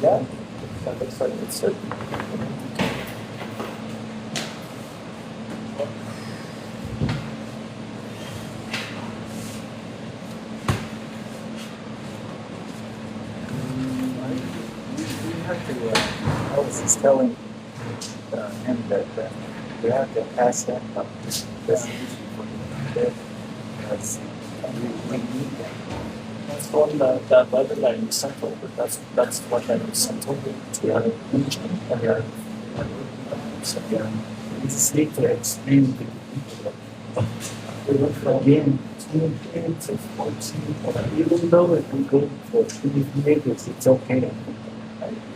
Yeah, that looks like it's it. We have to, I was just telling him that we have to ask him this issue for him because we need that. That's one that other line you sent over. That's what line you sent over to the other region. And so yeah, we just need to explain to people that we went from again 10 to 14. Even though if we go for 3 neighbors, it's okay.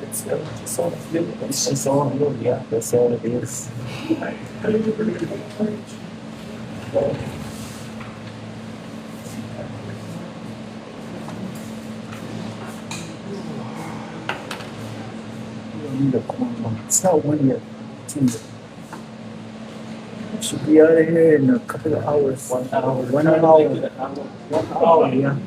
It's just all good. It's just all good. Yeah, that's all it is. Need a corn. It's not 1 year. 2 years. Should be out of here in a couple of hours. 1 hour. 1 hour. 1 hour. Yeah.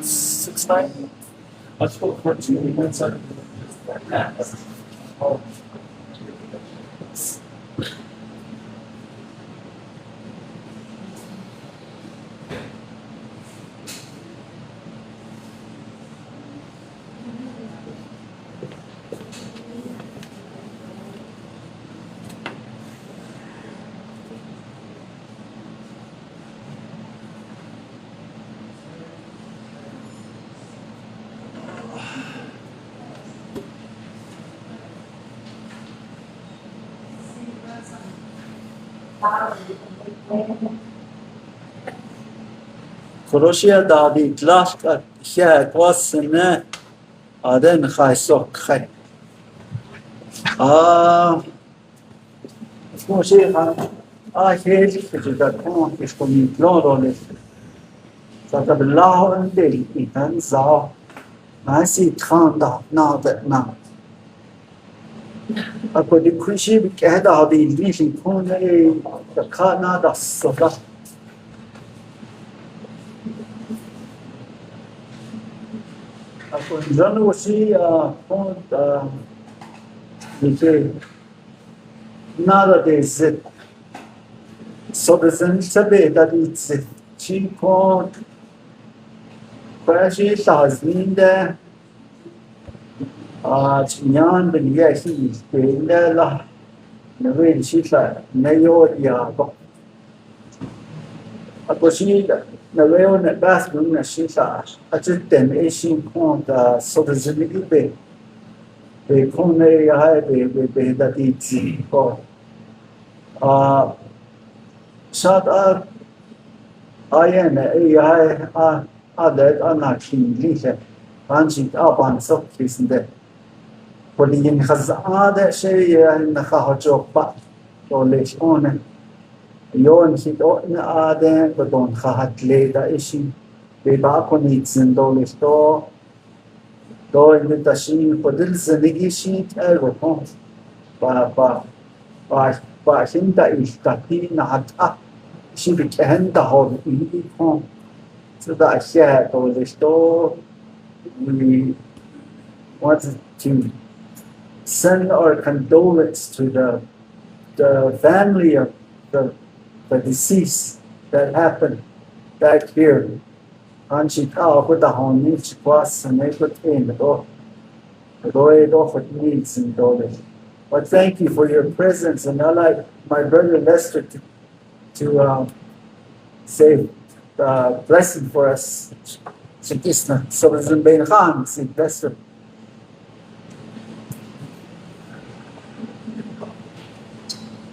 Six nine. Let's go 14 minutes. Oh. کروشیا دادی کلاش کرد شاید واسنه آدم خایسوک خی موشی خان هیچ کجا کن کش کنی لورونه زده بالله اندی ایتن زا ماسی خان دا ناد نا اکو دی کشی بکه دادی لیلی کنه کانا دا صدا اینجا نوشی کند میگه نداده زد صبح سبه دادی زد چی کند باشی لازمین ده چیان بنیه هیچ بینده لا نوین چیتا نیور یا با اکوشی نویون بس بون نشیتا اجد دم ایشین کند صبح زندگی به کنه یا های به دادی زی با شاید آینه ای های adet anakin lihe anjit aban sokisinde polin khazade şey nakahajok ba dolesh one yon hit on ade badon khahat leda ishi be ba konitsin dolesh do in tashin podil zendagi shi ego ba ba hinda istati na hata shi bi kehenda ho in ko so that share dolesh we want to send our condolence to the family of the deceased that happened back here. Anchita with the home was and they put in the door. The Lord offered needs and dollars. But thank you for your presence, and I like my brother Lester to say blessing for us. Shikisna. So it's in Bain Khan, see Lester.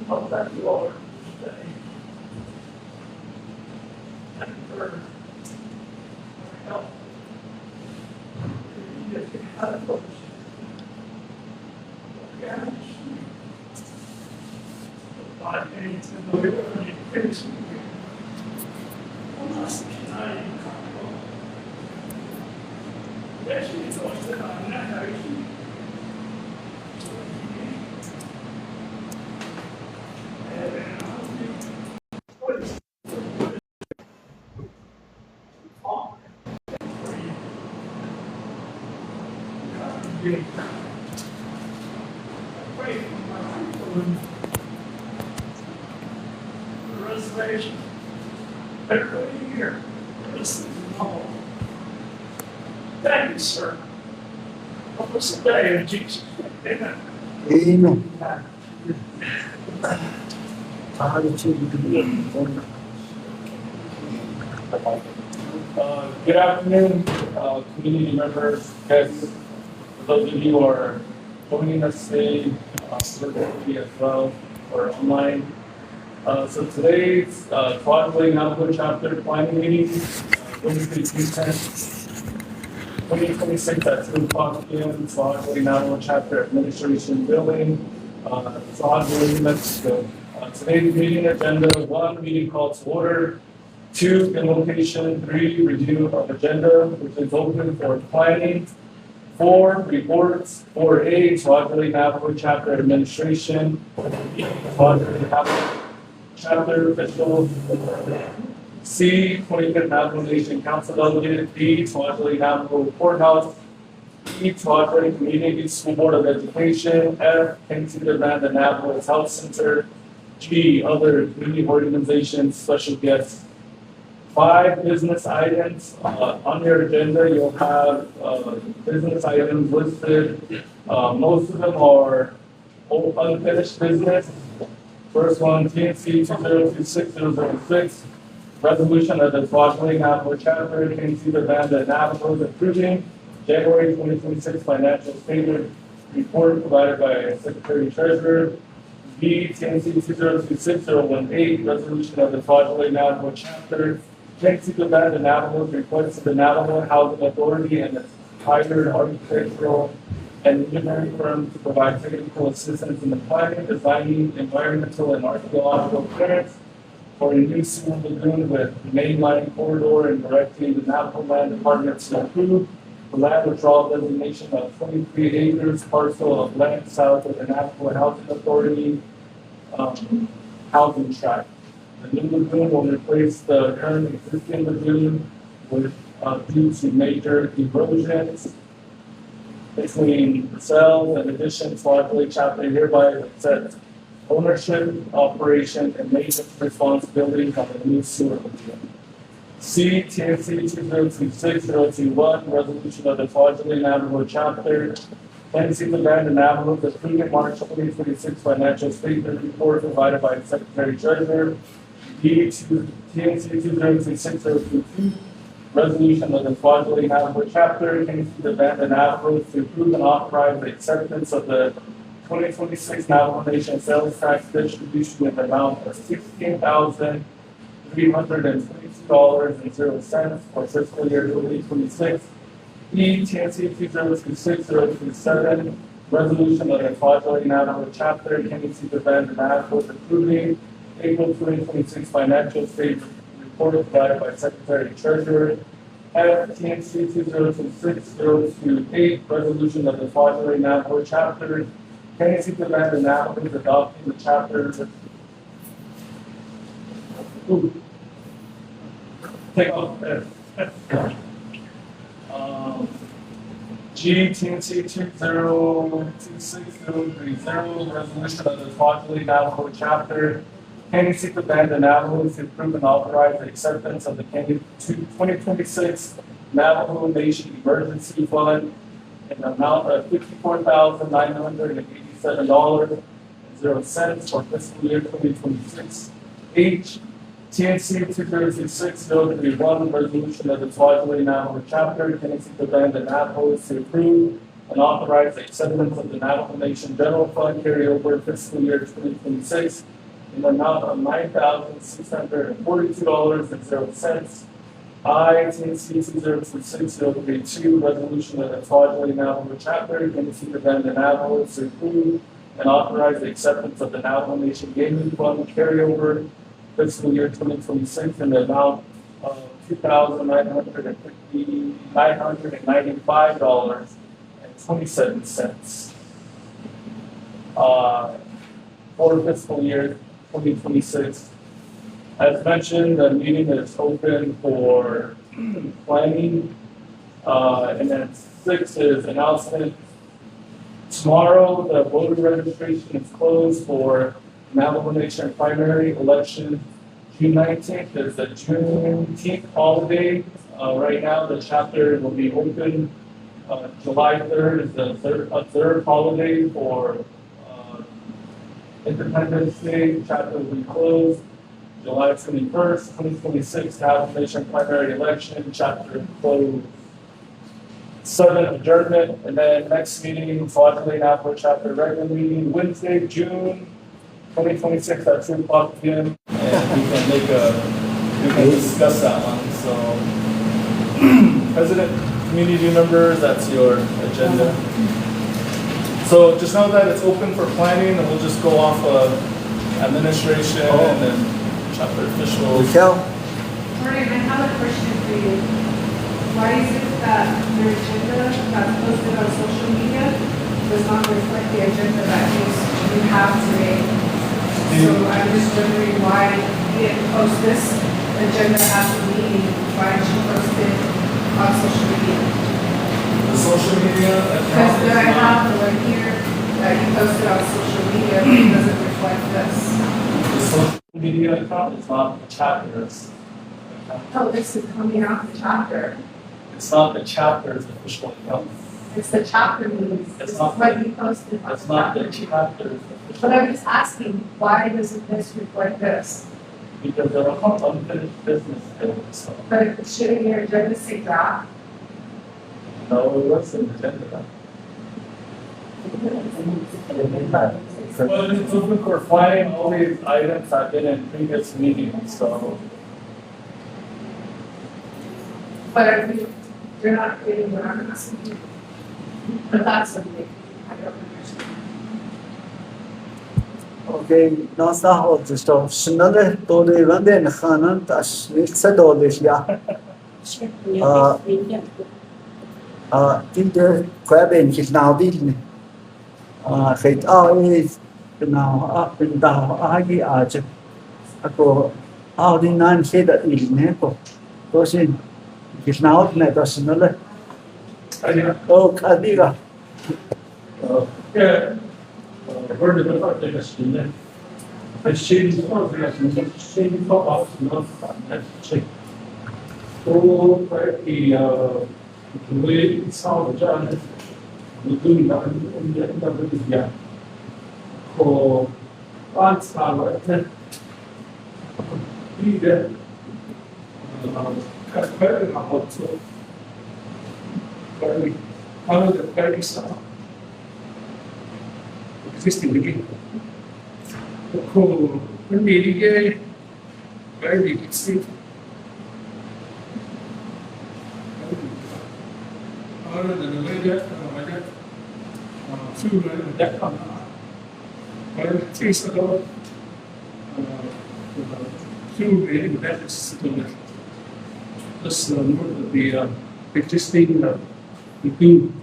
Oh, that Lord. Reservation. Everybody here. Listen to all. Thank you, sir. Help us today in Jesus' name. Amen. Good afternoon, community members, guests. For those of you who are joining us today, virtually as well, or online. So today's Broadway Navajo Chapter Planning Meeting, Wednesday, June 10th, 2026 at 2 o'clock p.m. Broadway Navajo Chapter Administration Building, Broadway, New Mexico. Today's meeting agenda: 1, meeting call to order; 2, invocation; 3, review of agenda, which is open for planning; 4, reports; 4A, Broadway Navajo Chapter Administration; Broadway Navajo Chapter officials; C, 25th Navajo Nation Council delegate; D, Broadway Navajo Courthouse; E, Broadway Community School Board of Education; F, Kensington Band and Navajo Health Center; G, other community organizations, special guests. 5 business items. On your agenda, you'll have business items listed. Most of them are unfinished business. First one, TNC 2026-006, resolution of the Broadway Navajo Chapter, TNC the Band and Navajo approving January 2026 financial statement report provided by Secretary Treasurer. B, TNC 2026-018, resolution of the Broadway Navajo Chapter, TNC the Band and Navajo request to the Navajo Housing Authority and its hired architectural and engineering firms to provide technical assistance in the planning, designing, environmental, and archaeological clearance for a new sewer lagoon with mainline corridor and directing the Navajo Land Department to approve the land withdrawal designation of 23 acres parcel of land south of the Navajo Housing Authority housing tract. The new lagoon will replace the current existing lagoon with due to major erosions between cells. In addition, Broadway Chapter hereby sets ownership, operation, and maintenance responsibilities on the new sewer lagoon. C, TNC 2026-021, resolution of the Broadway Navajo Chapter, TNC the Band and Navajo, the approving March 2026 financial statement report provided by the Secretary Treasurer. D, TNC 2026-022, resolution of the Broadway Navajo Chapter, TNC the Band and Navajo, to approve and authorize the acceptance of the 2026 Navajo Nation sales tax distribution in the amount of $322.00 for fiscal year 2026. E, TNC 2026027, resolution of the Quadrillion Navajo chapter, Canoncito Band and Navajo approving April 2026 financial statement report provided by Secretary Treasurer. F, TNC 2026028, resolution of the Quadrillion Navajo chapter, Canoncito Band and Navajo is adopting the chapter. Take off there. G, TNC 2026030, resolution of the Quadrillion Navajo chapter, Canoncito Band and Navajo to approve and authorize the acceptance of the 2026 Navajo Nation Emergency Fund in the amount of $54,987.00 for fiscal year 2026. H, TNC 2066031, resolution of the Quadrillion Navajo chapter, Canoncito Band and Navajo to approve and authorize the acceptance of the Navajo Nation General Fund carryover fiscal year 2026 in the amount of $9,642.00. I, TNC 2066032, resolution of the Quadrillion Navajo chapter, Canoncito Band and Navajo to approve and authorize the acceptance of the Navajo Nation Gaming Fund carryover fiscal year 2026 in the amount of $2,995.27 for fiscal year 2026. As mentioned, the meeting is open for planning. And then 6 is announcement. Tomorrow, the voter registration is closed for Navajo Nation primary election. June 19th is the Juneteenth holiday. Right now, the chapter will be open. July 3rd is the third holiday for Independence Day. Chapter will be closed. July 21st, 2026, Navajo Nation primary election. Chapter closed. 7, adjournment, and then next meeting, Quadrillion Navajo chapter regular meeting, Wednesday, June 2026 at 2 o'clock p.m. And we can discuss that one. So, President, community members, that's your agenda. So just know that it's open for planning, and we'll just go off of administration and chapter officials. Michelle? Morning, I have a question for you. Why is it that your agenda that's posted on social media does not reflect the agenda that you have today? So I'm just wondering why you didn't post this agenda at the meeting, why did you post it on social media? The social media Because account I is have not, the one here that you posted on social media, but it doesn't reflect this. the social media account is not the chapter's account. Oh, this is coming out the chapter. It's not the chapter's official account. It's the chapter meetings. It's This is not- what you posted on It's not the chapter. chapter's But official, I'm just asking, why doesn't this reflect this? because there are unfinished business there, so. But shouldn't your agenda say draft? No, it wasn't agenda. Well, it's open for finding all these items have been in previous meetings, so. But you're not creating what I'm asking you. But that's something I don't understand. Okay, nasa otusto. Snelle tole vande nakhanan tas nitsa tole ya. Tinte kwaben kisnaudil. Khait is now in the agi aje. Ako audinan seda ilne ko. Tosin kisnaud ne tas snelle. Oh kadira. Yeah. Where did the fuck they just do that? It's shady, it's shady, off, not, that's shady. Oh, right, the way it's how the judge, the doing that, and the end of it is, yeah. Oh, once, right, be there. Very hard, so. Very, how is it, very sound? Existing again. Quindi very extreme. Other than the way that, food and that kind of, but it tastes a lot, food and that is this more of the existing the food,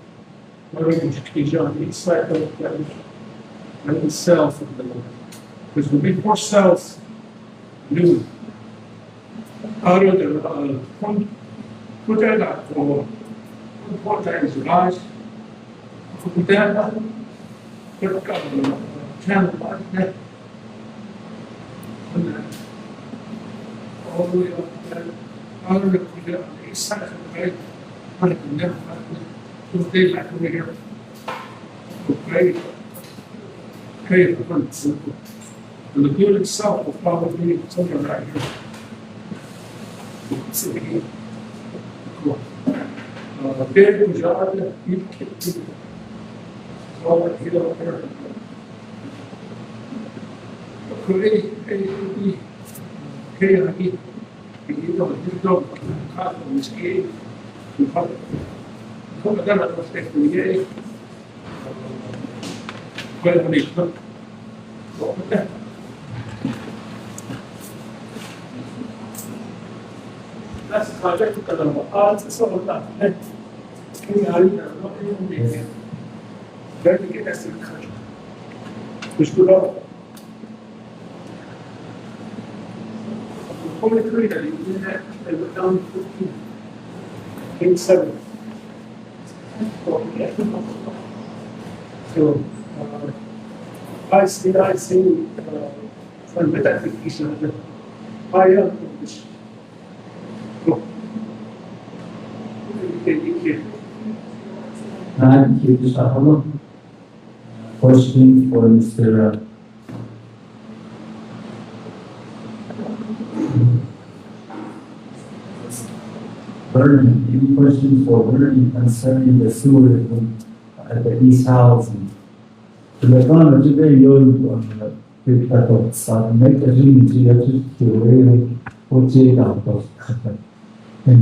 education inside of the and cells of the because the big four cells do out of the put that for what that is large put that put channel like that and then all the way up there out of the east side of the way and then put they like over here okay okay and the building itself will probably be somewhere right here. Cool. Big majority, you can all that here up here. Okay, you don't copy this game. You probably got a mistake in the game. Well, when they put that. That's a project because of the odds and so on that. Very to get us to the country. Which good up. Only three that you did that, they were down to 15. 87. So, I see, from the application of the higher English. Thank you, Mr. Hello. Question for Mr. Vernon. Any questions for Vernon concerning the sewer at the East Housing? The economy today, you're make a dream to what you got in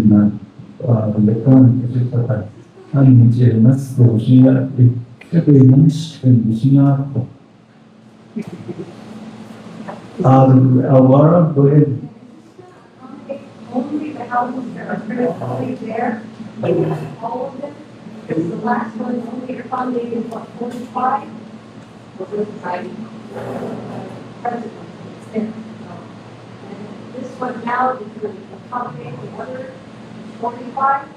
the economy. I'm jealous, so she every month and she Alvaro, go ahead. Only the houses that are currently there, all of them, the last one, only funding is what, 45? What was the president, and this one now is going to accommodate the other 45?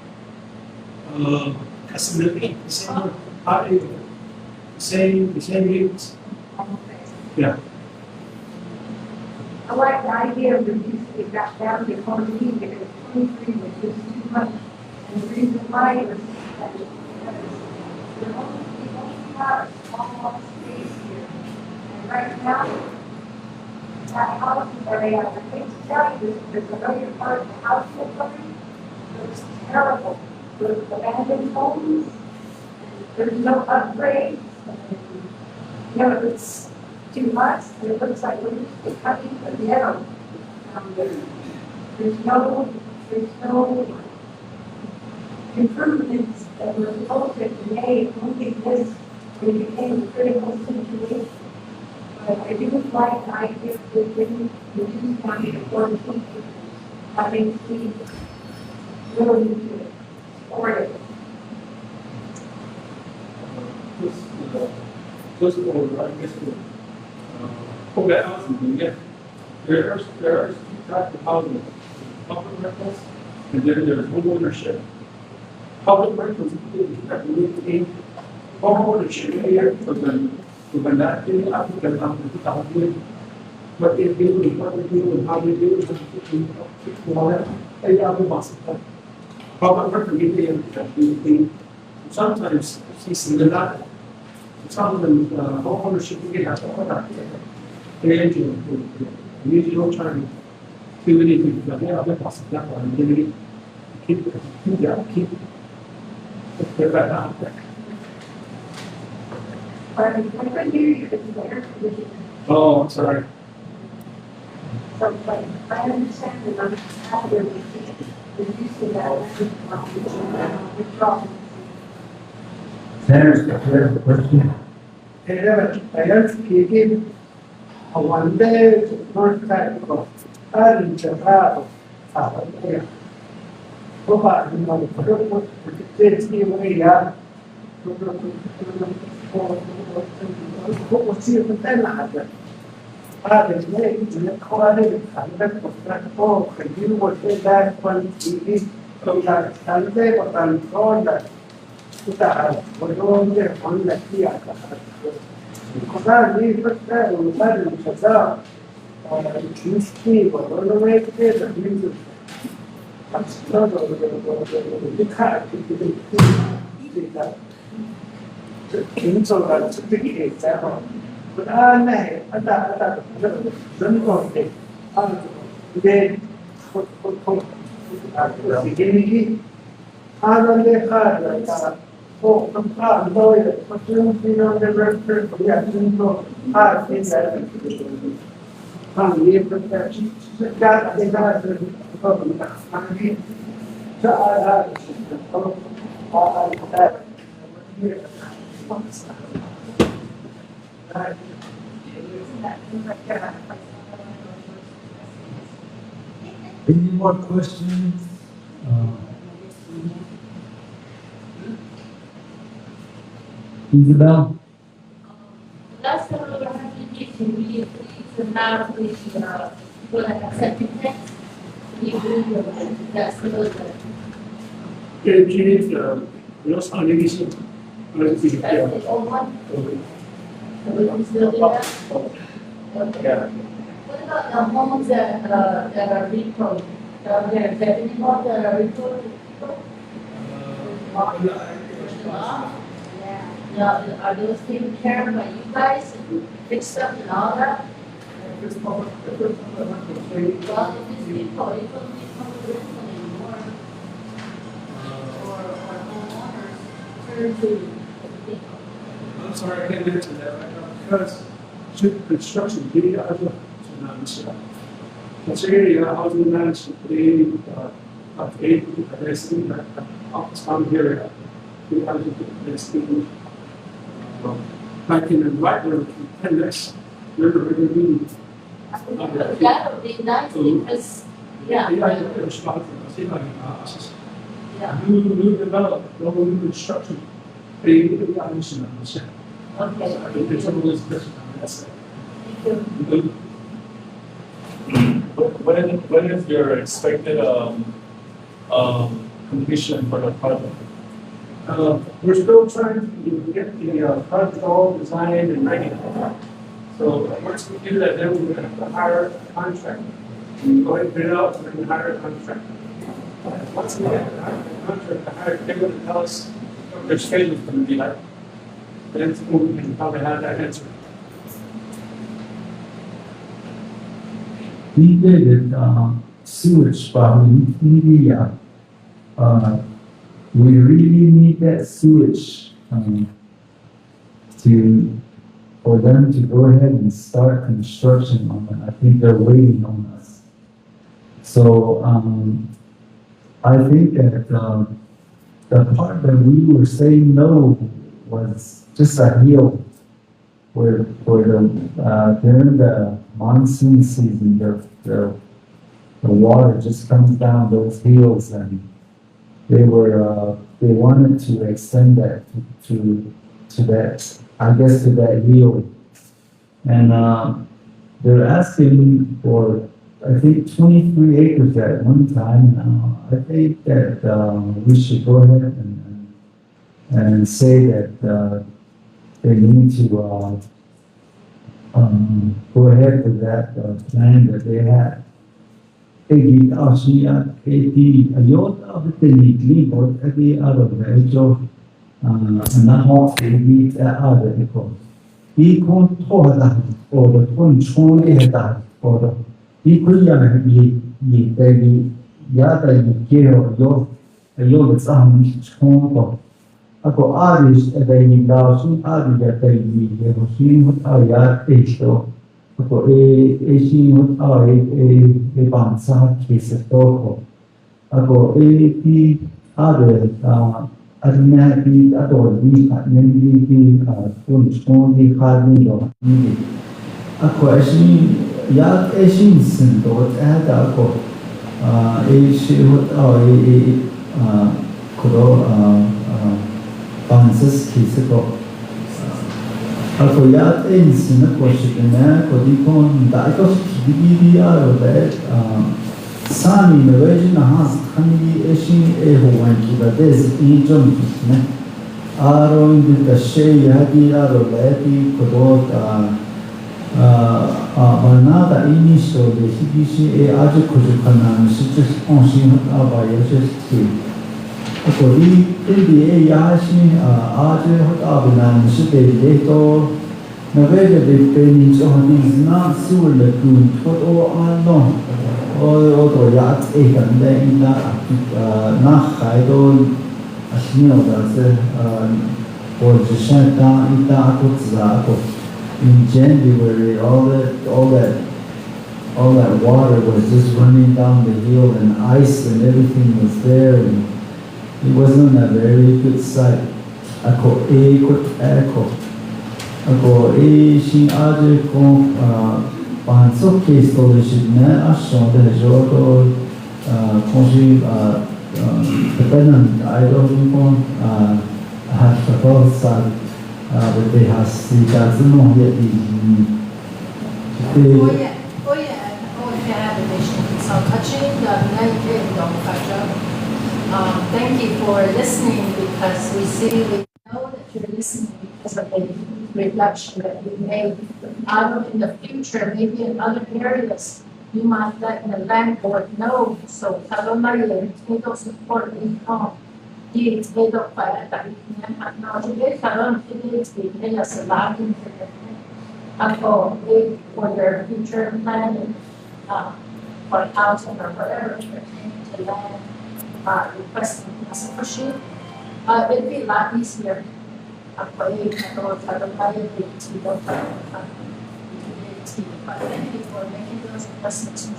Estimating the same units. Yeah. I like the idea of reducing it back down to 14 because 23 was just too much. And the reason why is that we only have a small space here. And right now, that housing area, I hate to tell you, there's another part of the house building looks terrible. There's abandoned homes, there's no upgrades, it's too much, and it looks like we're just cutting the ghetto. There's no improvements that were supposed to be made, only this, it became a critical situation. But I do like the idea of reducing county to 14, having seen willing to support it. First of all, I guess for the housing, yeah, there are two types of housing: public rentals, and then there's home ownership. Public rentals that we need in home ownership here, so when that thing up, then but if we do what we do and how we do it, they are the boss. Public rental, sometimes she's in the lot. Some of them, home ownership, we have to hold that. They usually don't try to do anything, but they are the boss of that one. They keep it right out there. I couldn't hear you, it's there. Oh, I'm sorry. someplace. I understand that I'm after reducing that withdrawal. Terrence, do you have a question? ragazzi Hawaii non tanto arrivato a provare una gestione come si è nata padre lei nel quale sarebbe potuto che io vorrei dare quanti con la salve con la cosa tutta voglio dire con la fiata cosa lì per te un padre di casa il schifo non è che da lì ma stato di carte di che non sono la certificazione lei andata non conte de così hanno detto o non fa noi facciamo fino del progetto a finire quindi per cercare di dare anche già Any more questions? Isabel? Last time we were having a meeting, we agreed to have the, people that have septic tanks. We agreed with that, so that, Los analisis, that's the old one. So we can still do that? Okay. What about the homes that are repro? Are there any homes that are repro? Now, are those taken care of by you guys, fixed up and all that? Well, if it's people, it doesn't become rental anymore. Or homeowners turn to people. I'm sorry, I can't answer that right now because construction, the other, that's really housing management, the office down here, the housing, back in the right there, appendix, remember, meeting. That would be nice because, yeah. Yeah, New development, new construction, the addition of the okay. There's always different, that's it. Thank you. When is your expected completion for the project? We're still trying to get the project all designed and ready. So once we do that, then we're going to have to hire a contractor. Go ahead and bid it out, and then hire a contractor. Once we get the contractor hired, they're going to tell us what their schedule's going to be like. Then we can probably have that answer. We did sewage problem in India. We really need that sewage for them to go ahead and start construction on it. I think they're waiting on us. So I think that the part that we were saying no was just a hill where during the monsoon season, the water just comes down those hills, and they wanted to extend that to that, I guess, to that hill. And they're asking for, I think, 23 acres at one time. I think that we should go ahead and say that they need to go ahead with that plan that they had. Ako aris edai ni dasun adi gatai ni yehusim ayat esto Ako singot bangsa kisah toko. Ako arnya di adol di kunstong di kadi do. Ako sendot ako singot kudo bangsa kisah toko. Ako ako shikana ko di kon daiko shikidi sami Norwegian has kami hoan kiba des injon kisne aro indi the she yadi aro leti kodot banada inicio de higishi aje kujukana shichis onshin abayashi ako di yashi aje abana shite leto Navega de Penny Johnny's not soon the good for all unknown. Or yacht eight and then not Haidon as near the or the Shanta Ita. In January, all that water was just running down the hill and ice and everything was there. And it wasn't a very good sight. Ako aje kong pansok case solution na asyon de jodo konji tepenan idol kong hatapol sa bete hasi kazuno yeti So touching the United thank you for listening because we know that you're listening because of the reflection that you made. In the future, maybe in other areas, you might let the landlord know. So, ito support income. Ito para tayo na for their future planning, for housing or whatever pertaining to land, requesting a sheet. It'd be a lot easier. But thank you for making those investments.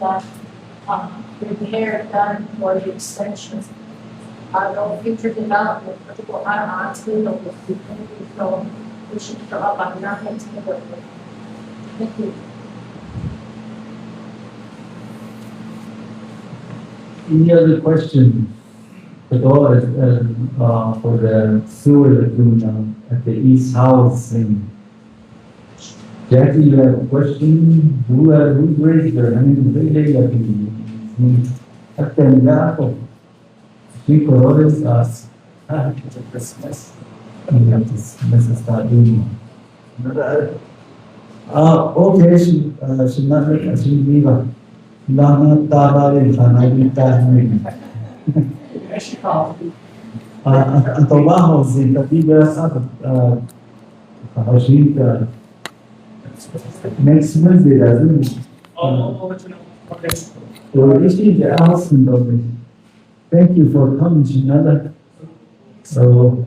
That repair done for the extension. Future development, particularly so we should show up on nothing to work with. Thank you. Any other question for the sewer lagoon at the East House thing? Jackie, you have a question? Who raised their hand? They Christmas. Mrs. Tadini. Okay, she not she leave. Lana Tabari Fanagita. Antobaho in the bigger next Wednesday, doesn't it? Okay. So this is the announcement of it. Thank you for coming, Shinada. So,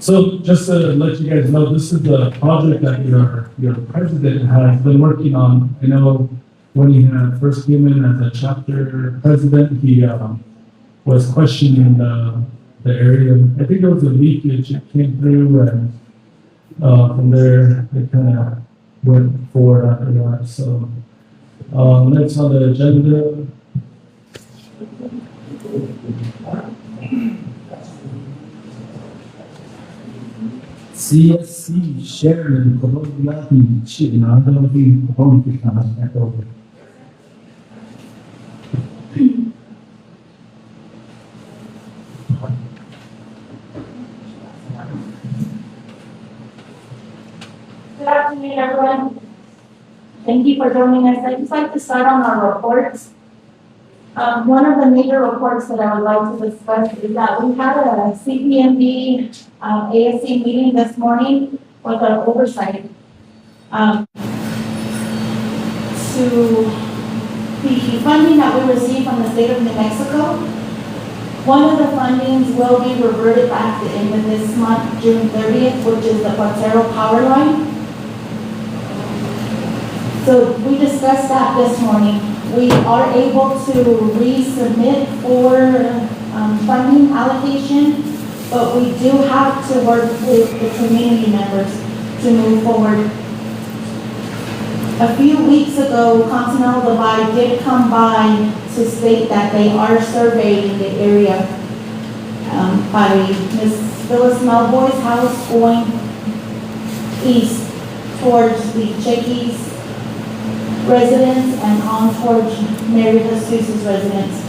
So just to let you guys know, this is the project that your president has been working on. I know when he first came in as a chapter president, he was questioning the area. I think there was a leakage that came through, and from there it kind of went forward after that. So next on the agenda. CSC Sharon Colombiati Chinado di Pontica Nato. Good afternoon, everyone. Thank you for joining us. I'd just like to start on our reports. One of the major reports that I would like to discuss is that we had a CPMB ASC meeting this morning with an oversight to the funding that we received from the state of New Mexico. One of the fundings will be reverted back at the end of this month, June 30th, which is the Quatero power line. So we discussed that this morning. We are able to resubmit for funding allocation, but we do have to work with the community members to move forward. A few weeks ago, Continental Divide did come by to state that they are surveying the area by Ms. Phyllis Melboy's house going east towards the Chickies residence and on towards Mary Jesus' residence.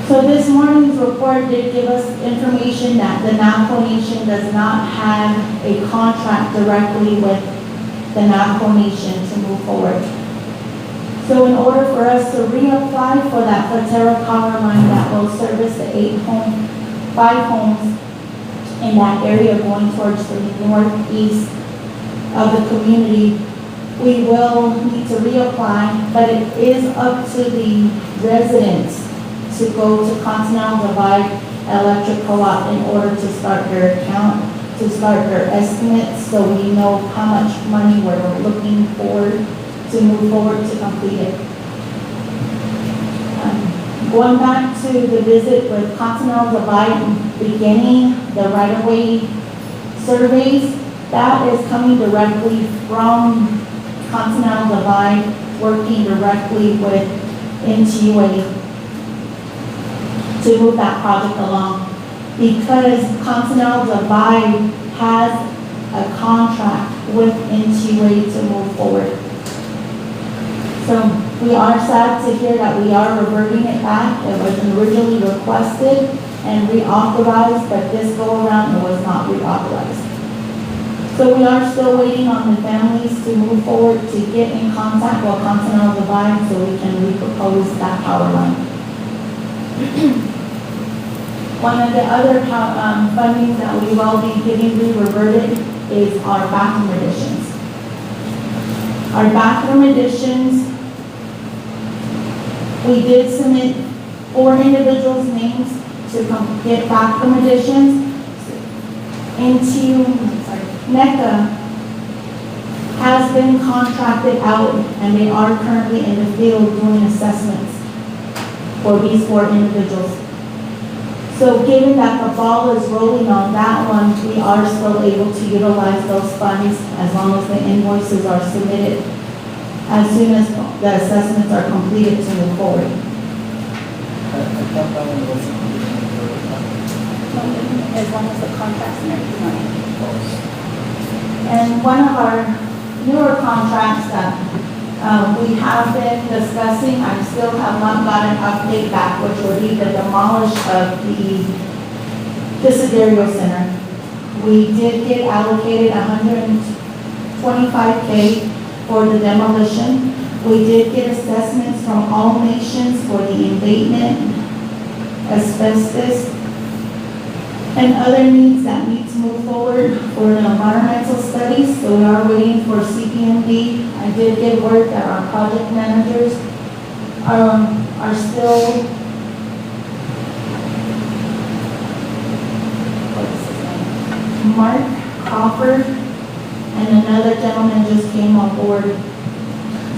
So this morning's report did give us information that the Navajo Nation does not have a contract directly with the Navajo Nation to move forward. So in order for us to reapply for that Quatero power line that will service the 5 homes in that area going towards the northeast of the community, we will need to reapply, but it is up to the residents to go to Continental Divide Electric Co-op in order to start their account, to start their estimates, so we know how much money we're looking for to move forward to complete it. Going back to the visit with Continental Divide, beginning the right-of-way surveys, that is coming directly from Continental Divide, working directly with NTUA to move that project along. Because Continental Divide has a contract with NTUA to move forward. So we are sad to hear that we are reverting it back. It was originally requested and reauthorized, but this go around it was not reauthorized. So we are still waiting on the families to move forward to get in contact with Continental Divide so we can repropose that power line. One of the other fundings that we will be getting re-reverted is our bathroom additions. Our bathroom additions, we did submit 4 individuals' names to get bathroom additions. NECA has been contracted out and they are currently in the field doing assessments for these 4 individuals. So given that the ball is rolling on that one, we are still able to utilize those funds as long as the invoices are submitted as soon as the assessments are completed to move forward. As long as the contracts and everything are in. And one of our newer contracts that we have been discussing, I still have not got an update back, which will be the demolish of the Desiderio Center. We did get allocated $125K for the demolition. We did get assessments from all nations for the abatement, asbestos, and other needs that need to move forward for the environmental studies. So we are waiting for CPMD. I did get word that our project managers are still, what's his name? Mark Crawford and another gentleman just came on board.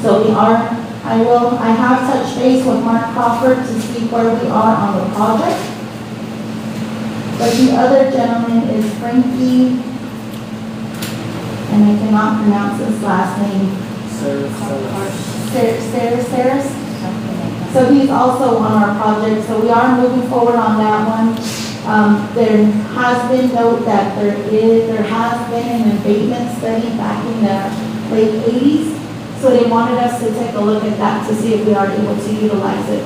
So we are, I have touched base with Mark Crawford to see where we are on the project. But the other gentleman is Frankie, and I cannot pronounce his last name. Saris. So he's also on our project, so we are moving forward on that one. There has been note that there has been an abatement study back in the late 80s, so they wanted us to take a look at that to see if we are able to utilize it.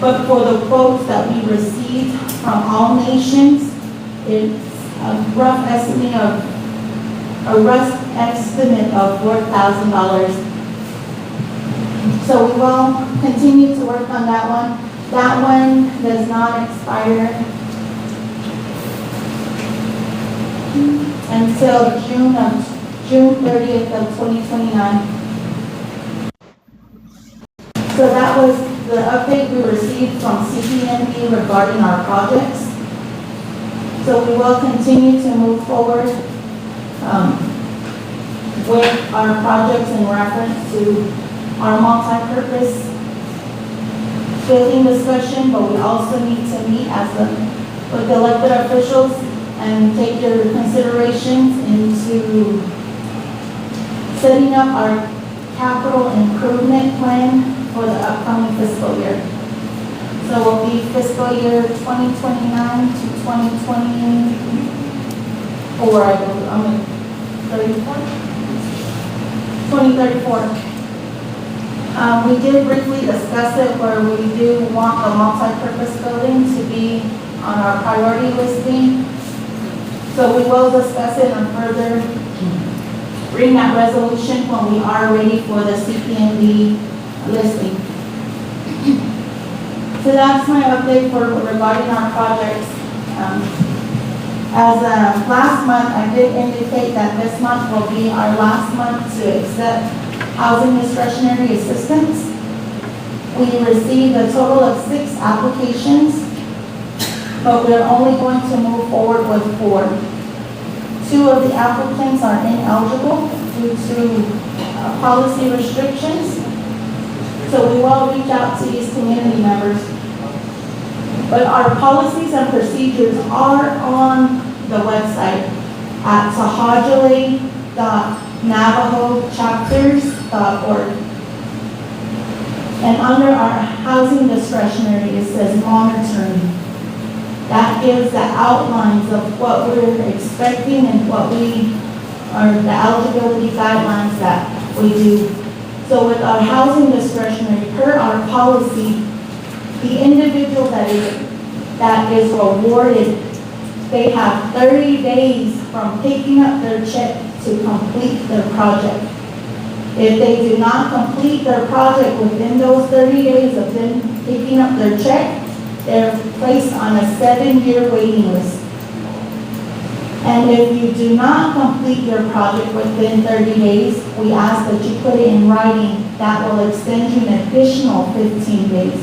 But for the quotes that we received from all nations, it's a rough estimate of $4,000. So we will continue to work on that one. That one does not expire until June 30th of 2029. So that was the update we received from CPMD regarding our projects. So we will continue to move forward with our projects in reference to our multi-purpose building discussion, but we also need to meet with the elected officials and take their considerations into setting up our capital improvement plan for the upcoming fiscal year. So it will be fiscal year 2029 to 2024, I believe, 34? 2034. We did briefly discuss it where we do want the multi-purpose building to be on our priority listing. So we will discuss it and further bring that resolution when we are ready for the CPMD listing. So that's my update regarding our projects. As last month, I did indicate that this month will be our last month to accept housing discretionary assistance. We received a total of 6 applications, but we're only going to move forward with 4. 2 of the applicants are ineligible due to policy restrictions. So we will reach out to these community members. But our policies and procedures are on the website at sahajale.navajochapters.org. And under our housing discretionary, it says monitoring. That gives the outlines of what we're expecting and what we are, the eligibility guidelines that we do. So with our housing discretionary, per our policy, the individual that is rewarded, they have 30 days from picking up their check to complete their project. If they do not complete their project within those 30 days of them picking up their check, they're placed on a 7-year waiting list. And if you do not complete your project within 30 days, we ask that you put it in writing. That will extend you an additional 15 days.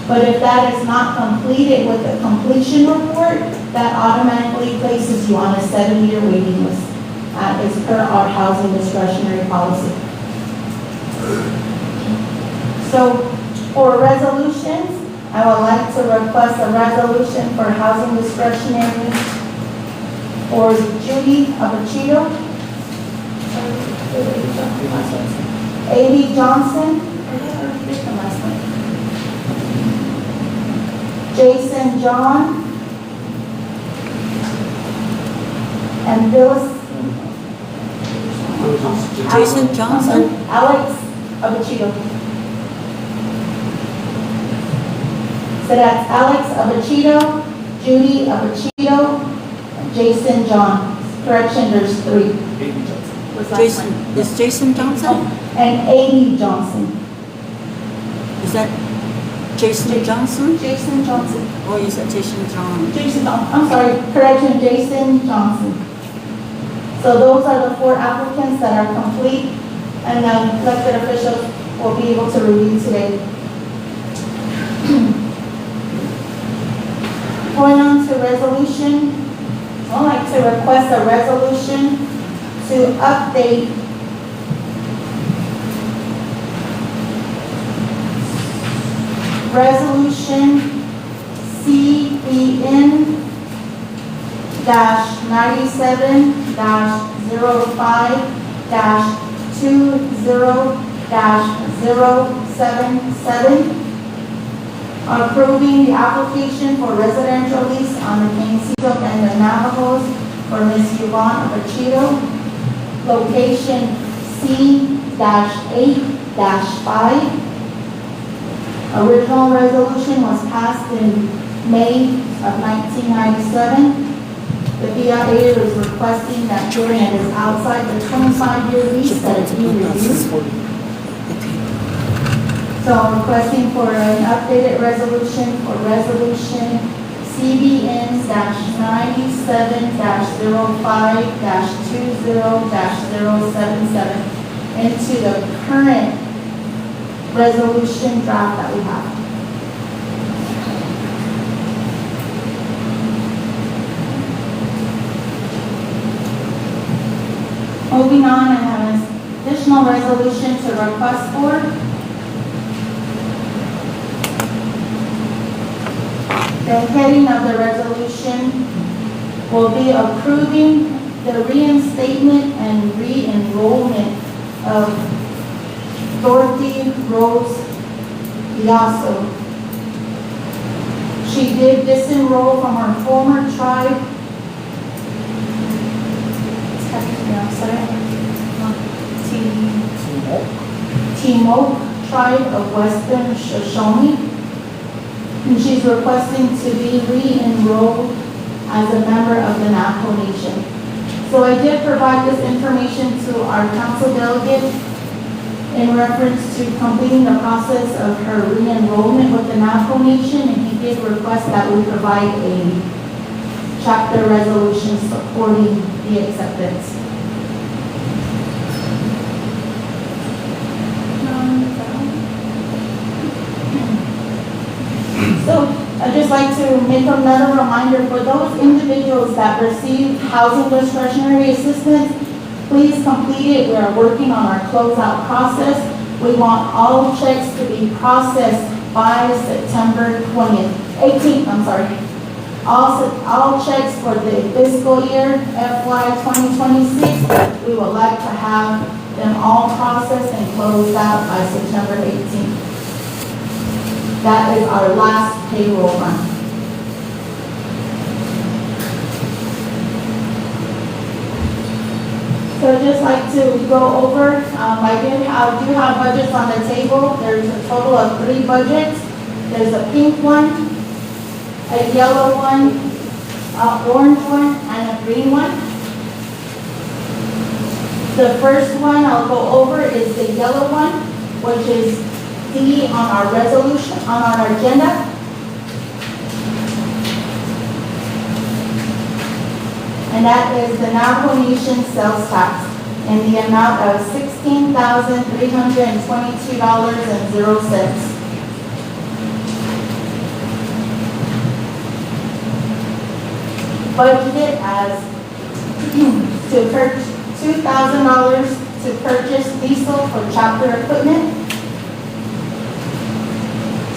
But if that is not completed with a completion report, that automatically places you on a 7-year waiting list. That is per our housing discretionary policy. So for resolutions, I would like to request a resolution for housing discretionary for Judy Abachito, A.D. Johnson, Jason John, and Phyllis. Jason Johnson. Alex Abachito. So that's Alex Abachito, Judy Abachito, and Jason John. Correction, there's 3. Jason, is Jason Johnson? And A.D. Johnson. Is that Jason Johnson? Jason Johnson. Or is that Jason John? Jason, I'm sorry, correction, Jason Johnson. So those are the 4 applicants that are complete, and the elected officials will be able to review today. Going on to resolution, I'd like to request a resolution to update resolution CBN-97-05-20-077, approving the application for residential lease on the Canoncito and the Navajos for Ms. Yvonne Abachito, location C-8-5. Original resolution was passed in May of 1997. The BIA is requesting that during it is outside the 25-year lease that it be reviewed. So I'm requesting for an updated resolution for resolution CBN-97-05-20-077 into the current resolution draft that we have. Moving on, I have an additional resolution to request for. The heading of the resolution will be approving the reinstatement and re-enrollment of Dorothy Rose Piasso. She did disenroll from her former tribe. Timok tribe of Western Shoshone. And she's requesting to be re-enrolled as a member of the Navajo Nation. So I did provide this information to our council delegate in reference to completing the process of her re-enrollment with the Navajo Nation, and he did request that we provide a chapter resolution supporting the acceptance. So I'd just like to make another reminder for those individuals that receive housing discretionary assistance, please complete it. We are working on our closeout process. We want all checks to be processed by September 18th, All checks for the fiscal year FY 2026, we would like to have them all processed and closed out by September 18th. That is our last payroll run. So I'd just like to go over, I do have budgets on the table. There's a total of 3 budgets. There's a pink one, a yellow one, an orange one, and a green one. The first one I'll go over is the yellow one, which is D on our resolution, on our agenda. And that is the Navajo Nation sales tax in the amount of $16,322.00. Budgeted as to purchase $2,000 to purchase diesel for chapter equipment,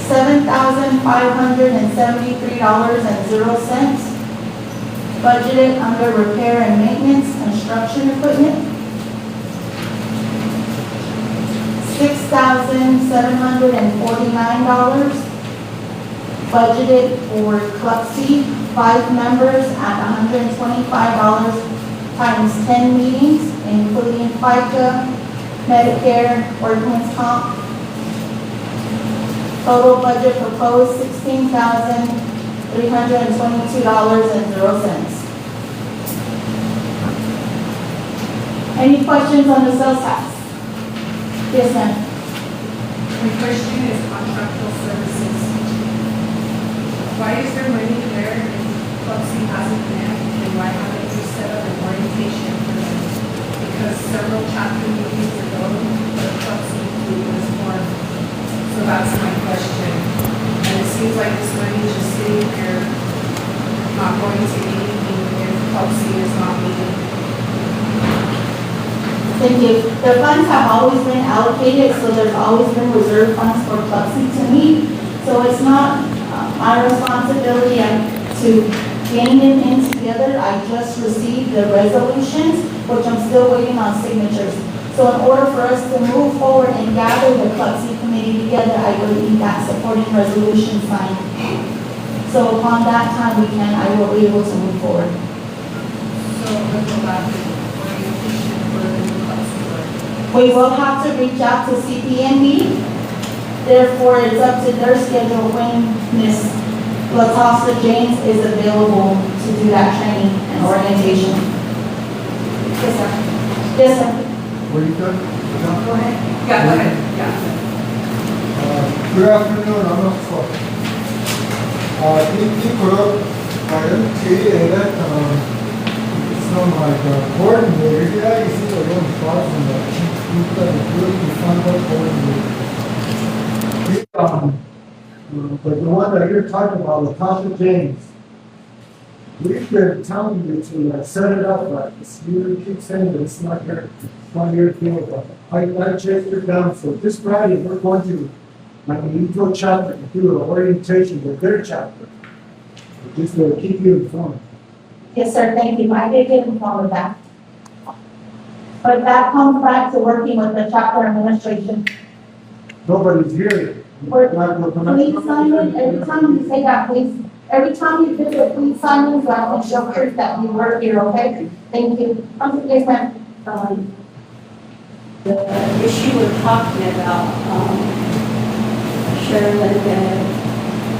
$7,573.00 budgeted under repair and maintenance construction equipment, $6,749 budgeted for Club C, 5 members at $125 times 10 meetings, including FICA, Medicare, workman's comp. Total budget proposed $16,322.00. Any questions on the sales tax? Yes, ma'am. My question is contractual services. Why is there money there if Club C hasn't met, and why haven't you set up an orientation for them? Because several chapter meetings ago, the Club C group was formed. So that's my question. And it seems like this money is just sitting there, not going to anything if Club C is not meeting. Thank you. The funds have always been allocated, so there's always been reserve funds for Club C to meet. So it's not my responsibility to gain them in together. I just received the resolutions, which I'm still waiting on signatures. So in order for us to move forward and gather the Club C committee together, I will need that supporting resolution signed. So upon that time, I will be able to move forward. So we'll go back to orientation for the new Club C board. We will have to reach out to CPNB. Therefore, it's up to their schedule when Ms. Latassa James is available to do that training and orientation. Yes, sir. Yes, sir. Were you done? Go ahead. Yeah, go ahead. Yeah. Good afternoon, I'm not sure. He put up my MTA that some like coordinator. Yeah, you see the one spot in the really fun coordinator. But the one that you're talking about, the Papa James, we've been telling you to set it up, but you keep saying that it's not your thing. But I chased it down, so this Friday, we're going to, Eco chapter, do an orientation with their chapter. Just to keep you informed. Yes, sir, thank you. I did get informed of that. But that comes back to working with the chapter administration. Nobody's here. Please sign in, every time you say that, please, every time you visit, please sign in, so I can show proof that you work here, okay? Thank you. Yes, ma'am. The issue we're talking about, Sherilyn, that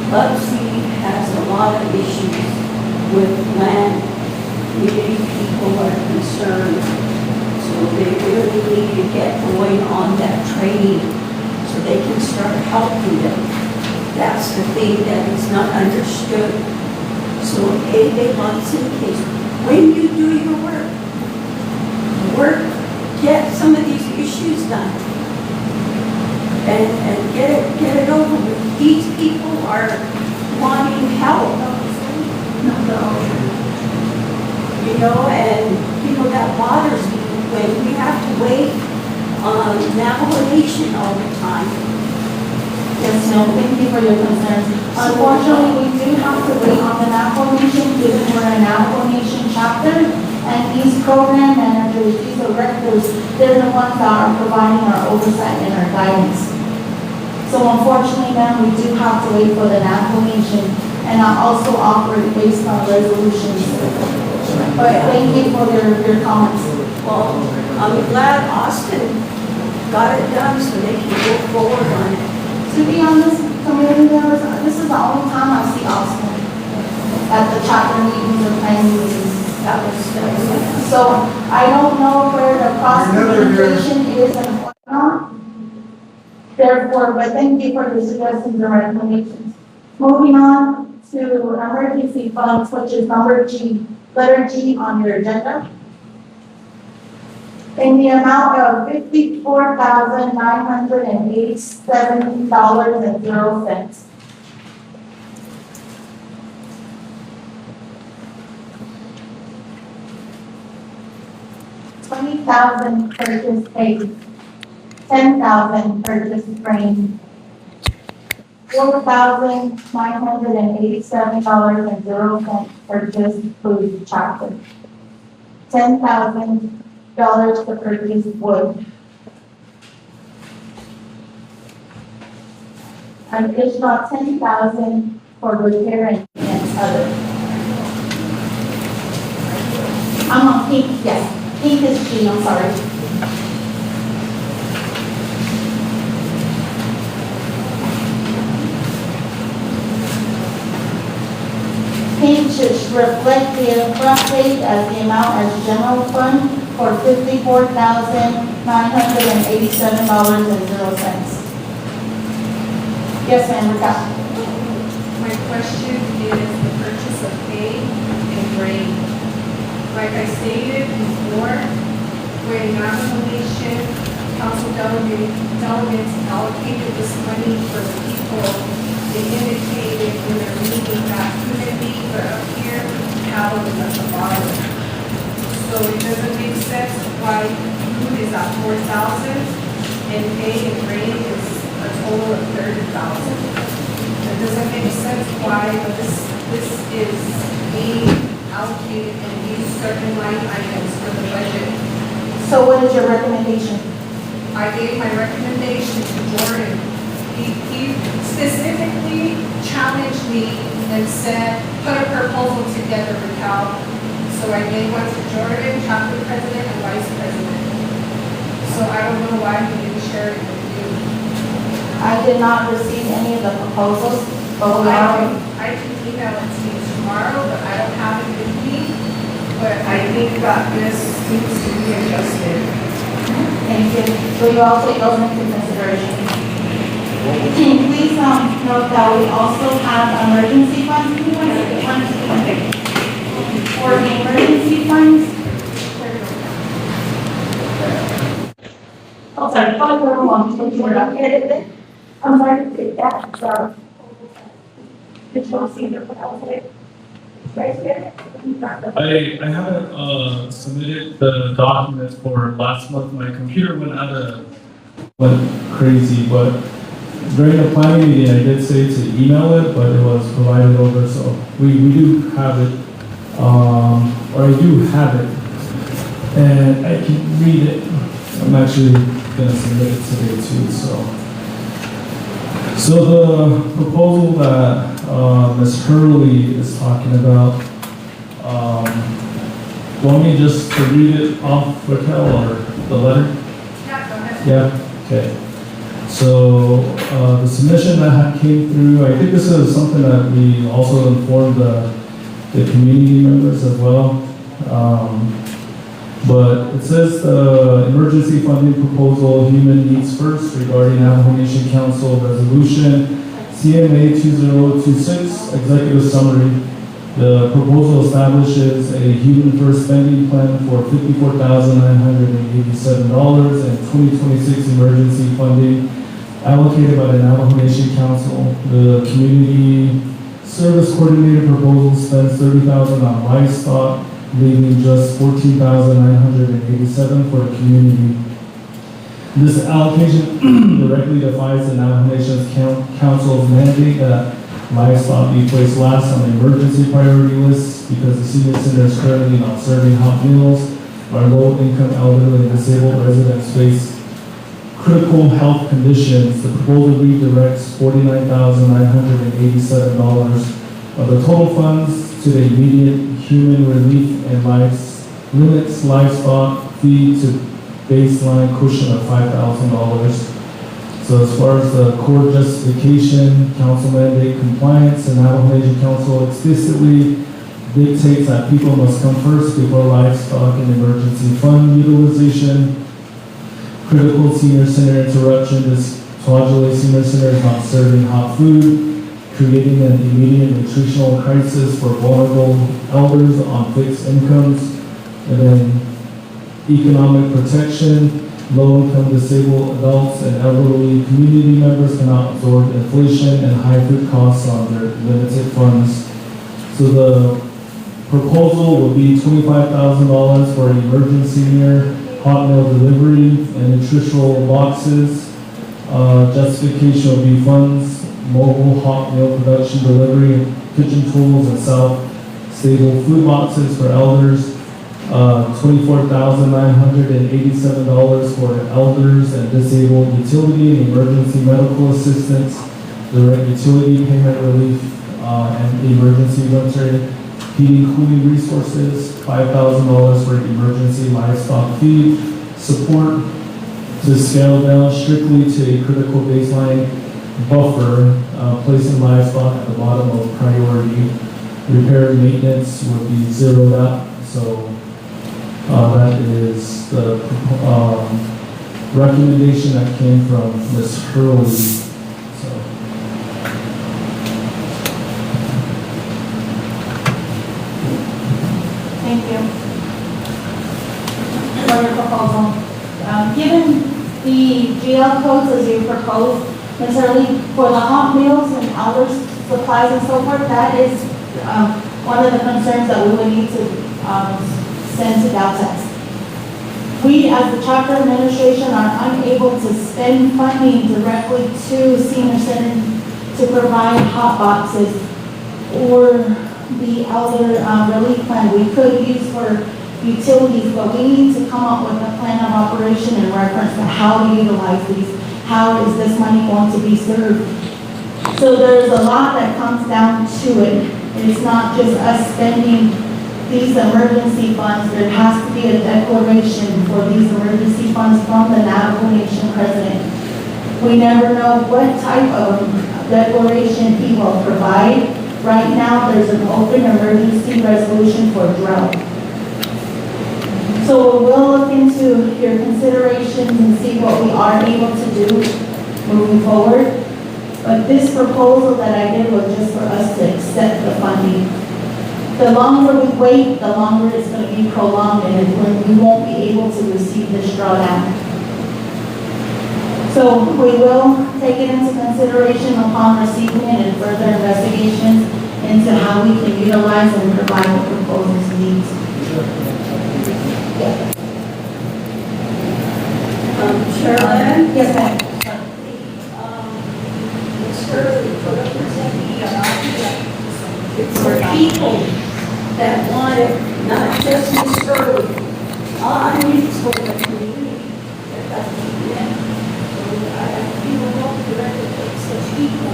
Bubsy has a lot of issues with land. Many people are concerned, so they really need to get going on that training so they can start helping them. That's the thing that is not understood. So they want in case, when you do your work, get some of these issues done. And get it over with. These people are wanting help. You know, and you know that bothers me when we have to wait on Navajo all the time. Yes, no, thank you for your concerns. Unfortunately, we do have to wait on the Navajo Nation, given we're a Navajo Nation chapter, and these program managers, these directors, they're the ones that are providing our oversight and our guidance. So unfortunately, ma'am, we do have to wait for the Navajo Nation, and I also operate based on resolutions. But thank you for your comments. Well, I'm glad Austin got it done so they can go forward on it. To be honest, community members, this is the only time I see Austin at the chapter meetings or planning meetings. That was So I don't know where the cross communication is and whatnot. Therefore, but thank you for your suggestions and recommendations. Moving on to emergency funds, which is number G, letter G on your agenda. In the amount of $54,987.00. $20,000 purchase paid, $10,000 purchase frame, $4,987.00 purchase food chocolate, $10,000 to purchase wood. An additional $10,000 for repair and other. I'm on pink, yes. Pink is G, I'm sorry. Pink should reflect the front page as the amount as general fund for $54,987.00. Yes, ma'am, Rika. My question is the purchase of hay and grain. Like I stated before, when Navajo Nation Council delegates allocated this money for the people, they indicated in their meeting that food and meat are up here, cattle is at the bottom. So it doesn't make sense why food is at 4,000 and hay and grain is a total of 30,000. It doesn't make sense why this is being allocated in these certain line items for the budget. So what is your recommendation? I gave my recommendation to Jordan. He specifically challenged me and said, put a proposal together, Raquel. So I gave one to Jordan, chapter president and vice president. So I don't know why he didn't share it with you. I did not receive any of the proposals, but we are. I can email it to you tomorrow, but I don't have it with me. But I think that this needs to be adjusted. Thank you. So you all take those into consideration. Can you please note that we also have emergency funds? For the emergency funds. Oh, sorry, I'm sorry, that's, did you see the proposal? Right here? I haven't submitted the documents for last month. My computer went crazy, but during the planning meeting, I did say to email it, but it was provided over, so we do have it, or I do have it, and I can read it. I'm actually gonna submit it today too, So the proposal that Ms. Hurley is talking about, want me just to read it off, Raquel, or the letter? Yeah, go ahead. Yeah, okay. So, the submission that came through, I think this is something that we also informed the community members as well. But it says the emergency funding proposal, human needs first, regarding Navajo Nation Council resolution, CMA 2026, executive summary. The proposal establishes a human first spending plan for $54,987 and 2026 emergency funding allocated by the Navajo Nation Council. The community service coordinator proposal spends $30,000 on livestock, leaving just $14,987 for the community. This allocation directly defies the Navajo Nation's Council's mandate that livestock be placed last on the emergency priority list because the senior center is currently not serving hot meals. Our low-income, elderly, and disabled residents face critical health conditions. The proposal redirects $49,987 of the total funds to the immediate human relief and limits livestock fee to baseline cushion of $5,000. So as far as the core justification, council mandate compliance, and Navajo Nation Council explicitly dictates that people must come first before livestock and emergency fund utilization. Critical senior center interruption. This Tuajale Senior Center is not serving hot food, creating an immediate nutritional crisis for vulnerable elders on fixed incomes. And then economic protection. Low-income disabled adults and elderly community members cannot absorb inflation and high food costs on their limited funds. So the proposal will be $25,000 for emergency senior hot meal delivery and nutritional boxes. Justification will be funds, mobile hot meal production delivery, kitchen tools, and self-stable food boxes for elders. $24,987 for elders and disabled utility and emergency medical assistance, direct utility payment relief, and emergency winter heating cooling resources, $5,000 for emergency livestock feed support to scale down strictly to a critical baseline buffer, placing livestock at the bottom of priority. Repair and maintenance would be zeroed out, so that is the recommendation that came from Ms. Hurley. So. Thank you for your proposal. Given the GL codes as you proposed, Ms. Hurley, for the hot meals and other supplies and so forth, that is one of the concerns that we would need to send to Galtex. We, as the chapter administration, are unable to spend funding directly to senior center to provide hot boxes or the elder relief plan we could use for utilities, but we need to come up with a plan of operation in reference to how to utilize these. How is this money going to be served? So there's a lot that comes down to it. It's not just us spending these emergency funds. There has to be a declaration for these emergency funds from the Navajo Nation president. We never know what type of declaration he will provide. Right now, there's an open emergency resolution for drought. So we'll look into your considerations and see what we are able to do moving forward. But this proposal that I did was just for us to accept the funding. The longer we wait, the longer it's going to be prolonged, and when we won't be able to receive this drawdown. So we will take it into consideration upon receiving it and further investigations into how we can utilize and provide the proposals needs. Chairman? Yes, ma'am. It's for people that want it, not just Ms. Early. I need for the community. That's what it is. So I feel more directed to the people.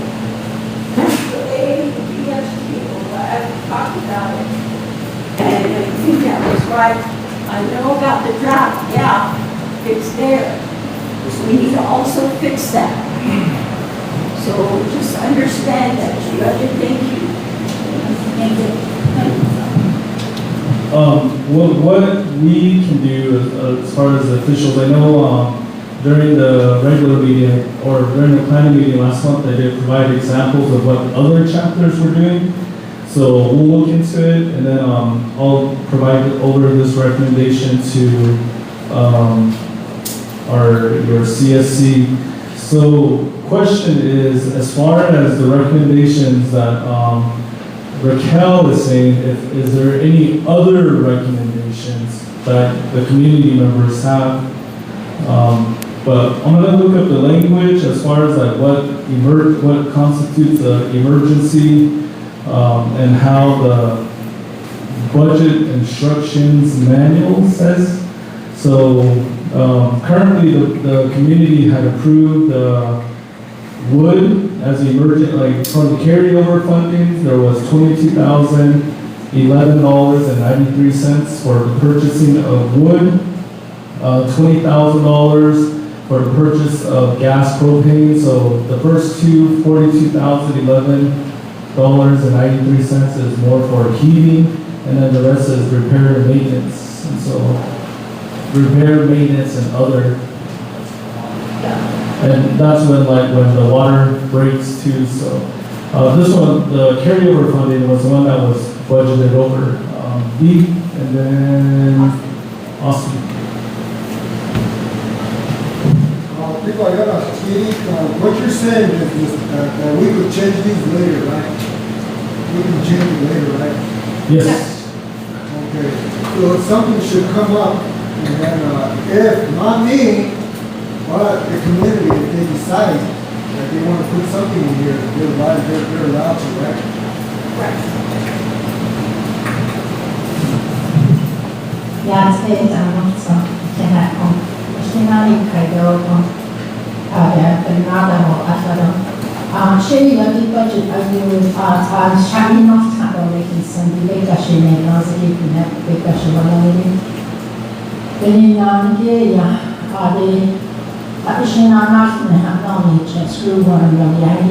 So the PS people, I've talked about it. And I think that was right. I know about the drought, yeah, it's there. We need to also fix that. So just understand that, thank you. Thank you. What we can do as far as officials, I know during the regular meeting or during the planning meeting last month, they did provide examples of what other chapters were doing. So we'll look into it, and then I'll provide over this recommendation to your CSC. So question is, as far as the recommendations that Raquel is saying, is there any other recommendations that the community members have? But I'm gonna look up the language as far as like what constitutes an emergency, and how the budget instructions manual says. So currently the community had approved wood as the emergent, like from the carryover funding, there was $22,011.93 for the purchasing of wood, $20,000 for the purchase of gas propane. So the first two, $42,011.93 is more for heating, and then the rest is repair and maintenance. And so repair, maintenance, and other. And that's when the water breaks too. So this one, the carryover funding was the one that was budgeted over. B, and then Austin. People, I got a what you're saying is that we could change these later, right? We can change it later, right? Yes. Okay, so something should come up, and then if not me, but the community, if they decide that they want to put something in here, they're allowed to, right? Sherry, what the budget are you, Shani not making some big question and also keeping that big question on the Then in the Additional not only just screw one on the ID.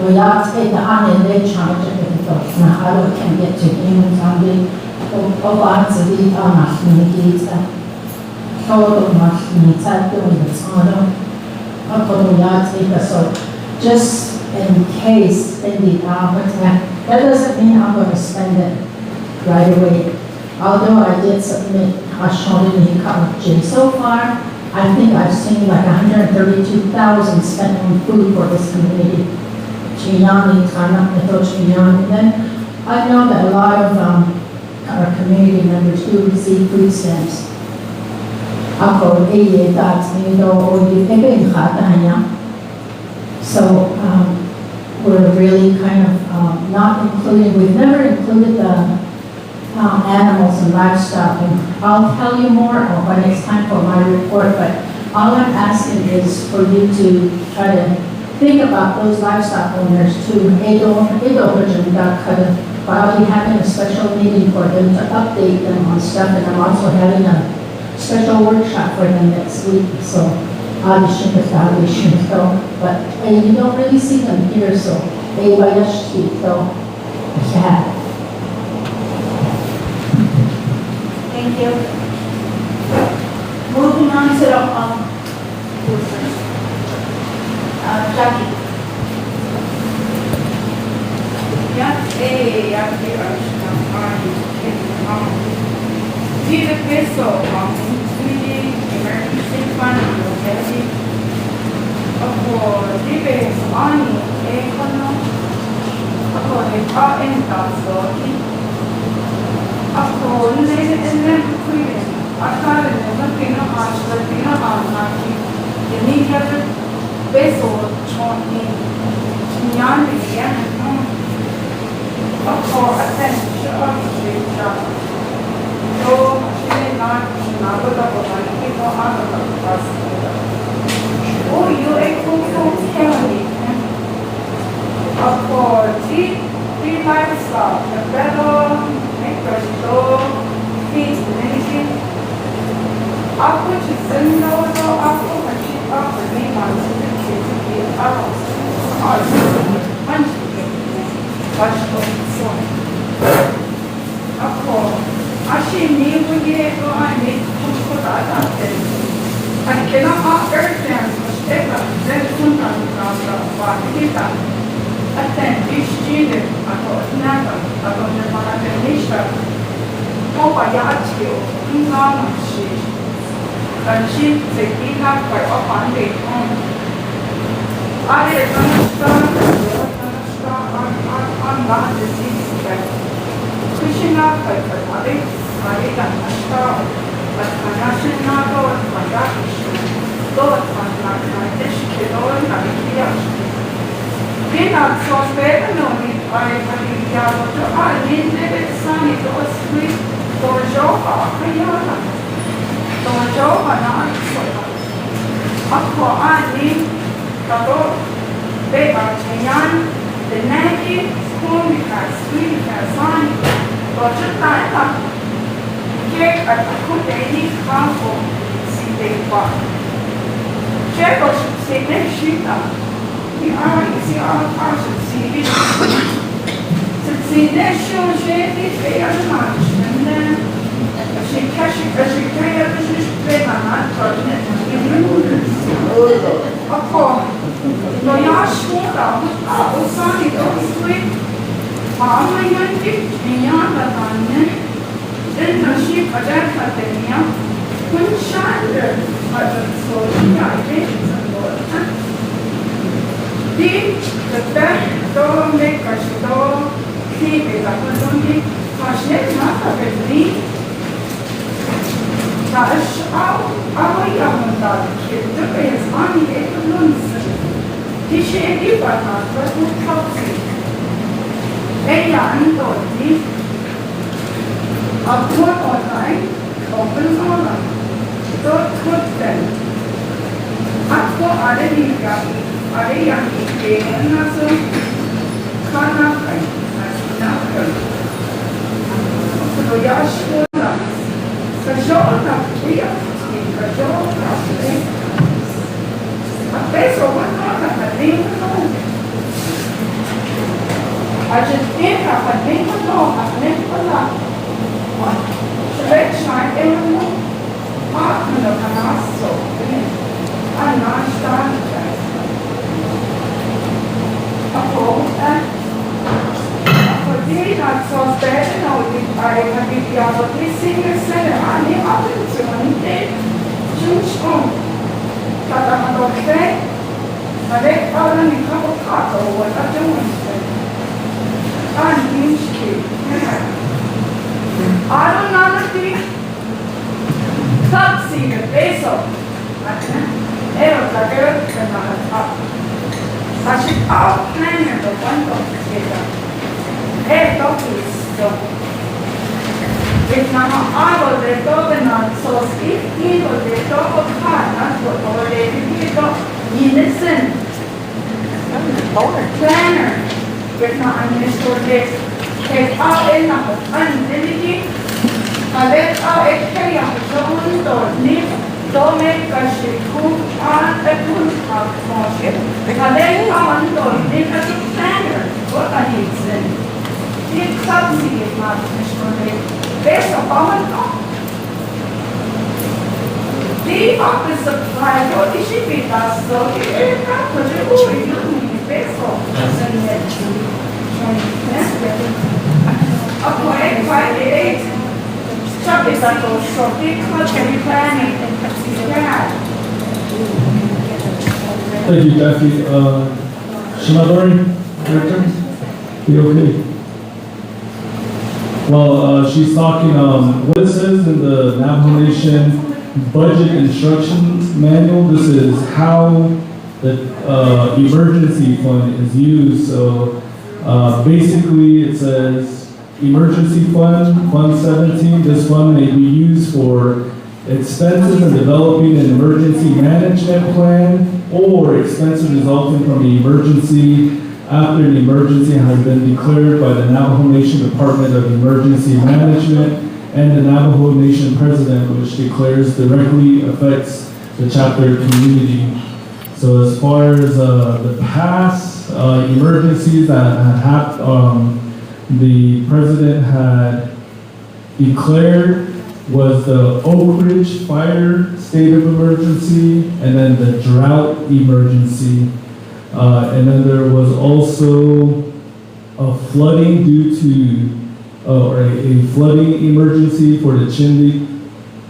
We are take the on they charge it with the now I can get to him on the answer the communities total much needs doing the tunnel. So just in case in the that doesn't mean I'm going to spend it right away. Although I did submit a short in the so far. I think I've seen like 132,000 spent on food for this community. And then I know that a lot of our community members do receive food stamps. So we're really kind of not including, we've never included the animals and livestock, and I'll tell you more when it's time for my report, but all I'm asking is for you to try to think about those livestock owners too. But I'll be having a special meeting for them to update them on stuff, and I'm also having a special workshop for them next week, so but you don't really see them here, so yeah. Thank you. Moving on to the, Jackie. Emergency fund, entrato a folle e nel qui a fare nel fino a nati e mi piace peso in anni e a po' attento a scelta o ce n'è una cosa che non hanno la pasta o io e con Ako, ti lifestyle, pero may questo, fees, anything. Ako, chisendo, ako, kachi, ako, may mansi, kiti, ako, mansi, bashto, so. Ako, ashi ni wuye ko ani ko ta te. Ani kena understand, steka, then kunta na kita. Attendisci, nata, attendista, poi yaccio, un namaci, lanci, seguita, poi ho pandi, are andate, Krishna, poi are ganasta, la canascinato, mandaci, dove mandaci, che non la Pena sospetano ai familiari, niente sani dosui, dojo akayana, dojo anaisola. Ako ani, kato, beba chayan, the nagi, kumika, suika, sani, dojo taita, ke atakuteni kampo, si dewa. Chego si neshita. Si deixam gente feia demais, né? Achei que era desesperado, né? Não é a chuva, o sangue do fui, amanhã de manhã da manhã, dentro da chica dessa tenha, com chá, mas eu sou de aí, Di teteh to mereka to hibe zakon di masih mata beri tash au yang mental itu kehidupan itu nunse di sini pada waktu kaksi yang itu di aku online open online itu kutten aku ada di kami Are yang ikut nasu kana kai nasu kalau ya sekolah sekolah dia sekolah apa soal apa dia aja dia apa dia apa dia sudah saya ilmu apa nak nasu anak start Ako di sospetto di fare capito che si anni attenzione giusto cada madre ma le parole di capo o la giunta anni che Aronati taxi peso ero la girl che non Znači, outline do quanto svijeta. To isto. Jer nama avo da je toga na soski, ivo da je toga kada, to je to inesen. Planner. Jer nama nešto des. Jer na andeligi, ale kelja to nif, tome kaši kun može. Ale neka su planner, organizen. Ti sad si je nešto ne. Beso pametno. Ti ako se pravi, ti si pita stoki, kako će ljudi, beso se neću. Ako je kvalitet, čak je tako što ti hoće mi planning, Thank you, Jackie. Shima Lori, your turn. You okay? Well, she's talking, what it says in the Navajo Nation Budget Instructions Manual, this is how the emergency fund is used. So basically it says emergency fund, Fund 17, this fund may be used for expenses in developing an emergency management plan or expenses resulting from the emergency after an emergency has been declared by the Navajo Nation Department of Emergency Management and the Navajo Nation President, which declares directly affects the chapter community. So as far as the past emergencies that had happened, the President had declared was the Oak Ridge Fire State of Emergency and then the Drought Emergency. And then there was also a flooding due to, or a flooding emergency for the Chinle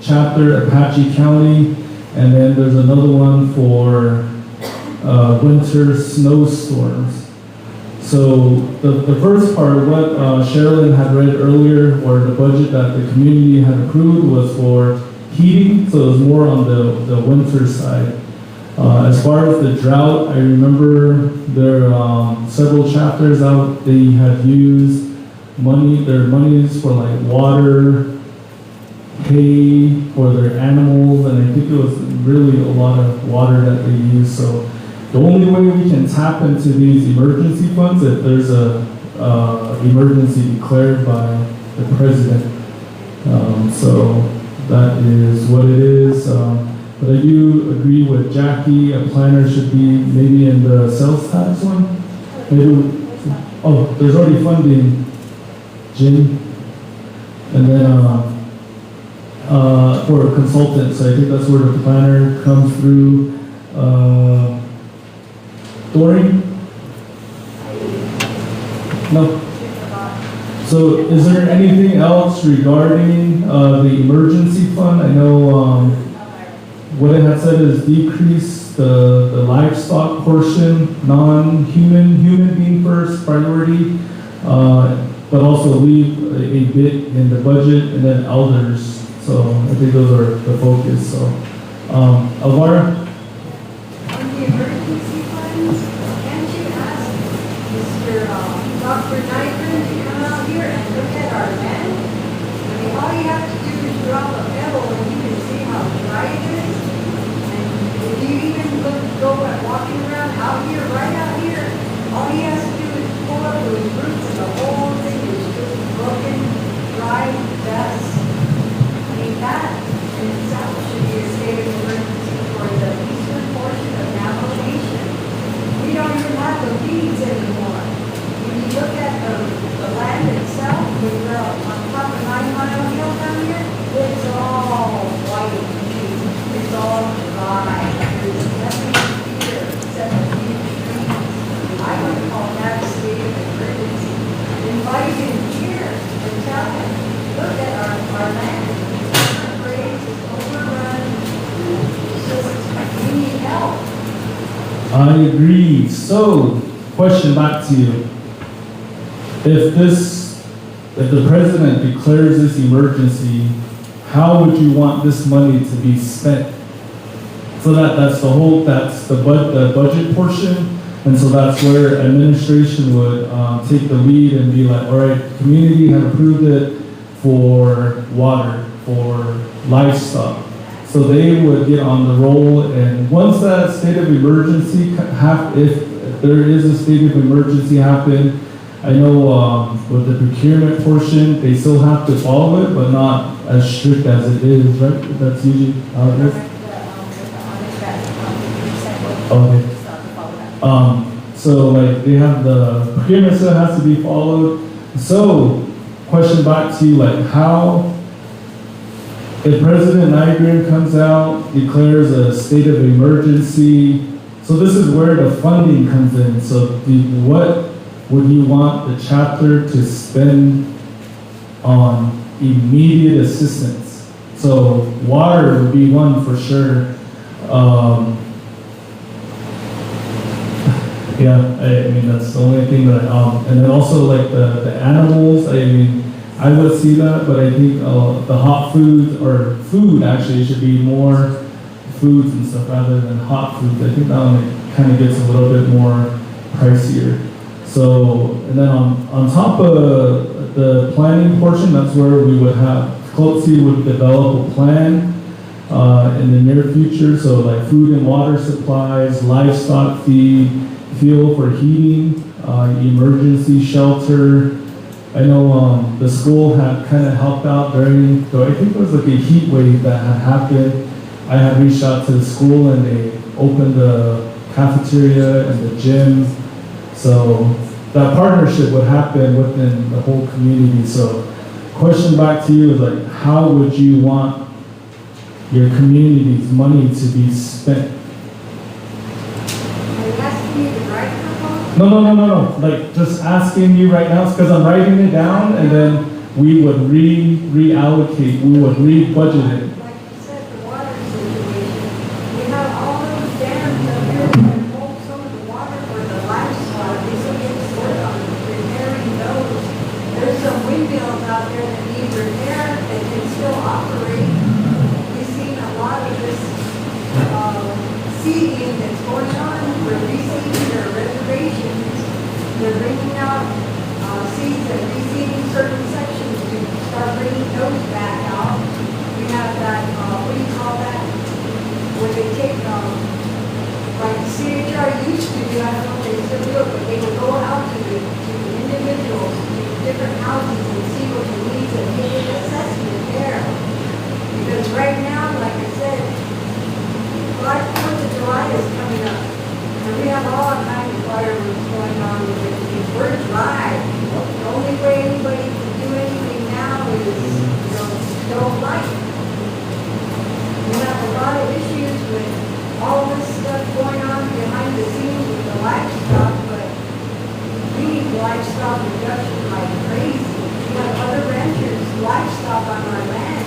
chapter, Apache County. And then there's another one for winter snowstorms. So the first part, what Sherilyn had read earlier, or the budget that the community had approved was for heating, so it was more on the winter side. As far as the drought, I remember there are several chapters out, they have used their monies for like water, hay for their animals, and I think it was really a lot of water that they used. So the only way we can tap into these emergency funds if there's a emergency declared by the president. So that is what it is. But I do agree with Jackie, a planner should be maybe in the sales tax one. Maybe, oh, there's already funding, Jim. And then for consultants, I think that's where the planner comes through. Doreen? No. So is there anything else regarding the emergency fund? I know what it had said is decrease the livestock portion, non-human, human being first priority, but also leave a bit in the budget and then elders. So I think those are the focus. So Alvara? On the emergency funds, can't you ask Mr. Dr. Nygren to come out here and look at our land? I mean, all you have to do is drop a pebble and you can see how dry it is. And if you even go and walking around out here, right out here, all he has to do is pull up those roots and the whole thing is just broken, dry, dust. I mean, that in itself should be a state of emergency for the eastern portion of Navajo Nation. We don't even have the weeds anymore. When you look at the land itself, when we're on top of 9 Mile Hill down here, it's all white weeds. It's all dry. There's nothing here except a few trees. I would call that a state of emergency. Invite him here and tell him, look at our land. It's overgrazed, it's overrun. It's just, we need help. I agree. So, question back to you. If the president declares this emergency, how would you want this money to be spent? So that's the budget portion, and so that's where administration would take the lead and be like, all right, community had approved it for water, for livestock. So they would get on the roll, and once that state of emergency if there is a state of emergency happen, I know with the procurement portion, they still have to follow it, but not as strict as it is, right? That's usually how it is. Okay. So like they have the procurement still has to be followed. So, question back to you, like how, if President Nygren comes out, declares a state of emergency, so this is where the funding comes in. So what would you want the chapter to spend on immediate assistance? So water would be one for sure. Yeah, I mean, that's the only thing that, and then also like the animals, I mean, I would see that, but I think the hot foods or food actually should be more foods and stuff rather than hot foods. I think that one kind of gets a little bit more pricier. So, and then on top of the planning portion, that's where we would have, Canoncito would develop a plan in the near future. So like food and water supplies, livestock feed, fuel for heating, emergency shelter. I know the school had kind of helped out during, so I think it was like a heat wave that had happened. I had reached out to the school and they opened the cafeteria and the gym. So that partnership would happen within the whole community. So question back to you is like, how would you want your community's money to be spent? Are you asking me to write proposal? No. Like just asking you right now, because I'm writing it down and then we would reallocate, we would re-budget it. Like you said, the water situation, we have all those dams up here that hold some of the water for the livestock. They still get to work on repairing those. There's some windmills out there that need repair that can still operate. We've seen a lot of this, seeding that's going on, we're reseeding their reservations. They're bringing out, seeds and reseeding certain sections to start bringing those back out. We have that, what do you call that? Where they take, like the CHR used to do, I don't know if they still do it, but they would go out to the individuals, to different houses and see what the needs and make an assessment there. Because right now, like I said, Fourth of July is coming up. And we have all kinds of fireworks going on with it. We're dry. The only way anybody can do anything now is, don't light. We have a lot of issues with all this stuff going on behind the scenes with the livestock, but we need livestock reduction like crazy. We have other ranchers, livestock on our land.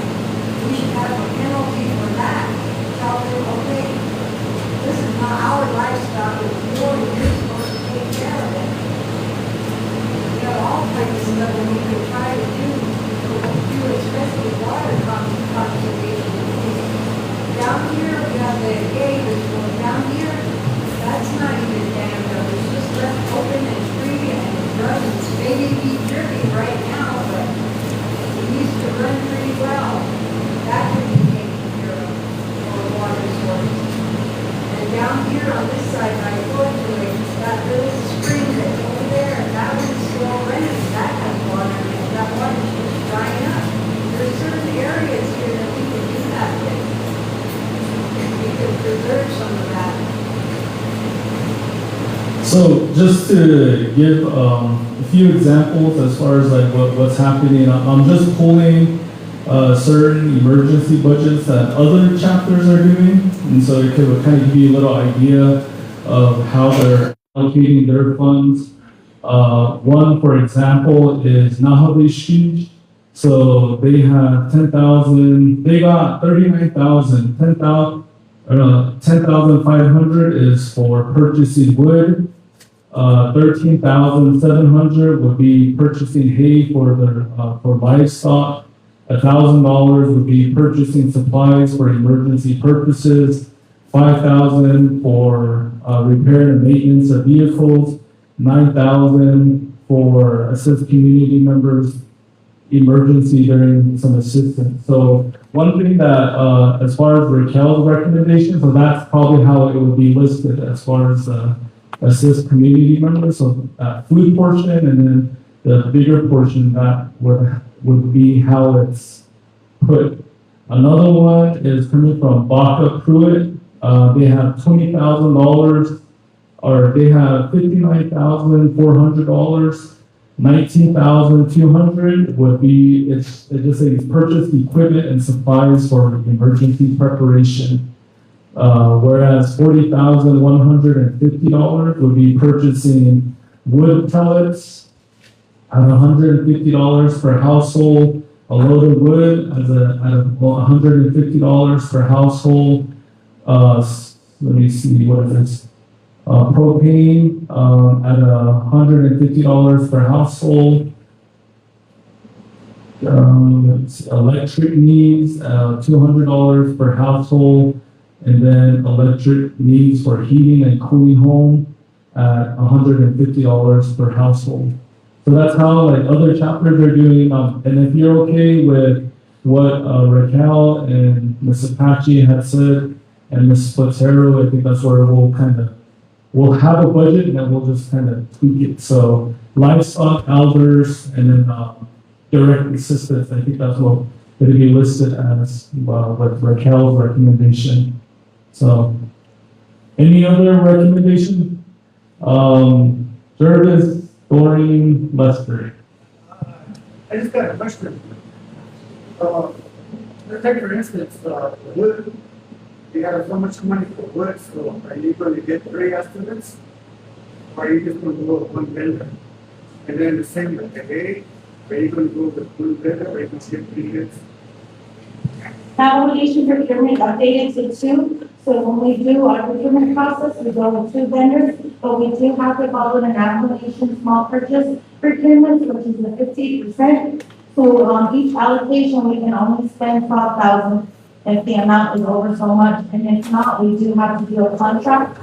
We should have a penalty for that. Tell them, okay, this is not our livestock, it's yours, you're supposed to take care of it. We have all kinds of stuff that we can try to do, especially water conservation. Down here, we have the gate that's going down here, that's not even dammed up, it's just left open and free and it runs, maybe be dripping right now, but it used to run pretty well. That could be taken care of for water source. And down here on this side, by Floyd, that little spring that's over there, that one's still running, that has water in it, that water's just drying up. There's certain areas here that we can do that with. We could preserve some of that. So just to give a few examples as far as like what's happening, I'm just pulling certain emergency budgets that other chapters are doing, and so it could kind of give you a little idea of how they're allocating their funds. One, for example, is Nahabishki. So they have 10,000, they got 39,000, 10,500 is for purchasing wood. 13,700 would be purchasing hay for their for livestock. $1,000 would be purchasing supplies for emergency purposes. 5,000 for repair and maintenance of vehicles. 9,000 for assist community members emergency during some assistance. So one thing that as far as Raquel's recommendation, so that's probably how it would be listed as far as assist community members. So that food portion, and then the bigger portion that would be how it's put. Another one is coming from Baca Pruitt. They have $20,000, or they have $59,400. 19,200 would be, it just says purchase equipment and supplies for emergency preparation. Whereas $40,150 would be purchasing wood pellets at $150 per household. A load of wood at $150 per household. Let me see, what is this? Propane at $150 per household. electric needs, $200 per household, and then electric needs for heating and cooling home at $150 per household. So that's how like other chapters are doing. And if you're okay with what Raquel and Ms. Apache had said and Ms. Spatero, I think that's where we'll have a budget and then we'll just kind of tweak it. So livestock, elders, and then direct assistance. I think that's what it'll be listed as with Raquel's recommendation. So, any other recommendation? Jervis, Doreen, Lester. I just got a question. Let's take for instance, wood, you have so much money for wood, so are you going to get 3 estimates? Or are you just going to go with one vendor? And then the same with the hay, are you going to go with one vendor, or are you going to get 3 bids? Application procurement updated to 2. So when we do our procurement process, we go with 2 vendors, but we do have to follow an application small purchase procurement, which is the 50%. So on each allocation, we can only spend 12,000 if the amount is over so much, and if not, we do have to do a contract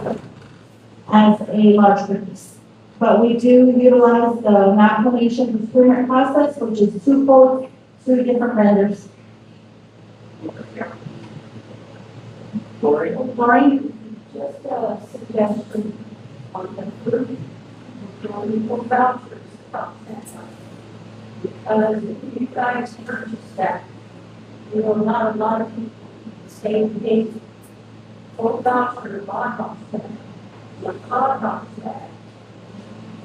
as a large purchase. But we do utilize the application procurement process, which is 2 quotes, 2 different vendors. Lori? Just a suggestion on the food, for vouchers process. Because if you guys purchase that, you know, not a lot of people say they for voucher, lot off that, the lot off that.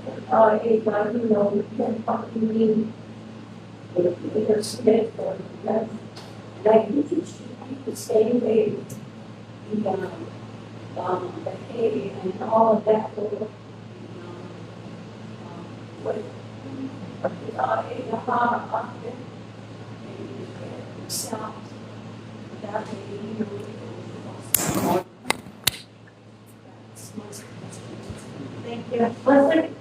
If I, you know, we can fucking mean with their schedule, that's like you should keep the same way. The hay and all of that will, Thank you. Listen,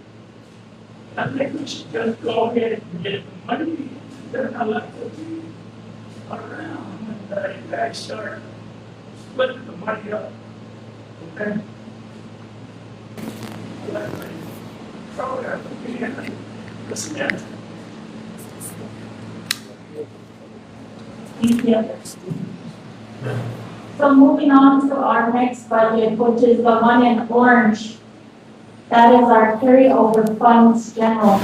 I think we should just go ahead and get the money, then I'll have to be around and you guys start splitting the money up. Okay? Throw it at the beginning. Listen, thank you. So moving on to our next budget, which is the one in orange. That is our carryover funds general.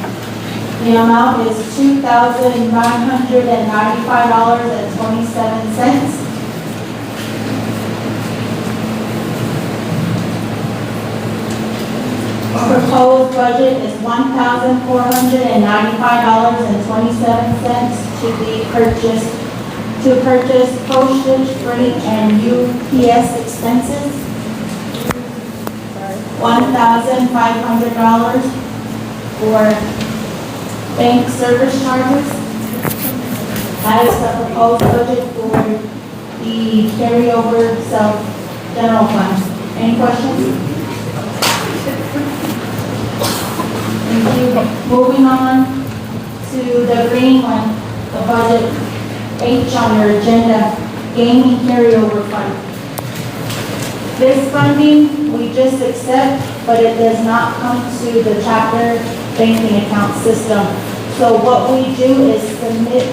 The amount is $2,995.27. Proposed budget is $1,495.27 to be purchased, to purchase postage, freight, and UPS expenses. $1,500 for bank service charges. That is the proposed budget for the carryover self-general fund. Any questions? Thank you. Moving on to the green one, the budget H on your agenda, gaming carryover fund. This funding we just accept, but it does not come to the chapter banking account system. So what we do is submit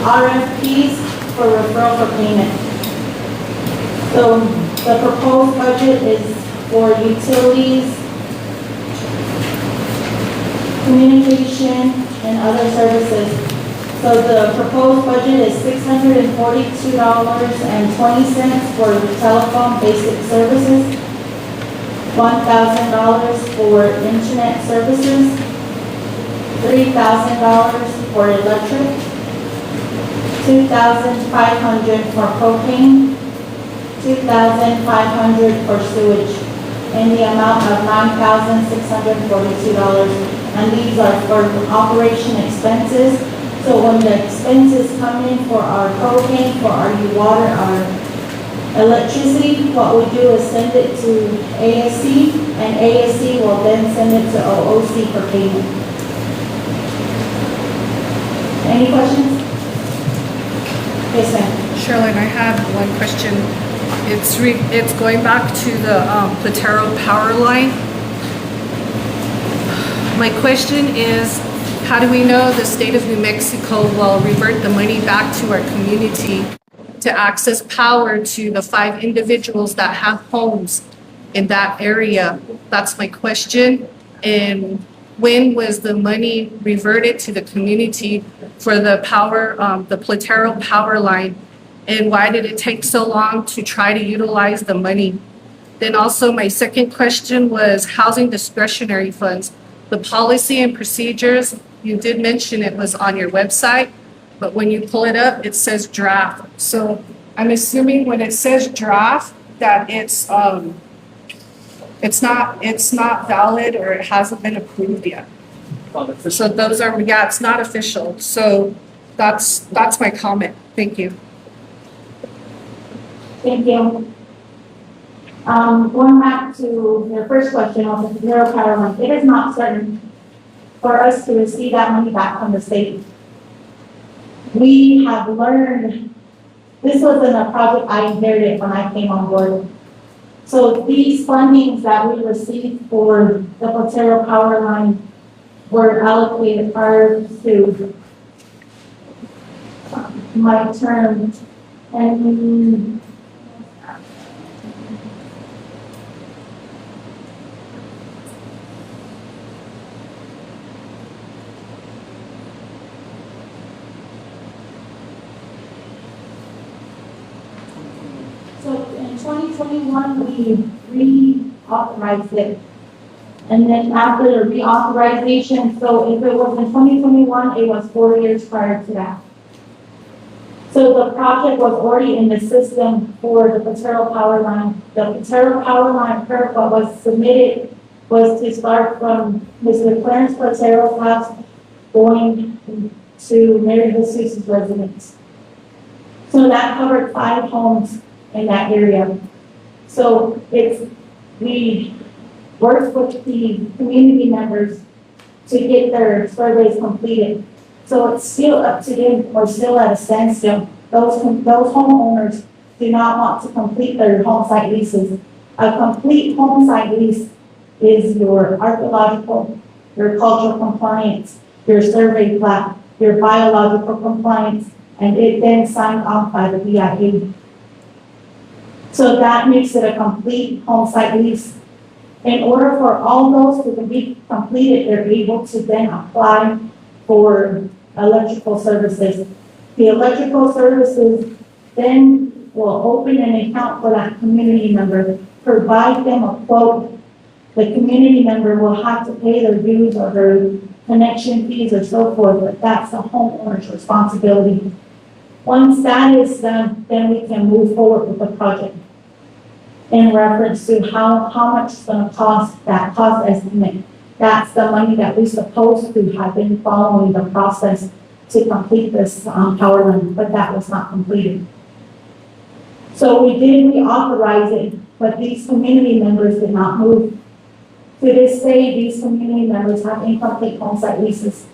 RFPs for referral for payment. So the proposed budget is for utilities, communication, and other services. So the proposed budget is $642.20 for telephone basic services, $1,000 for internet services, $3,000 for electric, $2,500 for propane, $2,500 for sewage, in the amount of $9,642. And these are for operation expenses. So when the expenses come in for our propane, for our water, our electricity, what we do is send it to ASC, and ASC will then send it to OOC for payment. Any questions? Yes, ma'am. Sherlyn, I have one question. It's going back to the Platero power line. My question is, how do we know the state of New Mexico will revert the money back to our community to access power to the 5 individuals that have homes in that area? That's my question. And when was the money reverted to the community for the power, the Platero power line? And why did it take so long to try to utilize the money? Then also my second question was housing discretionary funds. The policy and procedures, you did mention it was on your website, but when you pull it up, it says draft. So I'm assuming when it says draft, that it's not valid or it hasn't been approved yet. So those are, yeah, it's not official. So that's my comment. Thank you. Thank you. Going back to your first question on the zero power line, it is not certain for us to receive that money back from the state. We have learned, this wasn't a project I inherited when I came on board. So these fundings that we received for the Platero power line were allocated prior to my term. And so in 2021, we reauthorized it. And then after the reauthorization, so if it was in 2021, it was 4 years prior to that. So the project was already in the system for the Platero power line. The Platero power line curve, what was submitted was to start from Mr. Clarence Platero's house going to Mary Jesus' residence. So that covered 5 homes in that area. So we worked with the community members to get their surveys completed. So it's still up to them. We're still at a standstill. Those homeowners do not want to complete their home site leases. A complete home site lease is your archaeological, your cultural compliance, your survey plat, your biological compliance, and it then signed off by the BIA. So that makes it a complete home site lease. In order for all those to be completed, they're able to then apply for electrical services. The electrical services then will open an account for that community member, provide them a quote. The community member will have to pay their dues or their connection fees or so forth, but that's the homeowner's responsibility. Once that is done, then we can move forward with the project in reference to how much it's going to cost, that cost estimate. That's the money that we're supposed to have been following the process to complete this power line, but that was not completed. So we did reauthorize it, but these community members did not move. To this day, these community members have incomplete home site leases.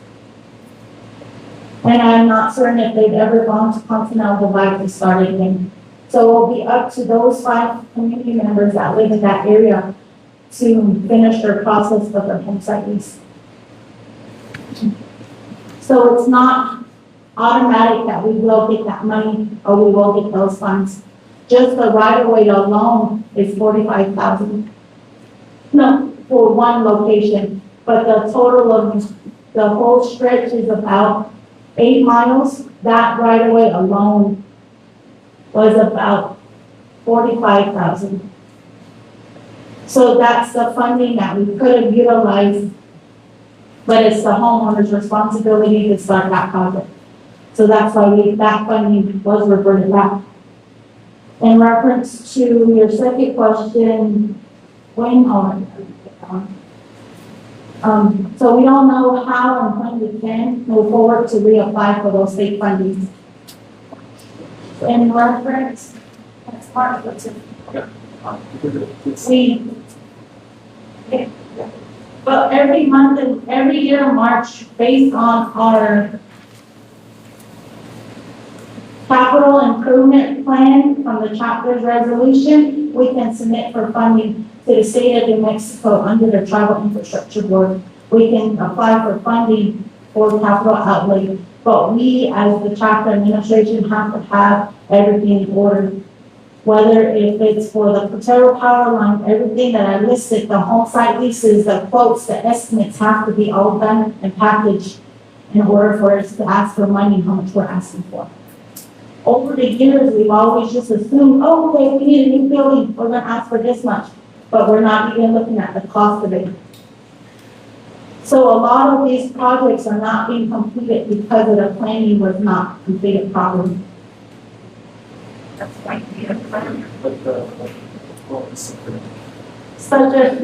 And I'm not certain if they've ever gone to Continental Divide to start again. So it will be up to those 5 community members that live in that area to finish their process with their home site lease. So it's not automatic that we will get that money or we will get those funds. Just the right-of-way alone is $45,000. No, for one location, but the total of the whole stretch is about 8 miles. That right-of-way alone was about $45,000. So that's the funding that we could have utilized, but it's the homeowner's responsibility to start that project. So that's why that funding was reverted back. In reference to your second question, so we don't know how and when we can move forward to reapply for those state fundings. In reference, that's part of it. Well, every month and every year in March, based on our capital improvement plan from the chapter's resolution, we can submit for funding to the state of New Mexico under the Tribal Infrastructure Board. We can apply for funding for capital outlay, but we as the chapter administration have to have everything in order. Whether if it's for the Potato power line, everything that I listed, the home site leases, the quotes, the estimates have to be all done and packaged in order for us to ask for money, how much we're asking for. Over the years, we've always just assumed, oh, okay, we need a new building, we're gonna ask for this much, but we're not even looking at the cost of it. So a lot of these projects are not being completed because of the planning was not completed properly. That's why we have planned. Such as,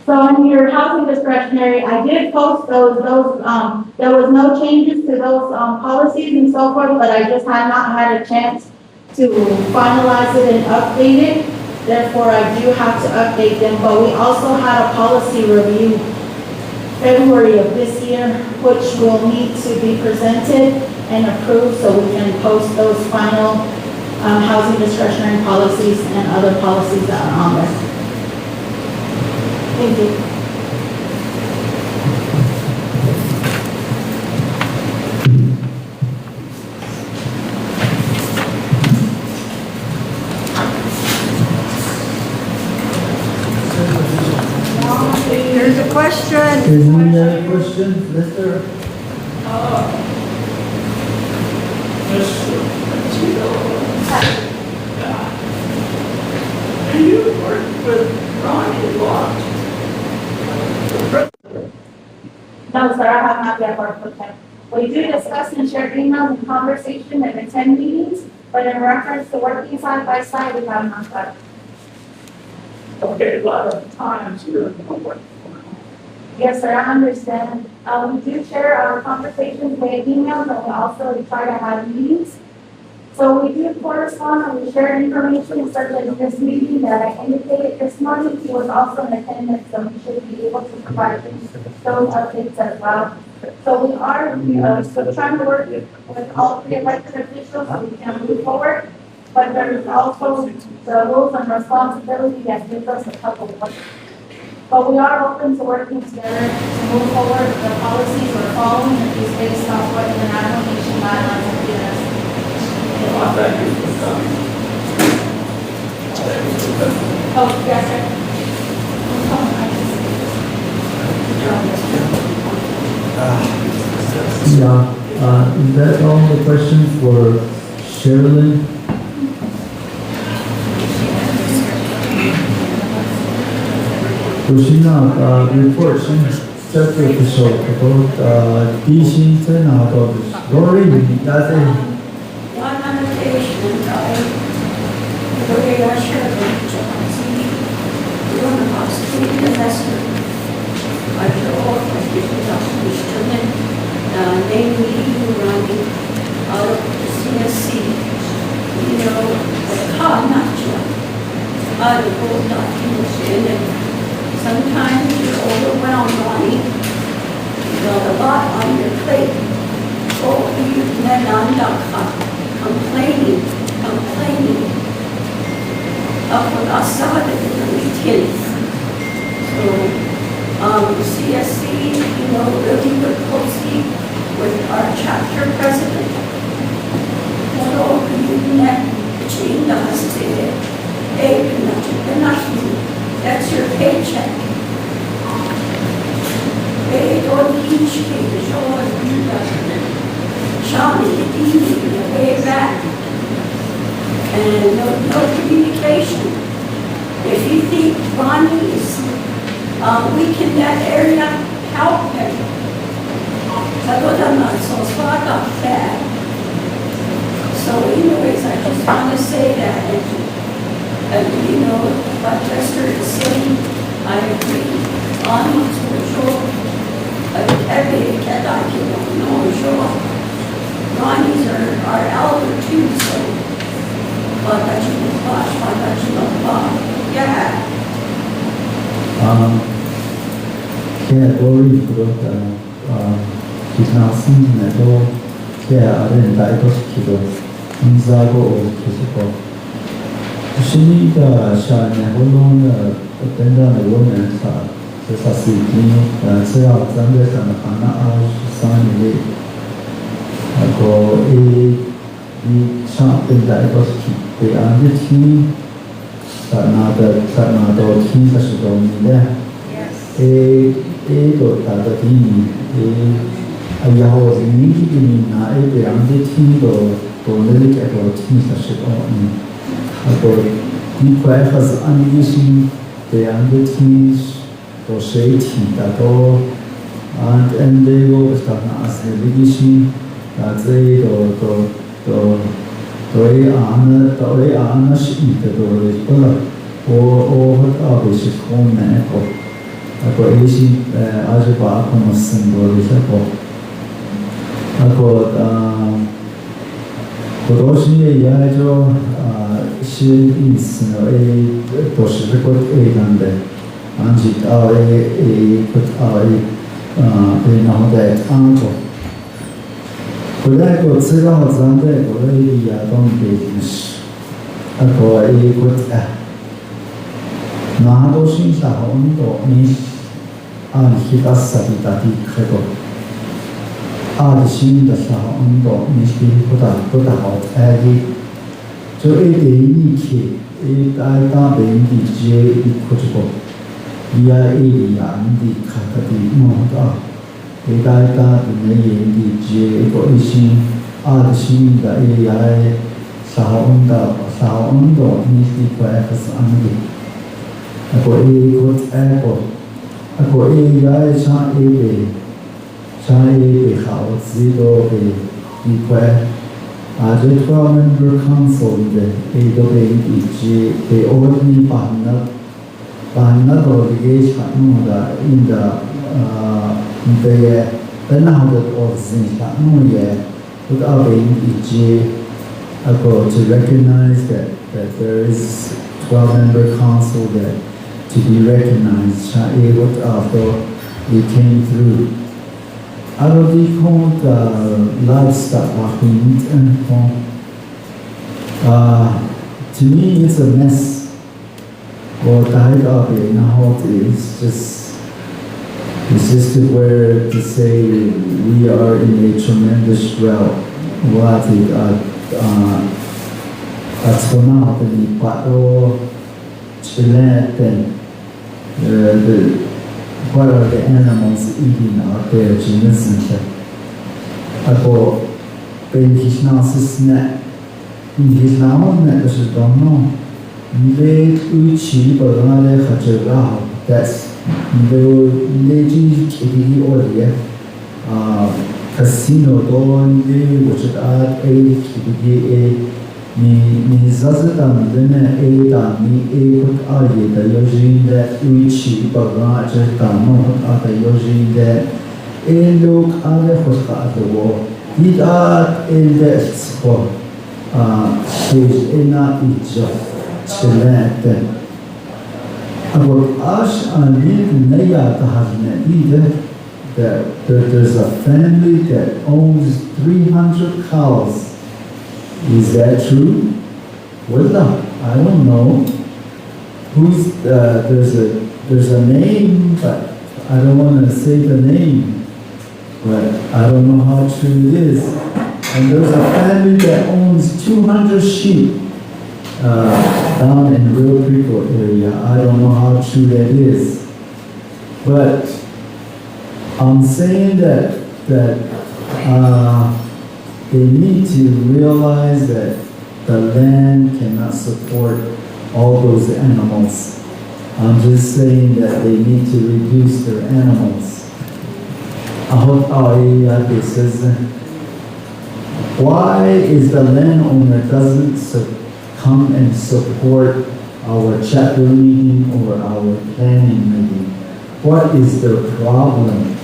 so in your housing discretionary, I did post those, there was no changes to those, policies and so forth, but I just had not had a chance to finalize it and update it. Therefore, I do have to update them, but we also had a policy review February of this year, which will need to be presented and approved so we can post those final housing discretionary policies and other policies that are on there. Thank you. There's a question. Is there any other questions, Mr.? And you worked with Ronnie Lott. No, sir, I have not yet worked with him. We do discuss and share emails and conversation and attend meetings, but in reference to working side by side, we have not done. Okay, a lot of times you're in work. Yes, sir, I understand. We do share our conversations via emails, and we also try to have meetings. So we do correspond and we share information, such as this meeting that I indicated this morning. He was also in attendance, so we should be able to provide those updates as well. So we are still trying to work with all three elected officials so we can move forward. But there is also the rules and responsibility that gives us a couple of months. But we are open to working together to move forward. The policies we're following is based off what the National Nation guidelines have given us. Thank you for coming. Oh, yes, sir. Is that all the questions for Sherilyn? report chapter official about teaching about Rory, that's it. One annotation, the way I share the hospital investor. I show off my instrument, namely running out of the CSC. You know, the car nutshell. Out of both documents in it. Sometimes you're overwhelmed, Ronnie. You got a lot on your plate. Oh, you've been complaining. Up on our side of the meeting. So, CSC, you know, really work closely with our chapter president. Hello, you met between us today. That's your paycheck. They don't teach me to show us Shawnee, the way back. And no communication. If you think Ronnie is weak in that area, help him. So I got that. So anyways, I just want to say that. You know, what Chester is saying, I agree. On spiritual, every cat I can know, sure. Ronnie's our elder too, so. Yeah. Rory, she's not seen at all. 아는 다이버시티도 인사하고 계시고 신이가 샤네 홀로는 어떤다는 원면사 사실이 제가 잠들잖아 하나 아시상이 하고 이 샤เป็น다이버시티 안지티 나도 팀사시도 있는데 또 다들 ayaw ini na yang di tindo to neli ke to tin sa shi ko ni ato ni kwa khaz an yi shi de yang di tin to she ti da to and they go sta na as de shi da zai to an shi de to le o ha ta shi ko ne ko ato e shi aje ba ko simbol ko 하고 도시에 야죠 시인스의 도시를 곧 애간데 안지 아에 나오대 안고 그래고 제가 전에 거의 야동 되지 하고 곧 나도 신사 온도 니 히다사비다디 그거新的时候，你是不大好猜的。就一起，当别人的接一块这个，人的看的弄到，当别人的接一个新新的时候你是快还是安的？个像Chai Behao Zido Be the 12-member council the AWEG they only Bahana obligation in the Benahad of Zinta without AWEG to recognize that there is 12-member council that to be recognized Chai what after we came through I would be called livestock walking and to me it's a mess or died up in a halt is just a word to say we are in a tremendous drought what it at the pato chilete what are the animals eating out there in the Ako in his nonsense net in his now net as a dono late uchi banale hajara that's the lady kitty or casino don which at a kitty ni zazadan dene ni put aye da yojin da uchi baga jeta no ata yojin da look ale khoska to wo ida the sport is ina ijo chelete about ash and neya tahne ida that there's a family that owns 300 cows. Is that true? Well, I don't know. There's a name, but I don't want to say the name. But I don't know how true it is. And there's a family that owns 200 sheep down in Real Creek area. I don't know how true that is. But I'm saying that they need to realize that the land cannot support all those animals. I'm just saying that they need to reduce their animals. Why is the landowner doesn't come and support our chapter meeting or our planning meeting? What is their problem?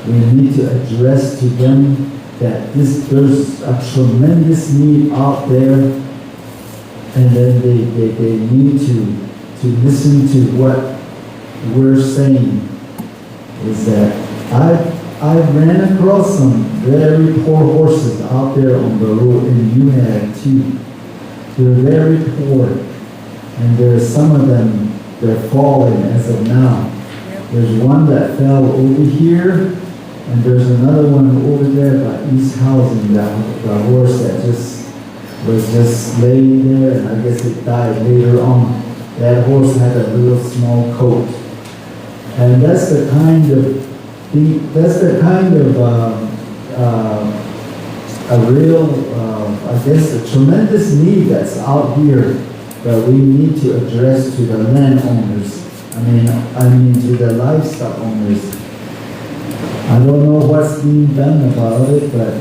We need to address to them that there's a tremendous need out there, and then they need to listen to what we're saying. Is that I ran across some very poor horses out there on the road in UNAG too. They're very poor, and there's some of them, they're falling as of now. There's one that fell over here, and there's another one over there by East Housing, the horse that was just laying there, and I guess it died later on. That horse had a little small coat. And that's the kind of a real, I guess, a tremendous need that's out here that we need to address to the landowners. I mean to the livestock owners. I don't know what's being done about it, but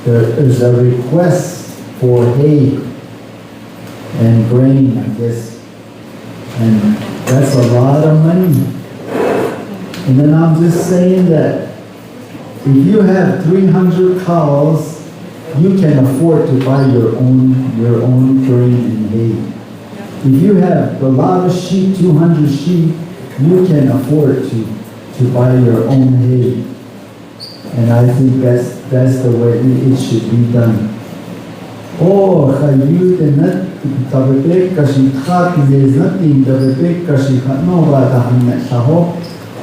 there's a request for hay and grain, I guess, and that's a lot of money. And then I'm just saying that if you have 300 cows, you can afford to buy your own grain and hay. If you have a lot of sheep, 200 sheep, you can afford to buy your own hay. And I think that's the way it should be done. Oh, kayu de nat tabete kasi khat is nothing tabete kasi khat no ba ta hanna saho.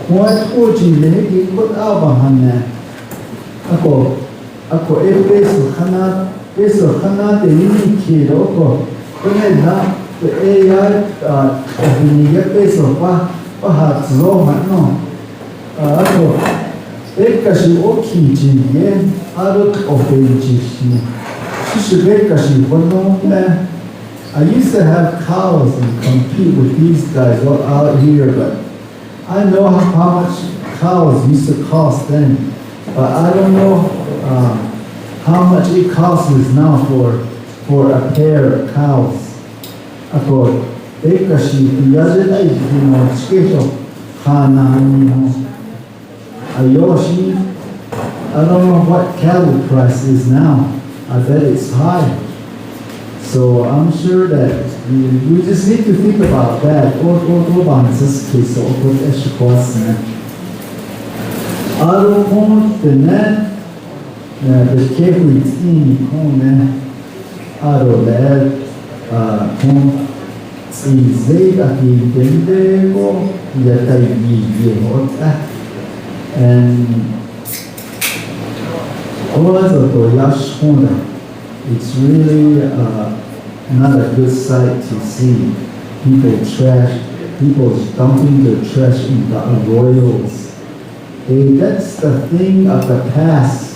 What would you make it put out hanna? Ako peso khana de ni kiro ko. Kone na AI biniga peso pa ha zlo no. Ako kasi oki ji ye arut openji. I used to have cows and compete with these guys out here, but I know how much cows used to cost then. But I don't know how much it costs now for a pair of cows. I don't know what cattle price is now. I bet it's high. So I'm sure that we just need to think about that. The cable is in it's really not a good sight to see people dumping their trash in the arroyos. That's the thing of the past.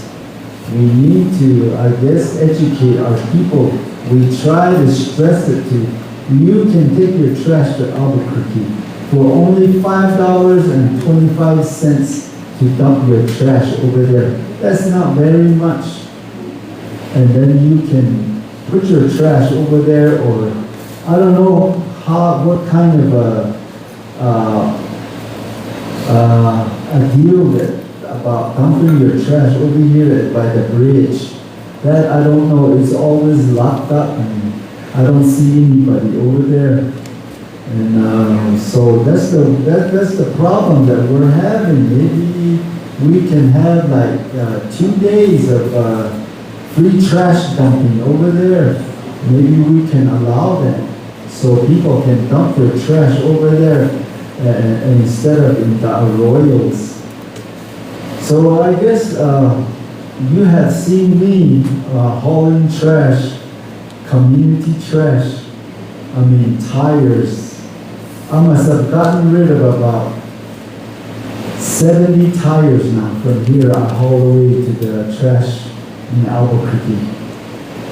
We need to, I guess, educate our people. We try to stress it to, you can take your trash to Albuquerque for only $5.25 to dump your trash over there. That's not very much. And then you can put your trash over there, or I don't know what kind of a deal about dumping your trash over here by the bridge. That I don't know. It's always locked up, and I don't see anybody over there. And so that's the problem that we're having. Maybe we can have like 2 days of free trash dumping over there. Maybe we can allow that so people can dump their trash over there instead of in the arroyos. So I guess you have seen me hauling trash, community trash. I mean tires. I must have gotten rid of about 70 tires now from here I haul away to the trash in Albuquerque.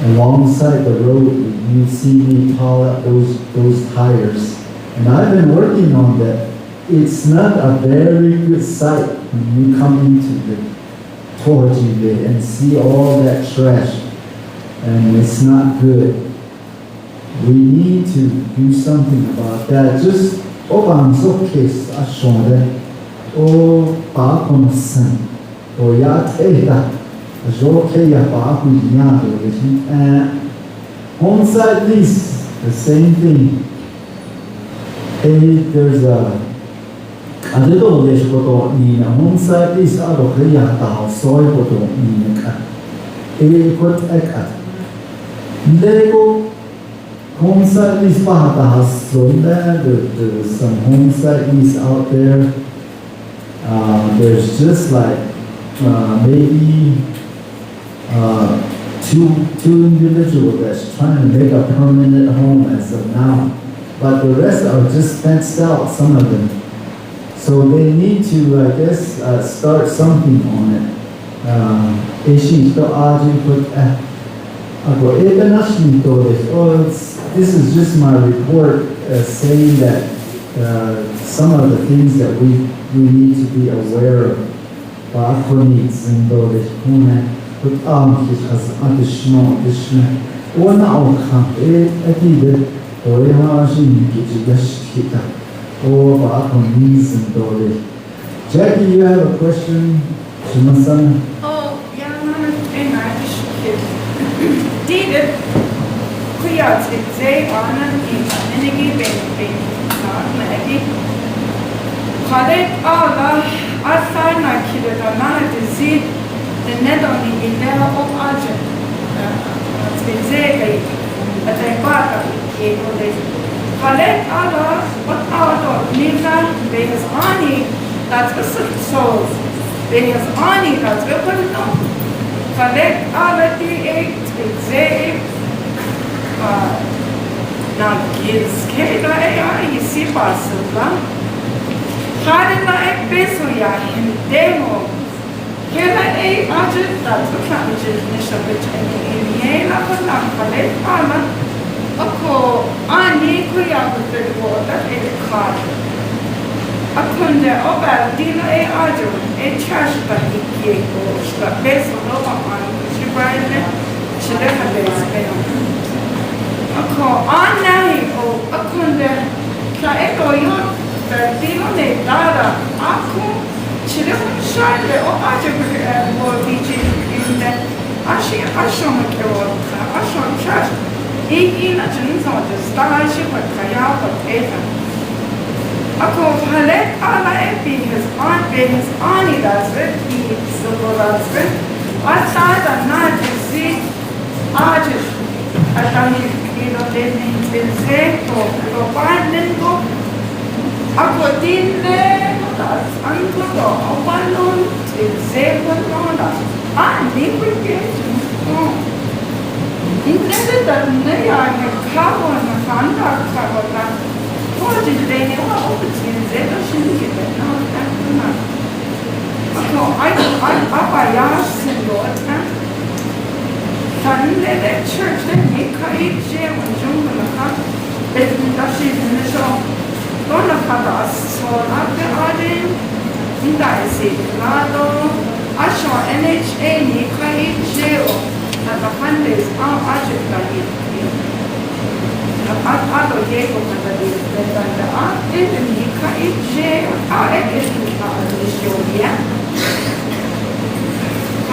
Alongside the road, you see me haul up those tires. And I've been working on that. It's not a very good sight when you come into the Tohajide and see all that trash. And it's not good. We need to do something about that. Just case on-site lease, the same thing. There's a 这都是不多，你呢？红色第二个可以打所有不多，你看，put ek，那个红色第把打所有的 some 红色 is out there. There's just like maybe two individuals that's trying to make a permanent home as of now, but the rest are just fenced out. Some of them. So they need to, I guess, start something on it. This is just my report saying that some of the things that we need to be aware of. Jackie, you have a question? Shima-san? Oh, yeah, and I just did it. Kuyat say on and again, not like Khaled Allah, I find my kid a man to see the net only in there of Argent. It's a but I got a Khaled Allah, what out of Nina, they has honey, that's a soul. They has honey, that's a good no. Khaled Allah, the なんか系がAI しますが、彼らベスやでも、彼らAI だと感じにしゃべっているなことなんかで、あこあにくやくてることだけでか。あくんでおばディの AI 上にチャーシュが引きをしたベスのままにしばいて、しでかベスペヨ。Ako anay o akunde sa ito yun pertino ne dara ako chile ko shande o aje ko bichi inde ashi ashon ke o ashon chas ina jinso de sta shi ko kaya ko eta ako hale ala epi his aunt be his ani das it he so das it asa da na ji aje atani lo parlo ako din das anko o balon no das ni porque intende da ne ya ne kawo na kanda kawo na pode de ne o opportunity da shinki da na ako ai papaya sendo Sunday at church, then he can't share when June will come. Let me touch it in the show. Don't look at us. So, after Arden, in Dicey, Lado, I saw NHA, he can't share that the Mondays are Argent by him. The other gave up at the art, and he can't share. I guess we are the show, yeah.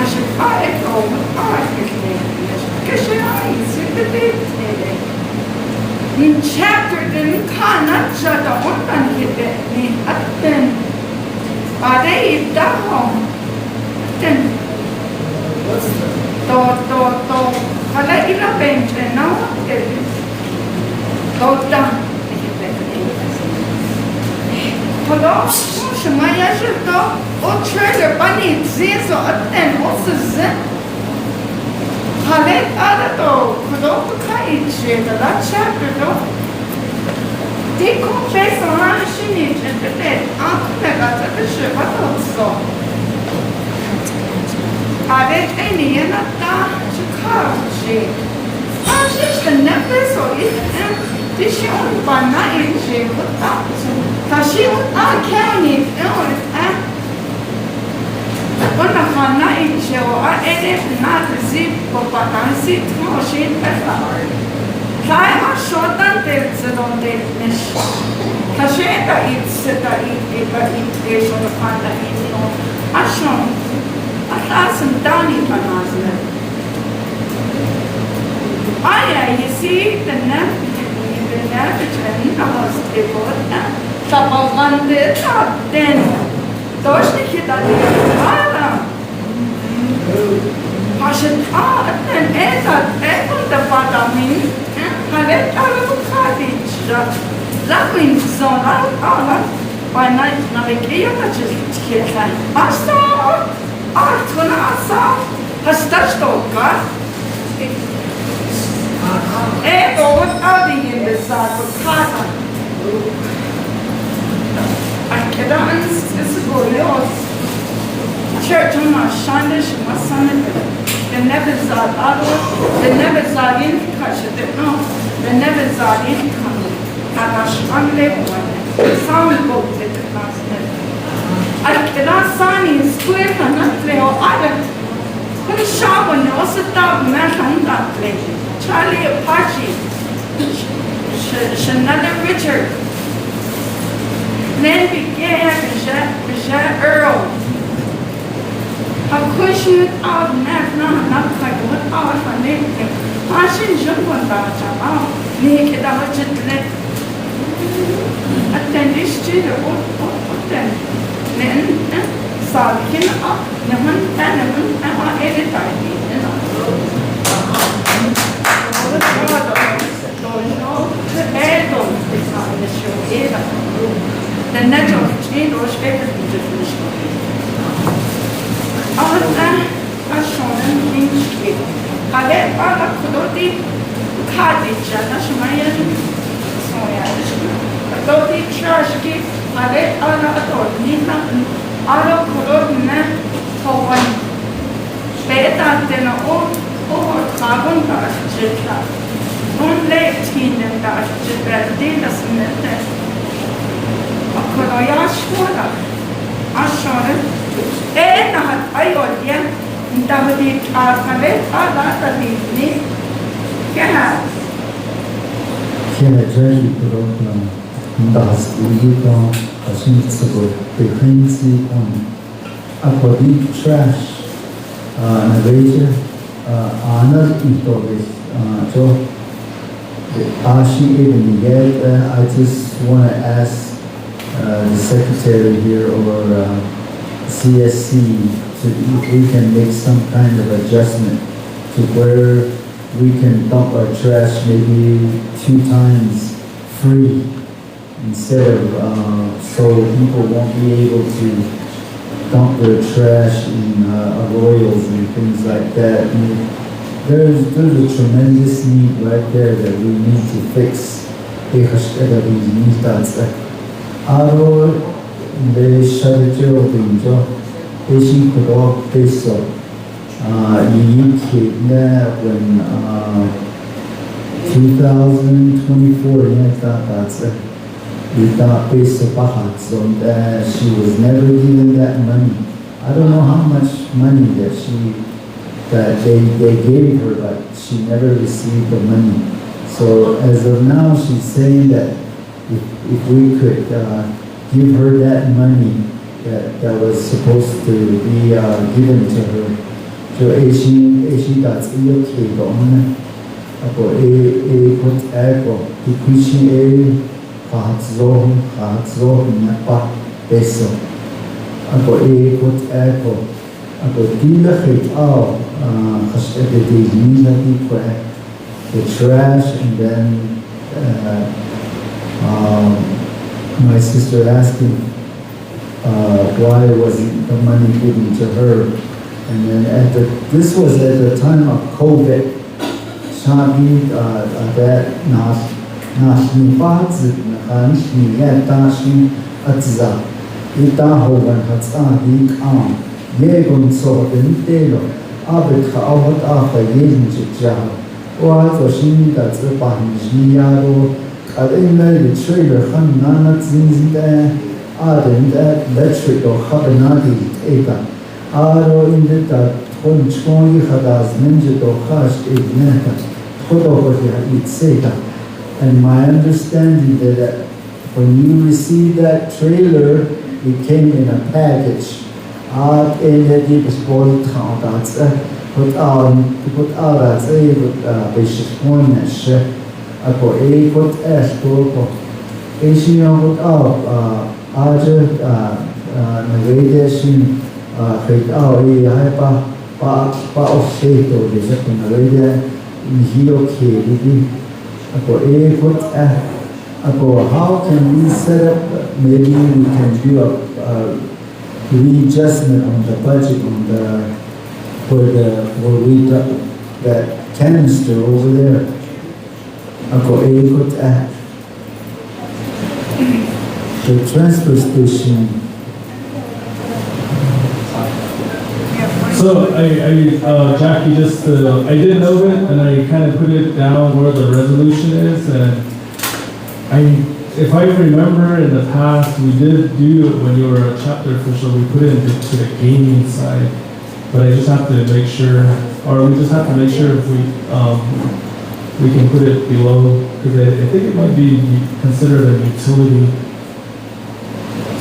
I should buy it over. In chapter then kana chata ontan hite ni atten ade daho atten to kala ila benche na to da Hello, shmaya shto o trailer bani zizo atten osse Khaled Adato, Kudoku Kaichi, the last chapter, no? They confess on Shinich and the dead, Uncle at the ship, but also. Are there any in a dark Chikachi? I just the necklace or it, did she only by night? She would not. She would not carry it, Quando a fanna dicevo, ed è nato sì, patansi, no, sì, per favore. Sai, ma soltanto se non devi nessuno. La scelta è stata e sono fatta in no. A sono, a casa danni panasne. You see, the net, Nevichen aus Devota, Tabagande Taten, Doshiki Dali, Pashatat, and Evan the Padamin, Halet Alabukadich, Lapin Zona, by night Navigator, just kids and Master, Artunasa, has touched God. Ego without in the side of Kata. I can't is glorious. Church on my Shandish, my son, the never saw other, the never saw in Kasha, the never saw in Kata. Katash, one sound boat at the last minute. I cannot sign in square and not play or other. When shop when you also thought man that play. Charlie Apache, Shanada Richard, then began Bijat Earl. How could she out not like what out for anything? I should jump on that. Naked out to let attend this to the then saw him up, Naman and I edited. The natural change or spectrum definition. All that are shown in Street. Hale Bala Kudoti Kadich, Nashmayan, Doti Churchki, Hale Ala Ador, Nina, Ala Kudorna, Hawaii. Beta than or carbon gas, Jetta. Don't let teen and dash, Jetta, Dinas and that. A Koyashwara, Ashore, and I got yet, David Arcade, Ada, the Can现在这一个打死一个好像这个被痕迹according to trash narrator honor into this so even yet I just want to ask the secretary here or CSC so if we can make some kind of adjustment to where we can dump our trash maybe 2 times free instead of so people won't be able to dump their trash in arroyos and things like that. I mean, there's a tremendous need right there that we need to fix. Arroy they shut it off Asian could all face up. Unique when 2024 we thought based upon so that she was never given that money. I don't know how much money that they gave her, but she never received the money. So as of now, she's saying that if we could give her that money that was supposed to be given to her. So she got okay on ako put ako ikushi hatzo na pa peso ako put ako dilahit the trash and then my sister asking why wasn't the money given to her. And then this was at the time of COVID. Shabi that nashni faz nashni tashi atza ita hoban hatsa dik yegon so dentelo abet khawat afa yin chja wa zo shin da zba ni yaro kadena the trailer khan nana zinzida aden that electric or khabanadi eka Aro in the Honchoni Hadas Ninja Hash Ignata, Hodohoya Itseta. And my understanding that when you receive that trailer, it came in a package. Art in the deepest ball count that's put out as a bishop one ako ikot ko Asian aja nagaydesin kaitao hai pa ofseto desa nagayde hiro kedi ako ikot ako how can we set up maybe we can do a readjustment on the budget on the for that canister over there ako ikot the transfer station. So Jackie, just I did know it, and I kind of put it down where the resolution is, and if I remember in the past, we did do it when you were a chapter official. We put it into the gaming side, but I just have to make sure, or we just have to make sure if we can put it below, because I think it might be considered a utility.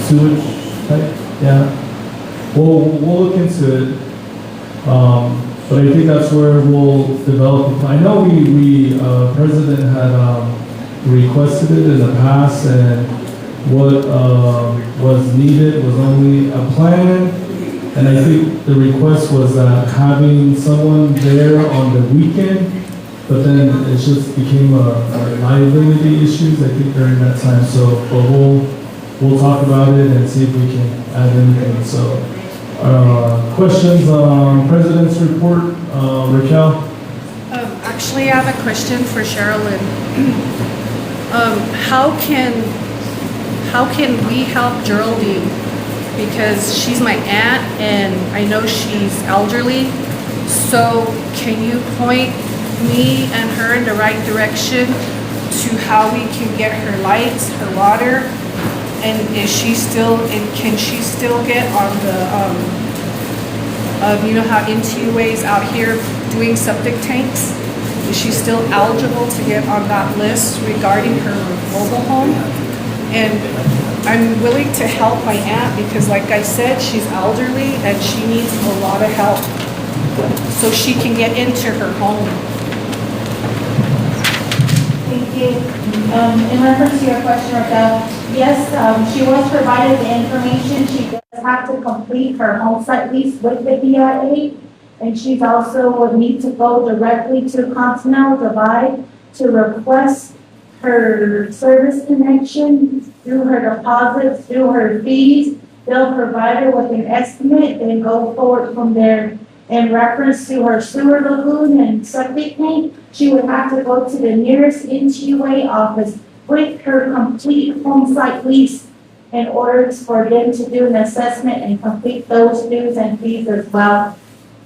Sewage type, yeah. We'll look into it, but I think that's where we'll develop a plan. I know we President had requested it in the past, and what was needed was only a plan, and I think the request was that having someone there on the weekend, but then it just became a liability issues, I think, during that time. So, but we'll talk about it and see if we can add anything. So, questions on President's report, Raquel? Actually, I have a question for Sherilyn. How can we help Geraldine? Because she's my aunt and I know she's elderly. So can you point me and her in the right direction to how we can get her lights, her water? And can she still get on the, you know how NTUA is out here doing septic tanks? Is she still eligible to get on that list regarding her mobile home? And I'm willing to help my aunt because like I said, she's elderly and she needs a lot of help so she can get into her home. Thank you. In reference to your question, Raquel, yes, she was provided the information. She does have to complete her home site lease with the BIA, and she's also would need to go directly to Continental Divide to request her service connection through her deposits, through her fees. They'll provide her with an estimate and go forward from there. In reference to her sewer lagoon and septic tank, she would have to go to the nearest NTUA office with her complete home site lease in order for them to do an assessment and complete those dues and fees as well.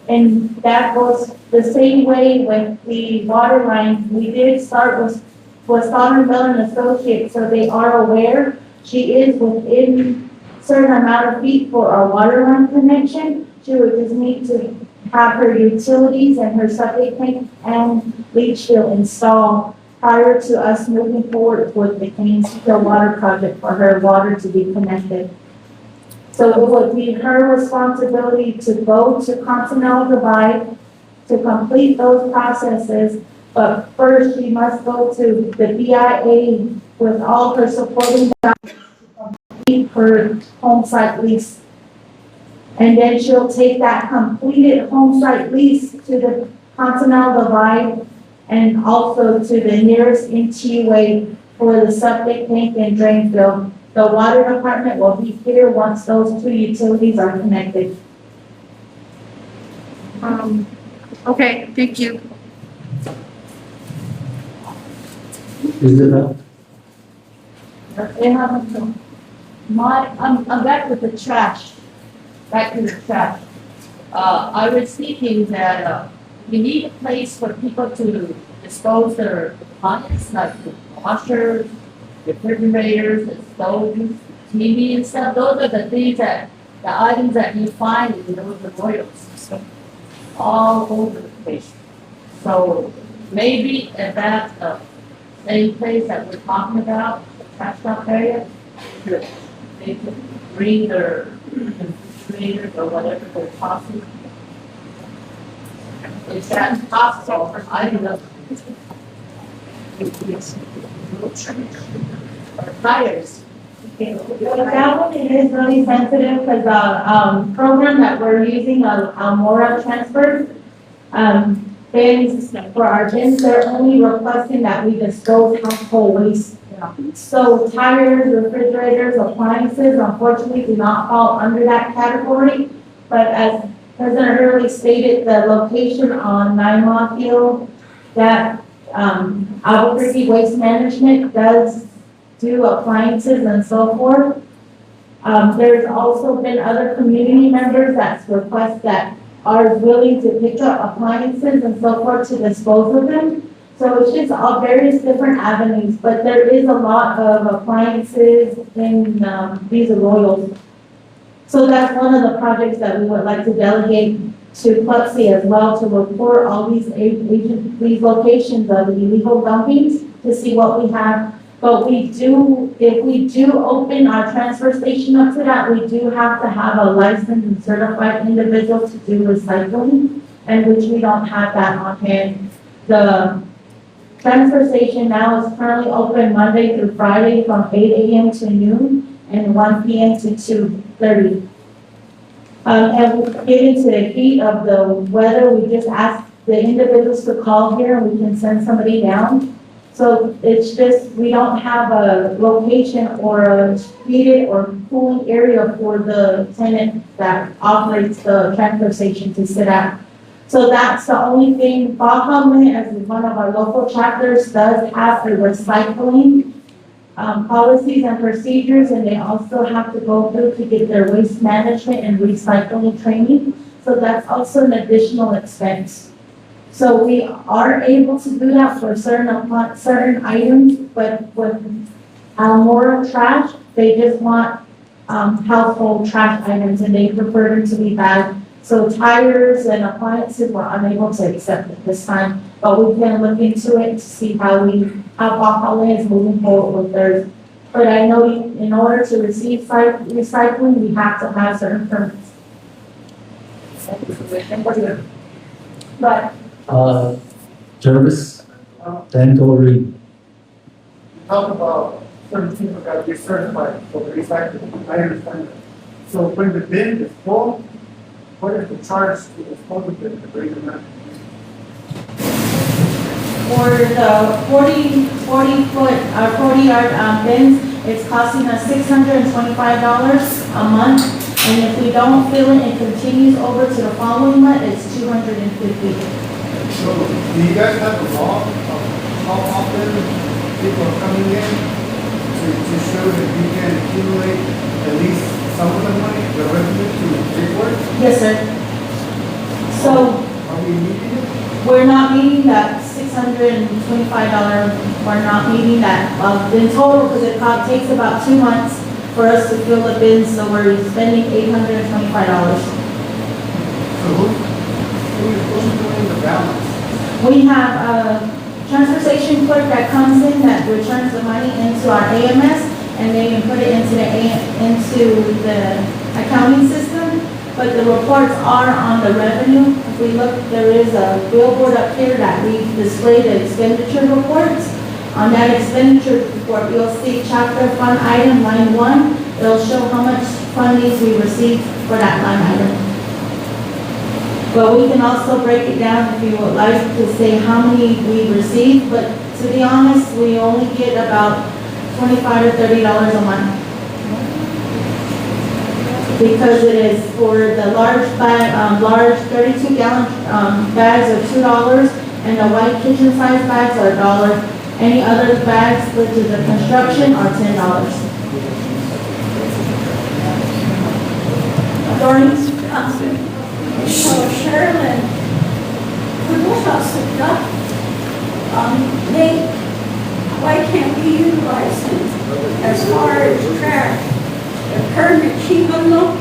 And that goes the same way with the water lines. We did start with Solomon Miller and Associates, so they are aware. She is within certain amount of feet for our water line connection. She would just need to have her utilities and her septic tank and leach field installed prior to us moving forward with the Canoncito water project for her water to be connected. So it would be her responsibility to go to Continental Divide to complete those processes, but first she must go to the BIA with all her supporting documents to complete her home site lease. And then she'll take that completed home site lease to the Continental Divide and also to the nearest NTUA for the septic tank and drain field. The water department will be here once those two utilities are connected. Okay, thank you. Is it up? I'm back with the trash. Back to the trash. I was thinking that we need a place for people to dispose their contents, like the washers, refrigerators, the stoves, TV and stuff. Those are the things the items that you find in those memorials all over the place. So maybe at that same place that we're talking about, the trash dump area, they could bring their refrigerators or whatever they're tossing. Is that possible? I don't know. Tires. Well, that one, it is really sensitive because the, program that we're using, Almora Transfer, bins, for our bins, they're only requesting that we dispose household waste. So tires, refrigerators, appliances, unfortunately, do not fall under that category. But as President Hurley stated, the location on 9 Field, that, Albuquerque Waste Management does do appliances and so forth. There's also been other community members that's request that are willing to pick up appliances and so forth to dispose of them. So it's just all various different avenues, but there is a lot of appliances in, these arroyos. So that's one of the projects that we would like to delegate to Plexi as well, to report all these these locations of illegal dumpings to see what we have. But we do, if we do open our transfer station up to that, we do have to have a licensed and certified individual to do recycling, and which we don't have that on hand. The transfer station now is currently open Monday through Friday from 8 a.m. to noon and 1 p.m. to 2:30. And we get into the heat of the weather, we just ask the individuals to call here and we can send somebody down. So it's just, we don't have a location or a heated or cooling area for the tenant that operates the transfer station to sit at. So that's the only thing. Baja, as one of our local chapters, does have a recycling policies and procedures, and they also have to go through to get their waste management and recycling training. So that's also an additional expense. So we are able to do that for certain items, but with Almora trash, they just want household trash items, and they prefer them to be bagged. So tires and appliances we're unable to accept at this time, but we can look into it to see how Baja is moving forward with theirs. But I know in order to receive recycling, we have to have certain permits. But Jervis, dental read. Talk about certain people got to be certified for recycling, I understand that. So when the bin is full, what is the charge to dispose of it to bring them back? for the 40-yard bins, it's costing us $625 a month. And if we don't fill it and continues over to the following month, it's $250. So, do you guys have a law of how often people are coming in to show that you can accumulate at least some of the money, the revenue to pay for it? Yes, sir. So Are we meeting it? we're not meeting that $625, we're not meeting that, in total, because it takes about 2 months for us to fill the bins, so we're spending $825. So who's doing the balance? We have a transfer station clerk that comes in, that returns the money into our AMS, and they can put it into the accounting system. But the reports are on the revenue. If we look, there is a billboard up here that we display the expenditure reports. On that expenditure report, you'll see chapter fund item line 1. It'll show how much fundings we received for that line item. But we can also break it down if you would like to say how many we received. But to be honest, we only get about $25 to $30 a month. Because it is for the large bag, large 32-gallon bags are $2, and the white kitchen size bags are $1. Any other bags, which is the construction, are $10. Authorities? So Sherilyn, why can't we utilize it as far as trash? The permit, she will know,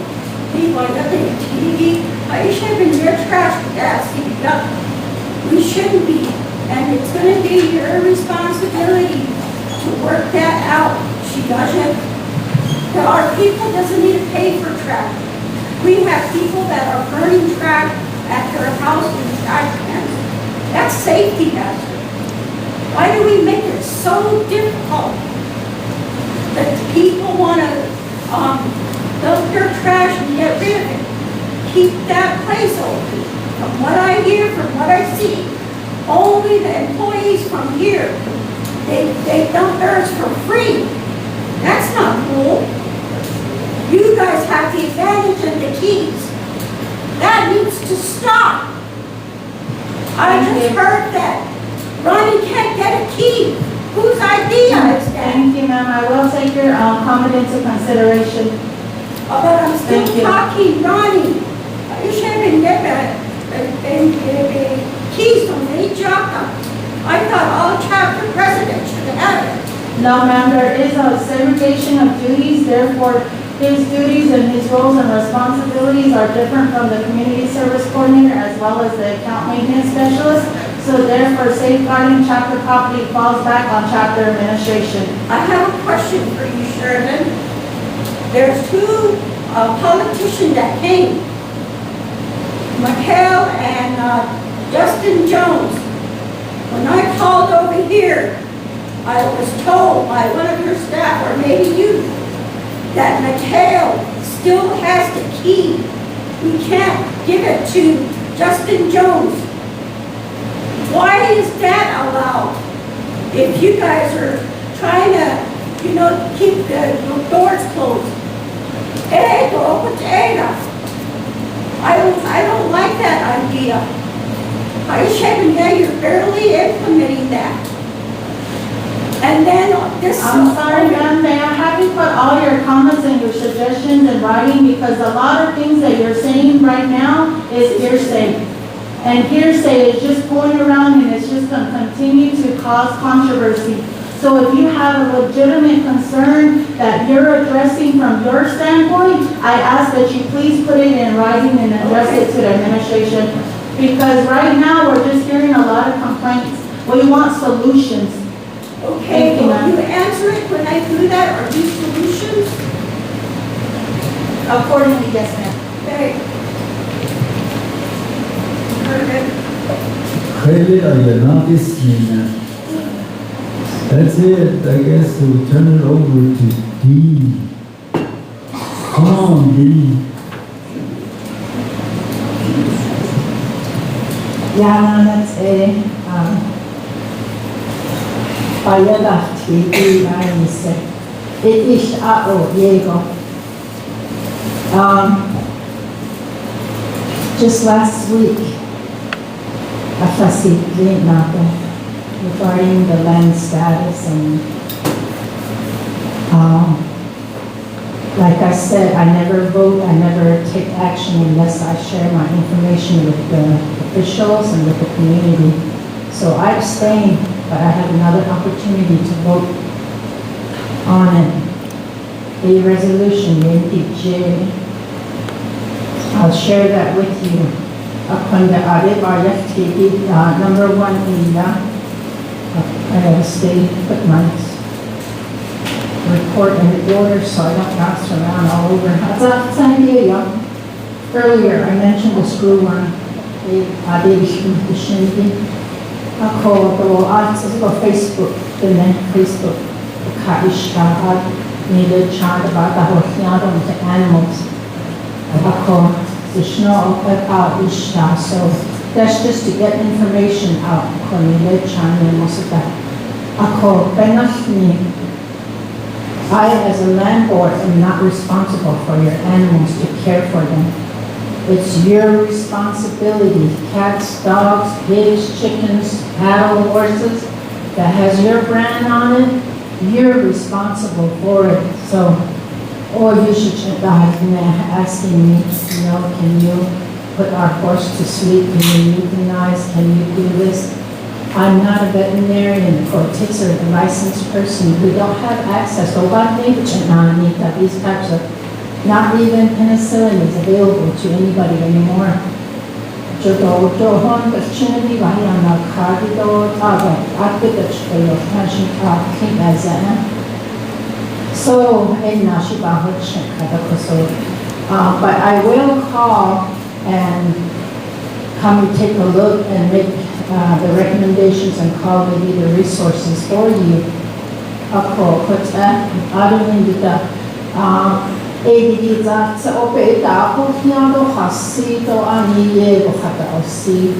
people are looking at TV, I should have been your trash basket, we shouldn't be, and it's gonna be your responsibility to work that out. She doesn't, our people doesn't need to pay for trash. We have people that are burning trash at their house with trash cans. That's safety hazard. Why do we make it so difficult that people want to dump their trash and get rid of it? Keep that place open. From what I hear, from what I see, only the employees from here, they dump theirs for free. That's not cool. You guys have the advantage of the keys. That needs to stop. I just heard that Ronnie can't get a key. Whose idea is that? Thank you, ma'am. I will take your comment into consideration. But I'm still Thank you. talking, Ronnie. You shouldn't get keys from any job. I thought all chapter presidents should have it. No, ma'am, there is a segregation of duties, therefore his duties and his roles and responsibilities are different from the community service coordinator as well as the account maintenance specialist. So therefore safeguarding chapter property falls back on chapter administration. I have a question for you, Sheridan. There's two politicians that came, McHale and Justin Jones. When I called over here, I was told by one of your staff, or maybe you, that McHale still has the key. We can't give it to Justin Jones. Why is that allowed? If you guys are trying to, keep the doors closed. I don't like that idea. You're barely implementing that. And then this. I'm sorry, ma'am, may I have you put all your comments and your suggestions in writing because a lot of things that you're saying right now is hearsay. And hearsay is just going around and it's just going to continue to cause controversy. So if you have a legitimate concern that you're addressing from your standpoint, I ask that you please put it in writing and address it to the administration. Because right now we're just hearing a lot of complaints. We want solutions. Okay, will you answer it when I do that, or do solutions? Accordingly, yes, ma'am. Okay. Credit or you're not listening. That's it. I guess we'll turn it over to D. Come on, D. Yeah, that's a Payada TV Nise. It is Diego. Just last week, I facilitated regarding the land status and like I said, I never vote, I never take action unless I share my information with the officials and with the community. So I abstained, but I had another opportunity to vote on it. The resolution, the MPJ, I'll share that with you. Number one in the state, put my report in the order so I don't bounce around all over. Earlier, I mentioned the school run. I did the shindig. I called the Facebook, the Facebook, the Kaishka, needed child about the whole the animals. I called the snow out Ishta. So that's just to get information out. I called Benafni. I, as a landlord, am not responsible for your animals to care for them. It's your responsibility. Cats, dogs, pigs, chickens, cattle, horses, that has your brand on it, you're responsible for it. So, or you should asking me, can you put our horse to sleep? Can you euthanize? Can you do this? I'm not a veterinarian or a licensed person. We don't have access to these types of, not even penicillin is available to anybody anymore. So, but I will call and come and take a look and make the recommendations and call maybe the resources for you. Ako, kutsa, arunin dita, ADD sa ope ita ako kiyado hasi to aniye go hata osi.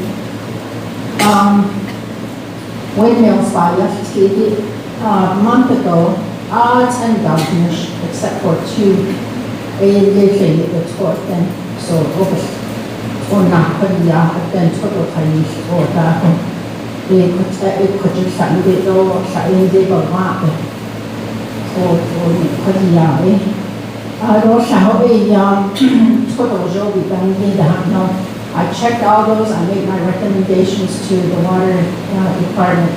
Windmills by FTD a month ago, odds and governors, except for two, ADD the tort then, so over ona kaya at then total kayi or that it could just find it or find it or not. So, kaya I checked all those, I made my recommendations to the water department,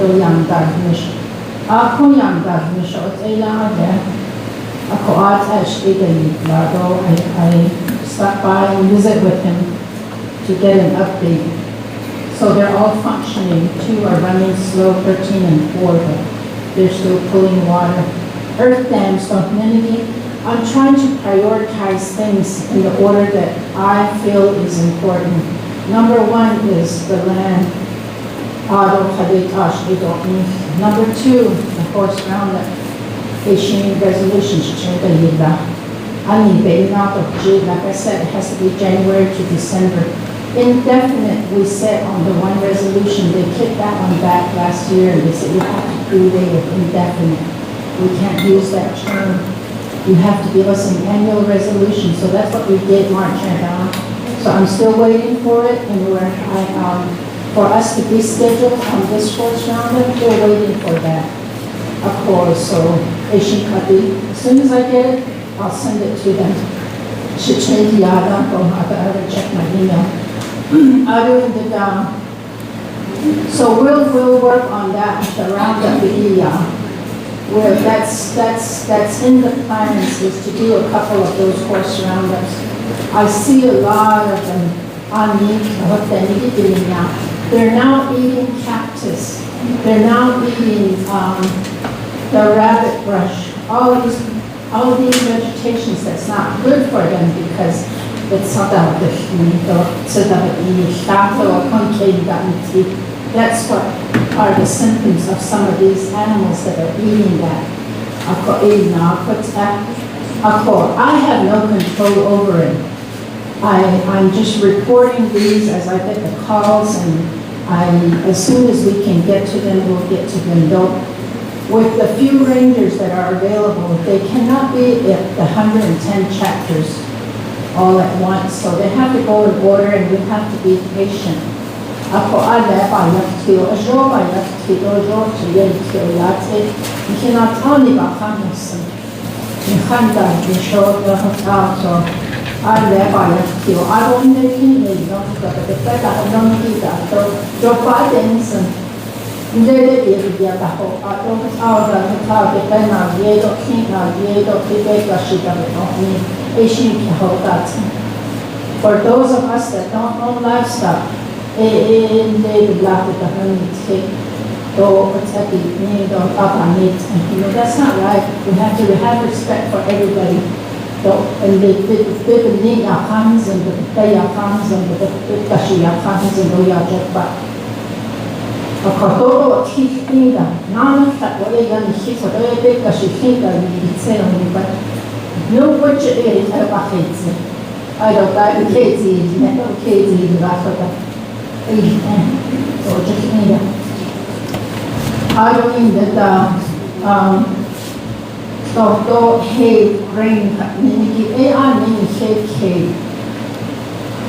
I stopped by and visit with him to get an update. So they're all functioning, 2 are running slow, 13 and 4, but they're still pulling water. Earth dams, community. I'm trying to prioritize things in the order that I feel is important. Number 1 is the land. Number 2, the horse roundup. Issuing resolutions. Like I said, it has to be January to December. Indefinite, we said on the one resolution, they kicked that one back last year and they said you have to prove it with indefinite. We can't use that term. You have to give us an annual resolution, so that's what we did March and on. So I'm still waiting for it, and for us to be scheduled on this course roundup, we're waiting for that. Of course, so Asian Copy, as soon as I get it, I'll send it to them. Should change the I better check my email. Other than the so we'll work on that, the roundup, where that's in the plans is to do a couple of those horse roundups. I see a lot of them on what they're doing now. They're now eating cactus. They're now eating the rabbit brush. All these vegetations that's not good for them because it's not that that's what are the symptoms of some of these animals that are eating that. I have no control over it. I'm just reporting these as I get the calls, and as soon as we can get to them, we'll get to them. With the few rangers that are available, they cannot be at the 110 chapters all at once, so they have to go in order, and we have to be patient. Ako ale pa yaktiyo, ajo pa yaktiyo, ajo tiye yaktiyo yate. Nikina tani ba kamusin. Nikhanda nisho da hatato. Ale pa yaktiyo. Aro nekin ne don't got the better don't get that. So pa densen. Ndele ye ya ho. Aro da hatato pena ye do kina ye do kibeka shida no. Ishin ki ho that. For those of us that don't own livestock, and they would laugh at the hermits, that's not right. We have to have respect for everybody. And they need our hands and the hands and the Kashi hands and the Yajapa. A Koto teeth finger, none of that, what they got is his or a Kashi finger, you say on me, but no butcher is ever hates it. I don't like the Katie, never Katie, the Africa. Or just need I don't mean that so hay grain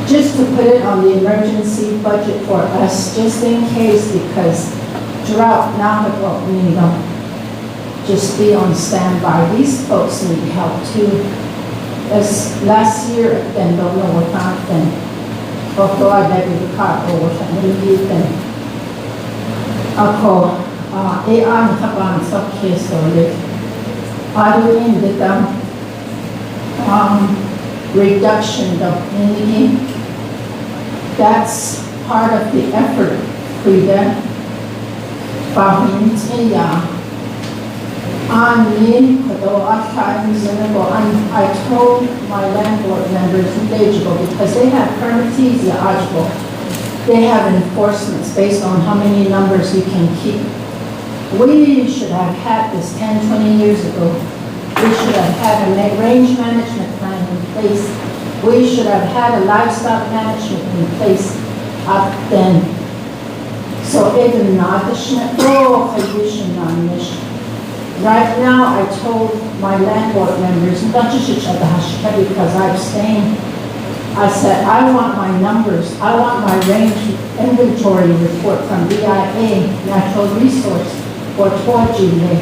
just to put it on the emergency budget for us, just in case, because drought now just be on standby. These folks need help too. As last year, then don't know what happened. Although I never the car or something, ako, ang kapan sa case ulit. Following the reduction of energy, that's part of the effort. Frida, I told my landlord members in Dejabo because they have permittees, they have enforcements based on how many numbers you can keep. We should have had this 10, 20 years ago. We should have had a range management plan in place. We should have had a livestock management in place up then. So even right now, I told my landlord members, not just because I abstained, I said, I want my numbers, I want my range inventory report from BIA, Natural Resource, or Torjule.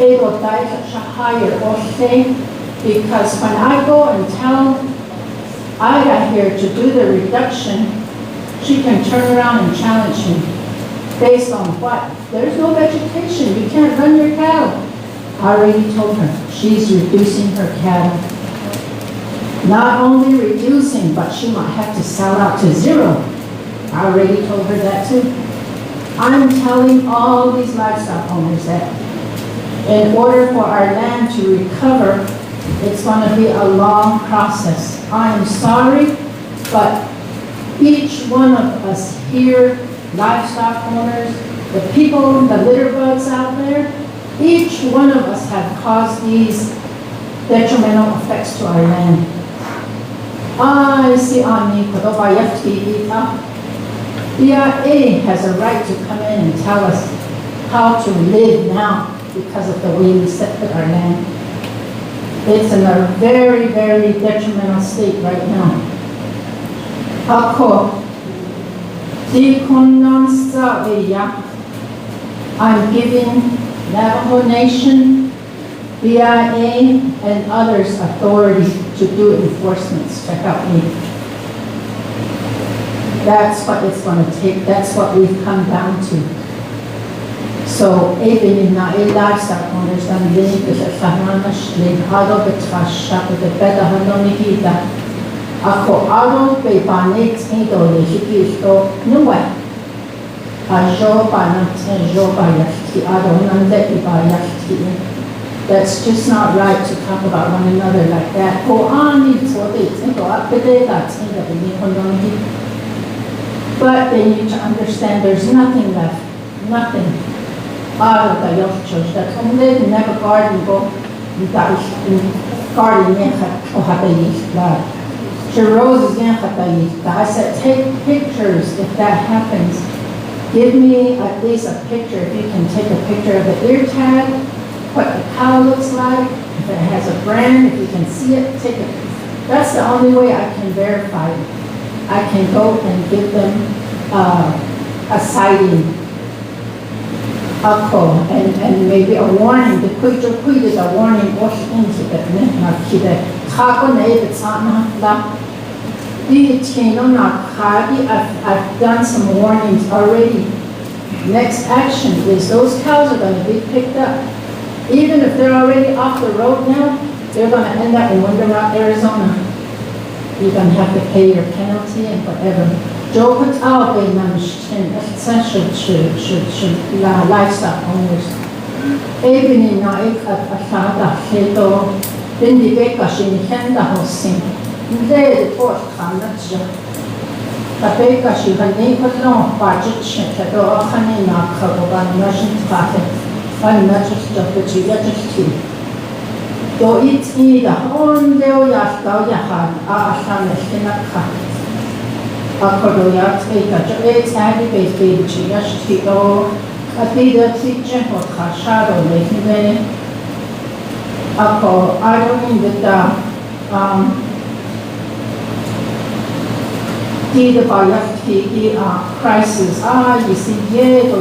It will die such a higher or thing, because when I go and tell Ida here to do the reduction, she can turn around and challenge me. Based on what? There's no vegetation, you can't run your cattle. I already told her, she's reducing her cattle. Not only reducing, but she might have to sell out to zero. I already told her that too. I'm telling all these livestock owners that in order for our land to recover, it's going to be a long process. I'm sorry, but each one of us here, livestock owners, the people, the litter bugs out there, each one of us have caused these detrimental effects to our land. I see on me, BIA has a right to come in and tell us how to live now because of the way we set with our land. It's in a very, very detrimental state right now. I'm giving Navajo Nation, BIA, and others authority to do enforcements to help me. That's what it's going to take. That's what we've come down to. So, even in the livestock owners, I'm living with a Fahanash, Ado Betrasha, with a better Hanonigita. Ako Ado Bebanet, Ido, Lihikisto, Nuwa. That's just not right to talk about one another like that. But they need to understand there's nothing left, nothing. Never garden go, I said, take pictures if that happens. Give me at least a picture, if you can take a picture of the ear tag, what the cow looks like, if it has a brand, if you can see it, take it. That's the only way I can verify it. I can go and give them a sighting, a call, and maybe a warning. The quick is a warning, wash into the I've done some warnings already. Next action is those cows are going to be picked up. Even if they're already off the road now, they're going to end up in Winter Rock, Arizona. You're going to have to pay your penalty and whatever. Joe Patel being essential to livestock owners. Even in Asada, Heto, Bindi Beka, Shinikenda Hosing. They report Kanaja. The Beka, she had no budget, she had all Hanina Kaboban, Russian Party, and not just the Chigatis. Though it's either on the Oyasta Yahan, Asana Shinaka. Akodoya, it's Abby Baby, Chigashito, a bigger teacher for Kashado, making it. I don't mean that the biology crisis. You see, go,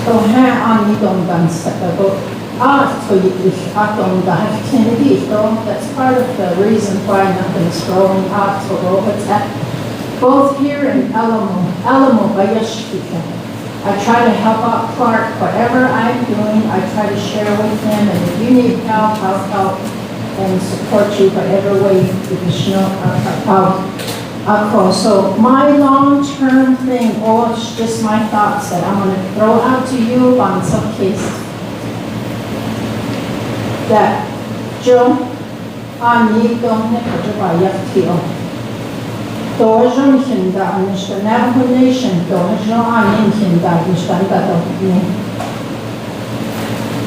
so, on you don't dance so that's part of the reason why nothing's growing out so both here in Alamo I try to help out Clark, whatever I'm doing, I try to share with him, and if you need help, I'll help and support you whatever way additional so my long-term thing, or it's just my thoughts that I'm going to throw out to you on some cases. That Joe, I need to Dojon hinda, nishta Navajo Nation, dojon anin hinda, nishta ndato ne.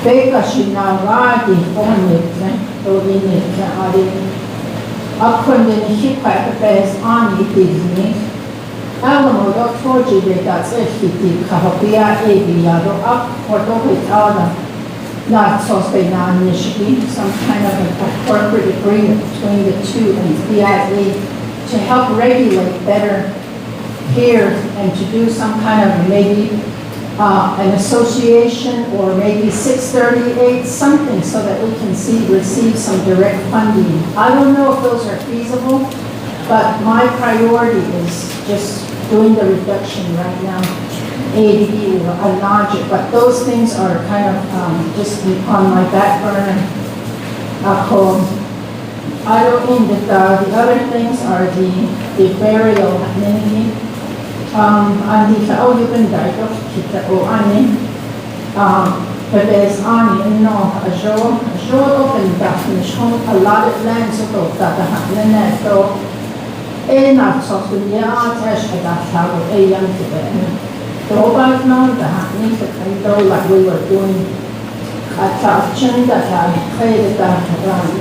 Beka shinawadi onitne, dovinitne ari. Akkunde ni hipa bes ani dizni. Alamo do toji de das efiti kahopia ebiado up or do it ada. Not so initially, some kind of a corporate agreement between the two and BIA to help regulate better here and to do some kind of maybe an association or maybe 638, something so that we can receive some direct funding. I don't know if those are feasible, but my priority is just doing the reduction right now. ADD or a logic, but those things are kind of just on my back burner. I don't mean that the other things are the burial amenity. And the you can die of kita o ani. But there's ani no a show open definition a lot of lands of that happen so enough so yeah tash that how a young to so about now the happening to control like we were doing at Chapchin that I played that around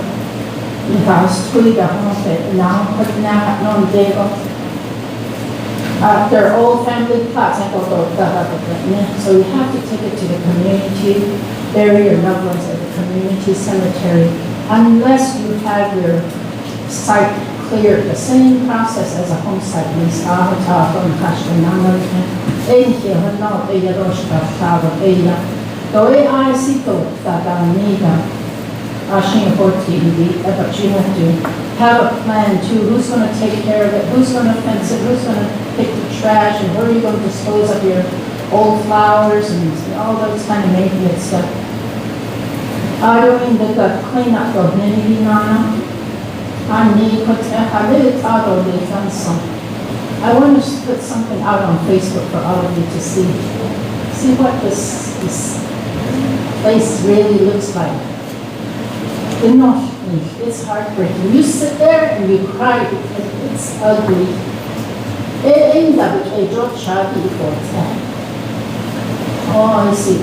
the house to the home now, but now no day their old family plots and so you have to take it to the community, bury your loved ones at the community cemetery, unless you have your site cleared, the same process as a home site lease. Here, no, ella roshka stava, ella. Dove I see to that Anita, Ashing Forti, but you have to have a plan too. Who's going to take care of it? Who's going to fence it? Who's going to pick the trash? And where are you going to dispose of your old flowers and all those kind of maintenance stuff? I don't mean that the cleanup of many nana. I need a little thought of the fence. I want to put something out on Facebook for all of you to see what this place really looks like. It's heartbreaking. You sit there and you cry because it's ugly. Oh, I see.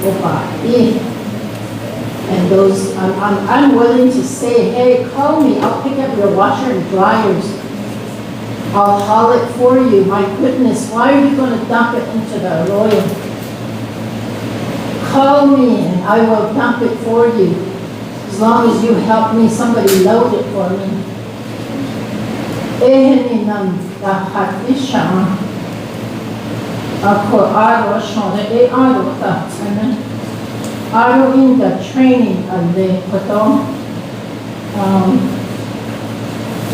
And those, I'm willing to say, hey, call me. I'll pick up your washer and dryers. I'll haul it for you. My goodness, why are you going to dump it into the arroyo? Call me and I will dump it for you. As long as you help me, somebody load it for me. I in the training of the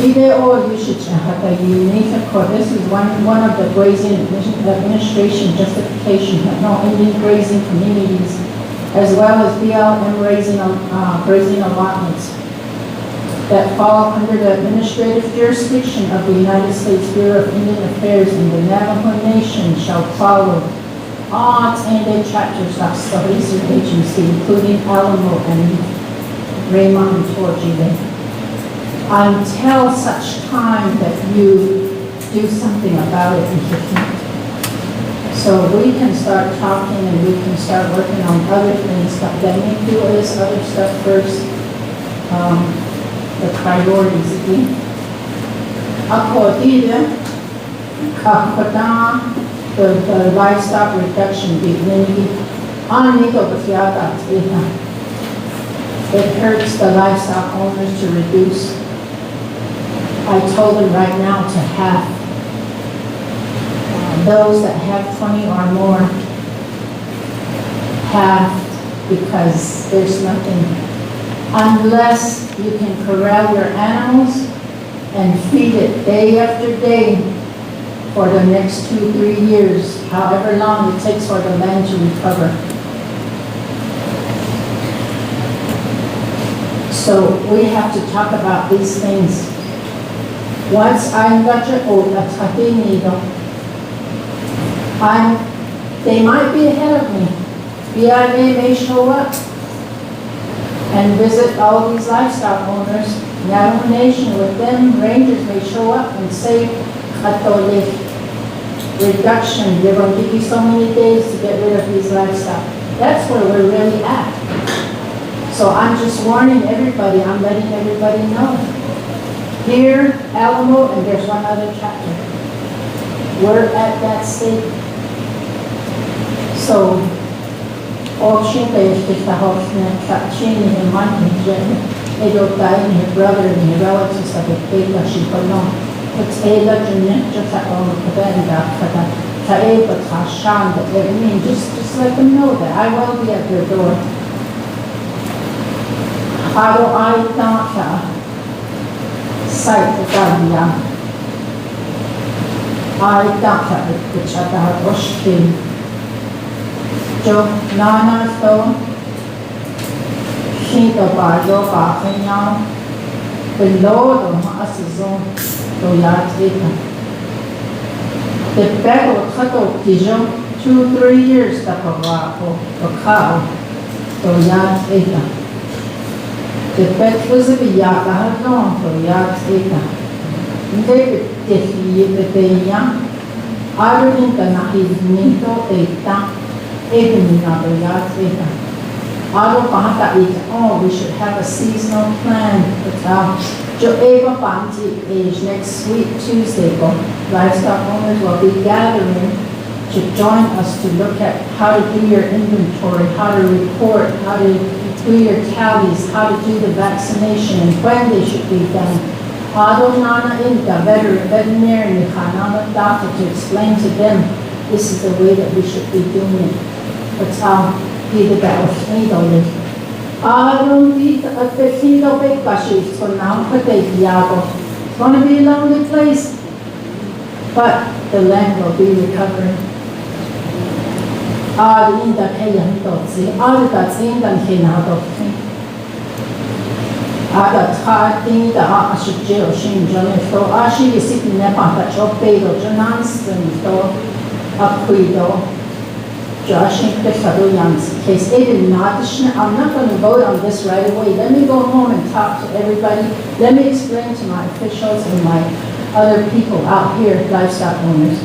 you should have a unique code. This is one of the grazing administration justification that no Indian grazing communities, as well as BLM grazing allotments that fall under the administrative jurisdiction of the United States Bureau of Indian Affairs and the Navajo Nation shall follow all attended chapters of the research agency, including Alamo and Raymond and Torjide. Until such time that you do something about it and you can't. So we can start talking and we can start working on other things, but then we do this other stuff first, the priorities again. The livestock reduction it hurts the livestock owners to reduce. I told them right now to have those that have 20 or more have, because there's nothing, unless you can corral your animals and feed it day after day for the next 2-3 years, however long it takes for the land to recover. So we have to talk about these things. Once I'm gotcha old, that's what they need. They might be ahead of me. BIA may show up and visit all these livestock owners. Navajo Nation with them, rangers may show up and say, Catholic reduction, they're going to give you so many days to get rid of these livestock. That's where we're really at. So I'm just warning everybody, I'm letting everybody know. Here, Alamo, and there's one other chapter. We're at that state. So, all Shinta is just a house that Shini and Monty, Edo died and your brother and your relatives of the Ega Shipano. It's Ega Junior, just at all the Kabenda, Taeba Tashan, but I mean, just let them know that I will be at their door. I don't sight the Gambia. I don't the Chata Oshkin. Joe Nana Stone. Shinto Bajo Bakanyam. Below the Masazon, the Yatika. The battle cut Dijon 2-3 years the Pavaco, the cow, the Yatika. The pet was a Yaka had gone for Yatika. David Tiffy the Dayam. I don't think that he's Minto Eta, even another Yatika. Auto we should have a seasonal plan. Joeva Banti is next week, Tuesday. Livestock owners will be gathering to join us to look at how to do your inventory, how to report, how to do your tallies, how to do the vaccination, and when they should be done. Auto Nana Inca, veterinary, doctor to explain to them this is the way that we should be doing it. But either that or Snido. I don't need a Snido big bushes for now, but it's going to be a lonely place. But the land will be recovering. In the Kayan all that's in the Kinado. The hard thing the Asha Jill Shin Johnny, so Ashi is sitting there on the Chopedo, Jonanston, Aquido. Josh and Chris case 8 and not. I'm not going to vote on this right away. Let me go home and talk to everybody. Let me explain to my officials and my other people out here, livestock owners.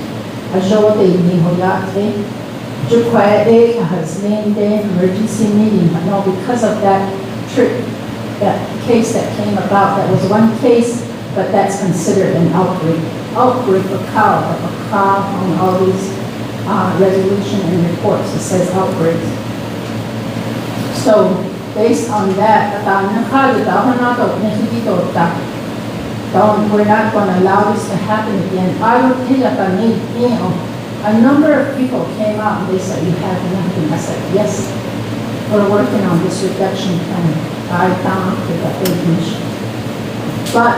Has named an emergency meeting. No, because of that trip, that case that came about, that was one case, but that's considered an outbreak. Outbreak of cow on all these resolution and reports, it says outbreaks. So based on that, we're not going to allow this to happen again. I would think that a number of people came out and they said, you have nothing. I said, yes, we're working on this reduction plan. I found that big mission. But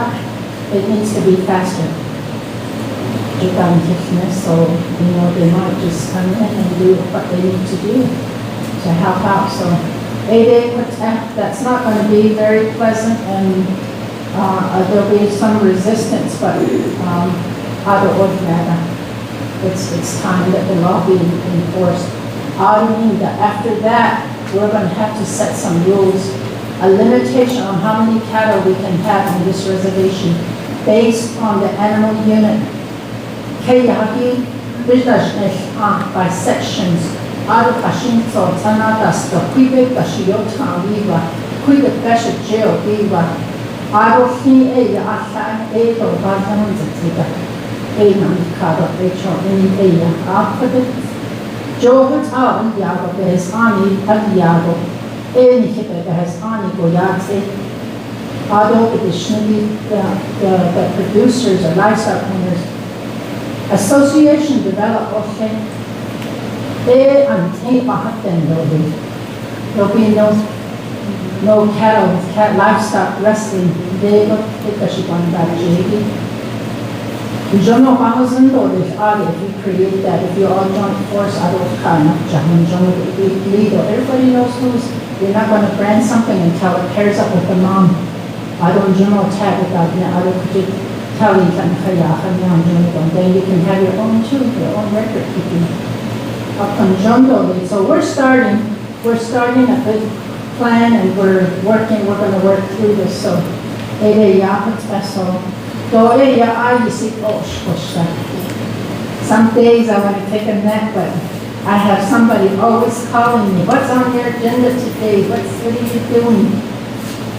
it needs to be faster. So, they might just come in and do what they need to do to help out. So, 8A Protect, that's not going to be very pleasant, and there'll be some resistance, but other ordinary. It's time that the law be enforced. I mean that after that, we're going to have to set some rules, a limitation on how many cattle we can have on this reservation based on the animal unit. By sections, out of Kashinto, Tanadas, the Quibe Kashiyota Viva, Quibe Kasha Jail Viva, I will see a Ashan 8 or 100 A Card after the Joe Hotel and Yago, there is Ani at Yago, any hipper that has Ani Goyate. Although additionally, the producers or livestock owners association developed option. They untamed there'll be no cattle with livestock wrestling. They got the Shiban back JD. Jono $1,000 if you create that, if you all join force out of Kana, Jono leader. Everybody knows who's, you're not going to brand something until it pairs up with the mom. I don't tag it out now, I don't then you can have your own too, your own record keeping. So we're starting a good plan, and we're going to work through this. So Some days I want to take a nap, but I have somebody always calling me, what's on your agenda today? What are you doing?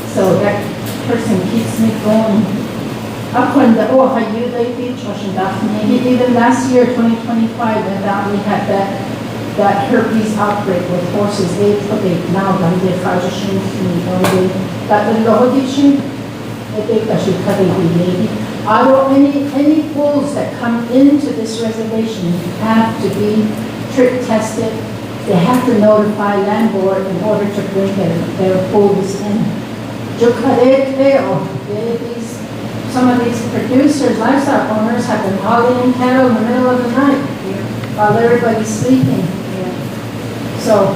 So that person keeps me going. Even last year, 2025, when we had that herpes outbreak with horses, they put a now they any bulls that come into this reservation have to be trip tested. They have to notify landlord in order to bring their bulls in. Some of these producers, livestock owners, have been hauling cattle in the middle of the night while everybody's sleeping. So,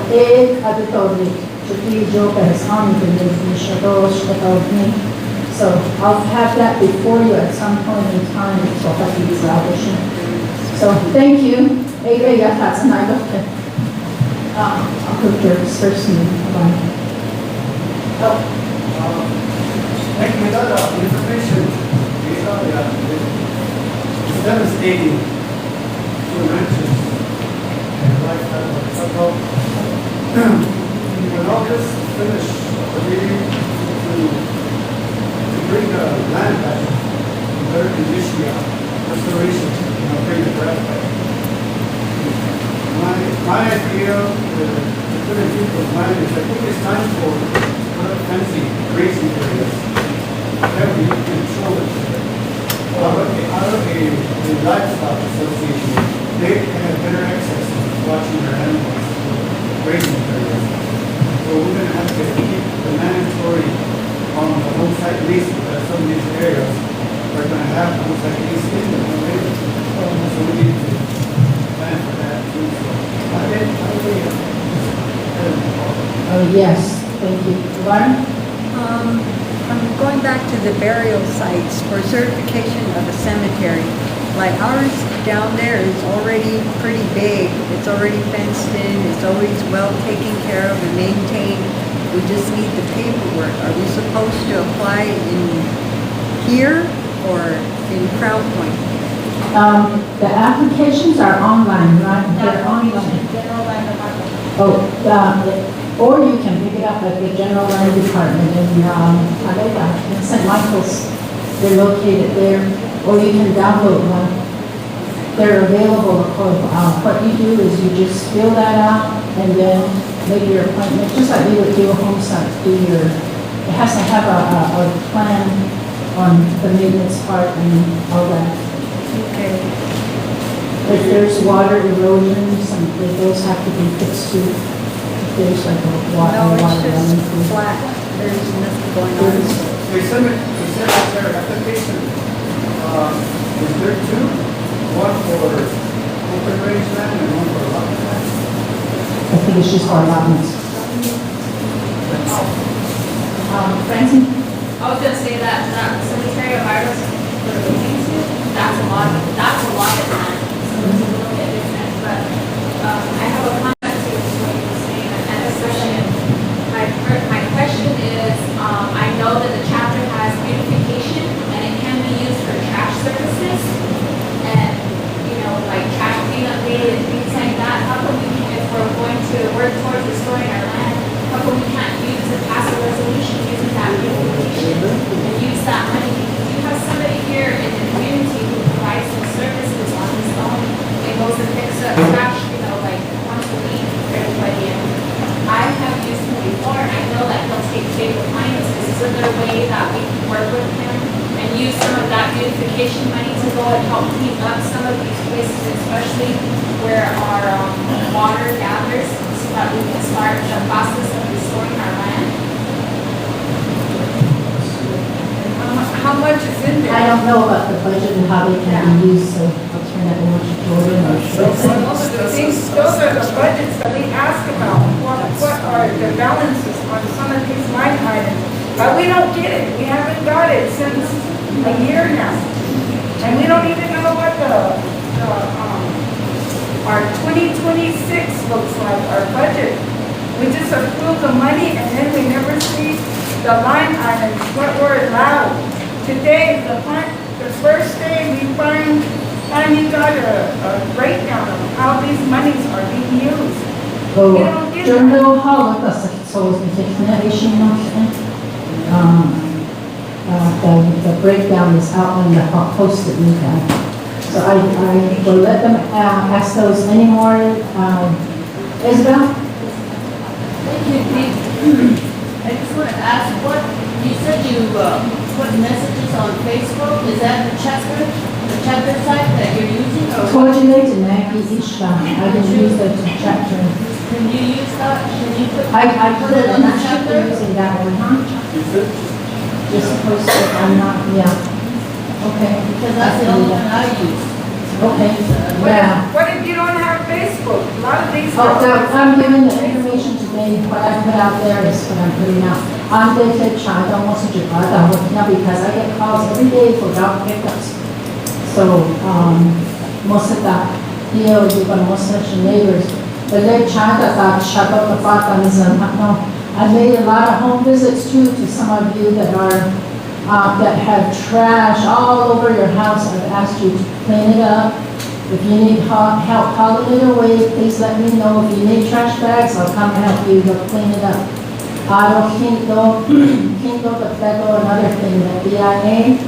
so I'll have that before you at some point in time. So thank you. I'll put your person. Thank you, the information. It's devastating to ranchers and livestock. When all this is finished, we need to bring the land back in better condition, restoration, bring the grass back. My idea, the different people's mind is I think it's time for fencing, grazing areas. That we control it. Out of a livestock association, they have better access to watching their animals, grazing areas. So we're going to have to keep the mandatory on the home site lease that some of these areas are going to have home site lease in them. So we need to plan for that too. So Oh, yes, thank you. Lauren? I'm going back to the burial sites for certification of a cemetery. Like ours down there is already pretty big. It's already fenced in. It's always well taken care of and maintained. We just need the paperwork. Are we supposed to apply in here or in Crown Point? The applications are online, right? They're online. Or you can pick it up at the General Land Department in St. Michael's. They're located there. Or you can download one. They're available. What you do is you just fill that out and then make your appointment, just like you would do a home site. It has to have a plan on the maintenance part and all that. Okay. If there's water erosion, those have to be fixed too. If there's like a water. No, it's running just through. flat. There's nothing going on. the cemetery application, is there two? One for open range land and one for allotment land? I think it's just for allotments. Francine? I was gonna say that cemetery of Iris, what are we looking to, that's a lot of land. So it's a little bit different, but, I have a comment to what you were saying, and especially, my question is, I know that the chapter has beautification, and it can be used for trash services, and, like trash cleanup day and things like that. How come we can, if we're going to work towards restoring our land, how come we can't pass a resolution using that beautification and use that money? Because you have somebody here in the community who provides some services on his own and goes and picks up trash, like once a week for everybody. And I have used him before, and I know that he'll take big appliances. Is there a way that we can work with him and use some of that beautification money to go and help clean up some of these places, especially where our water gathers, so that we can start the process of restoring our land? How much is in there? I don't know about the budget and how they can be used, so I'll turn that over to Jordan. Those are the budgets that we ask about. What are the balances on some of these line items? But we don't get it. We haven't got it since a year now. And we don't even know what our 2026 looks like, our budget. We just approve the money and then we never see the line items, what we're allowed. Today, the the first day we finally got a breakdown of how these monies are being used. So, We don't get during that. the hall, like us, so it's the generation the breakdown is out on the post-it note. So I will let them ask those anymore. Isabel? Thank you, Pete. I just want to ask, you said you put messages on Facebook, is that the chapter site that you're using? Or Coordinate and Maggie each time. I didn't use the chapter. can you use that, can you put? I put it on in the that chapter chapter? using that one, huh? You're supposed to, I'm not, yeah. Okay. Because that's the only one I use. Okay, yeah. What if you don't have Facebook? A lot of these. Oh, no, I'm giving the information today, what I put out there is what I'm putting out. I'm the head child, almost a job, because I get calls every day for dog pickups. So, most of that, most of the neighbors, the late child that shut up the park on his own, no. I made a lot of home visits too to some of you that are, that have trash all over your house. I've asked you to clean it up. If you need help hauling it away, please let me know. If you need trash bags, I'll come help you to clean it up. Quinto, the federal, another thing, the BIA.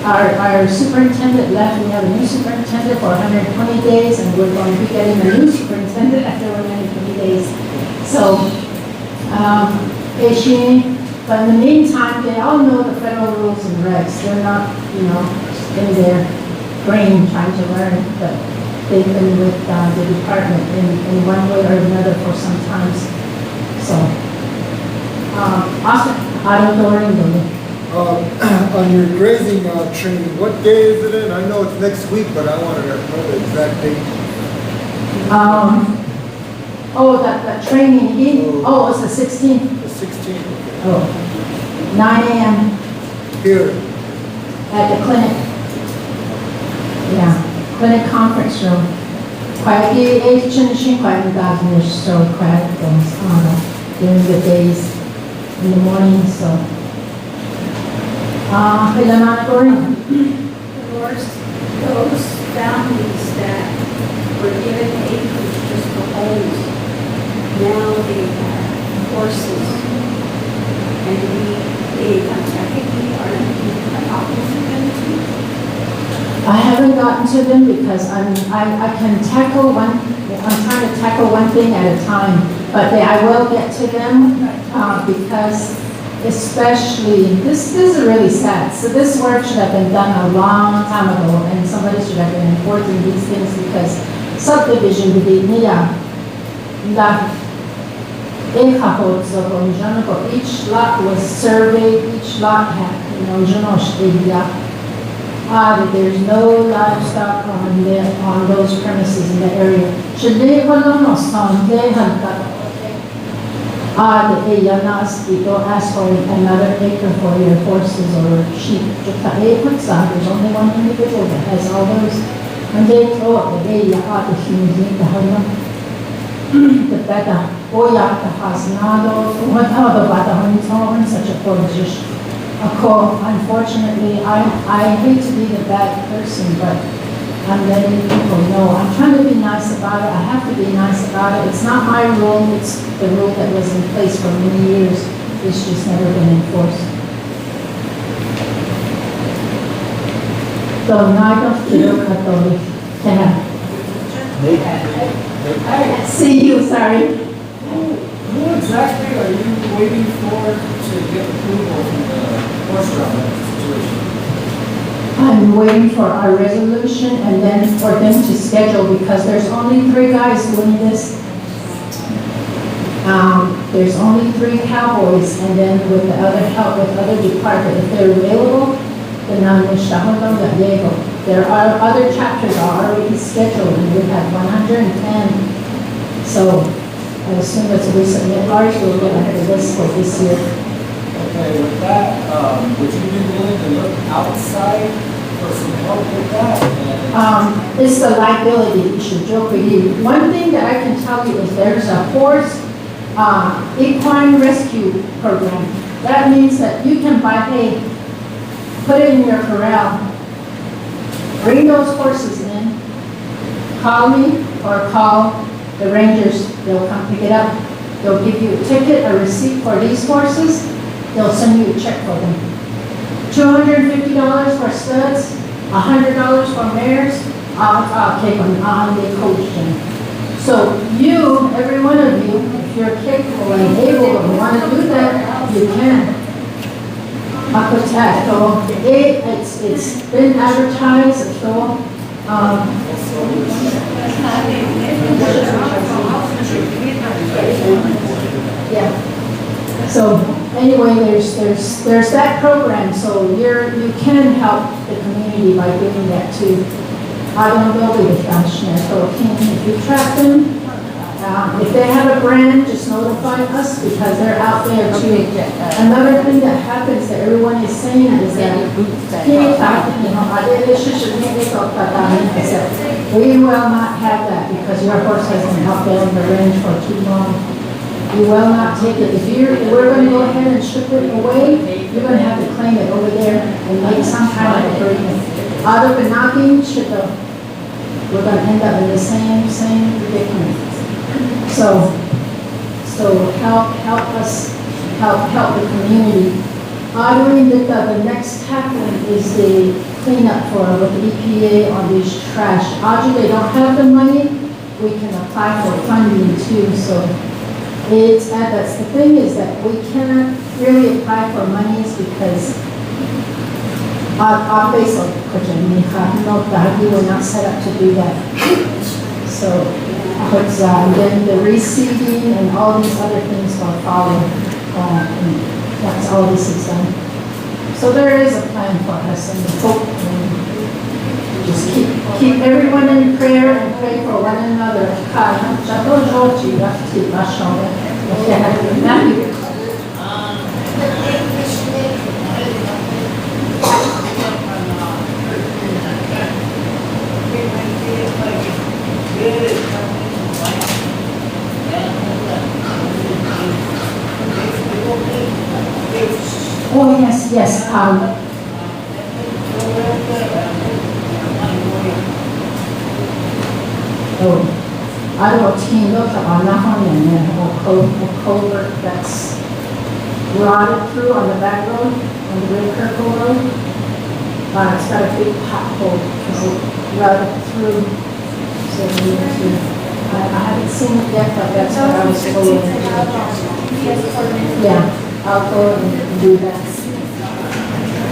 Our superintendent left. We have a new superintendent for 120 days, and we're going to be getting a new superintendent after 120 days. So, but in the meantime, they all know the federal rules and regs. They're not, in their brain trying to learn, but they've been with the department in one way or another for some time. So, Austin, auditorium. On your grazing training, what day is it in? I know it's next week, but I wanted to know the exact date. That training, it's the 16th. The 16th. Oh, 9 a.m. Here. at the clinic. Yeah, clinic conference room. Quite a so quite during the days, in the morning, so. Those families that were given acres just for homes, now they have horses. And I think we are talking to them too. I haven't gotten to them because I can tackle I'm trying to tackle one thing at a time, but I will get to them because especially, this is really sad. So this work should have been done a long time ago, and somebody should have been enforcing these things because subdivision each lot was surveyed, each lot had, there's no livestock on those premises in the area. Don't ask for another acre for your horses or sheep. There's only one individual that has all those. And they throw up the area out of the better. Such a position. Unfortunately, I hate to be the bad person, but I'm letting people know. I'm trying to be nice about it. I have to be nice about it. It's not my rule. It's the rule that was in place for many years. It's just never been enforced. So now I don't feel Catholic. See you, sorry. Who exactly are you waiting for to get approval from the horse drama situation? I'm waiting for our resolution and then for them to schedule because there's only 3 guys doing this. There's only 3 cowboys and then with the other help with other department, if they're available, then there are other chapters are already scheduled and we have 110. So as soon as we submit ours, we'll get ahead of this for this year. Okay, with that, would you be willing to look outside for some help with that? It's the liability issue, Joe. One thing that I can tell you is there's a horse equine rescue program. That means that you can buy put it in your corral. Bring those horses in, call me or call the rangers, they'll come pick it up. They'll give you a ticket, a receipt for these horses, they'll send you a check for them. $250 for studs, $100 for mares, I'll take them, I'll be coach them. So you, every one of you, if you're capable and able and want to do that, you can. So it's been advertised, so, yeah. So anyway, there's that program, so you can help the community by doing that too. I don't know if if you track them, if they have a brand, just notify us because they're out there too. Another thing that happens that everyone is saying is that, we will not have that because your horse has been out there on the range for too long. You will not take it. We're going to go ahead and strip it away, you're going to have to claim it over there and make some kind of agreement. Out of the knocking, we're going to end up in the same predicament. So help us, help the community. The next tackling is the cleanup with the EPA on these trash. They don't have the money, we can apply for funding too, so that's the thing is that we cannot really apply for monies because our base of we were not set up to do that. So, but then the receiving and all these other things will follow. Once all this is done. So there is a plan for us and the hope. Just keep everyone in prayer and pray for one another. Matthew. Oh, yes. I don't team look on the culvert that's rotted through on the back road, on the Great Kirkle Road. It's got a big pothole rotted through. So we need to, I haven't seen it yet, but that's what I was told. Yeah. I'll go and do that.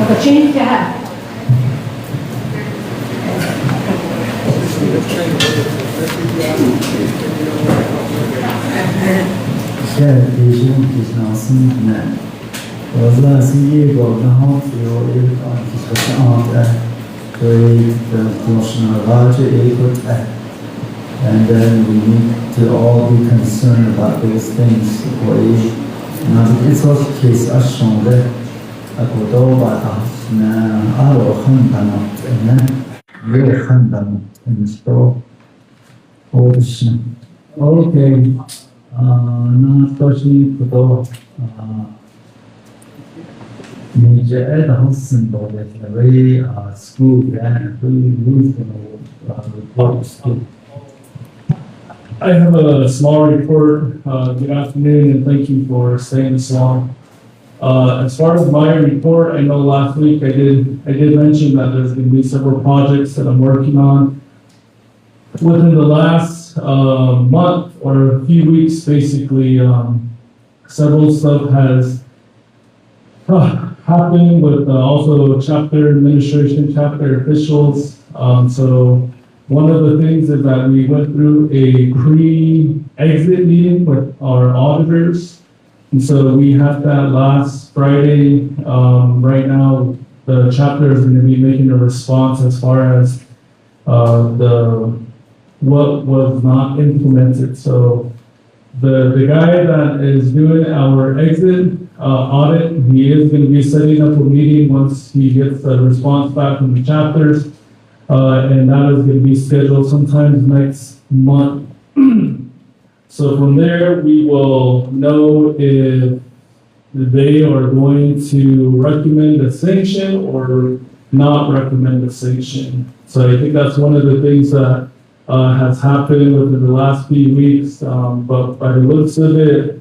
Okay, change the hat. And then we need to all be concerned about those things. It's also the case as shown that I could all about us now. I will hunt them up and then we'll hunt them in the store. Okay. Now, especially for major ed house symbol that the way school and really report school. I have a small report. Good afternoon, and thank you for staying this long. As far as my report, I know last week I did mention that there's going to be several projects that I'm working on. Within the last month or a few weeks, basically, several stuff has happened with also chapter administration, chapter officials. So one of the things is that we went through a pre-exit meeting with our auditors. And so we had that last Friday. Right now, the chapter is going to be making a response as far as what was not implemented. So the guy that is doing our exit audit, he is going to be setting up a meeting once he gets a response back from the chapters. And that is going to be scheduled sometime next month. So from there, we will know if they are going to recommend a sanction or not recommend a sanction. So I think that's one of the things that has happened within the last few weeks. But by the looks of it,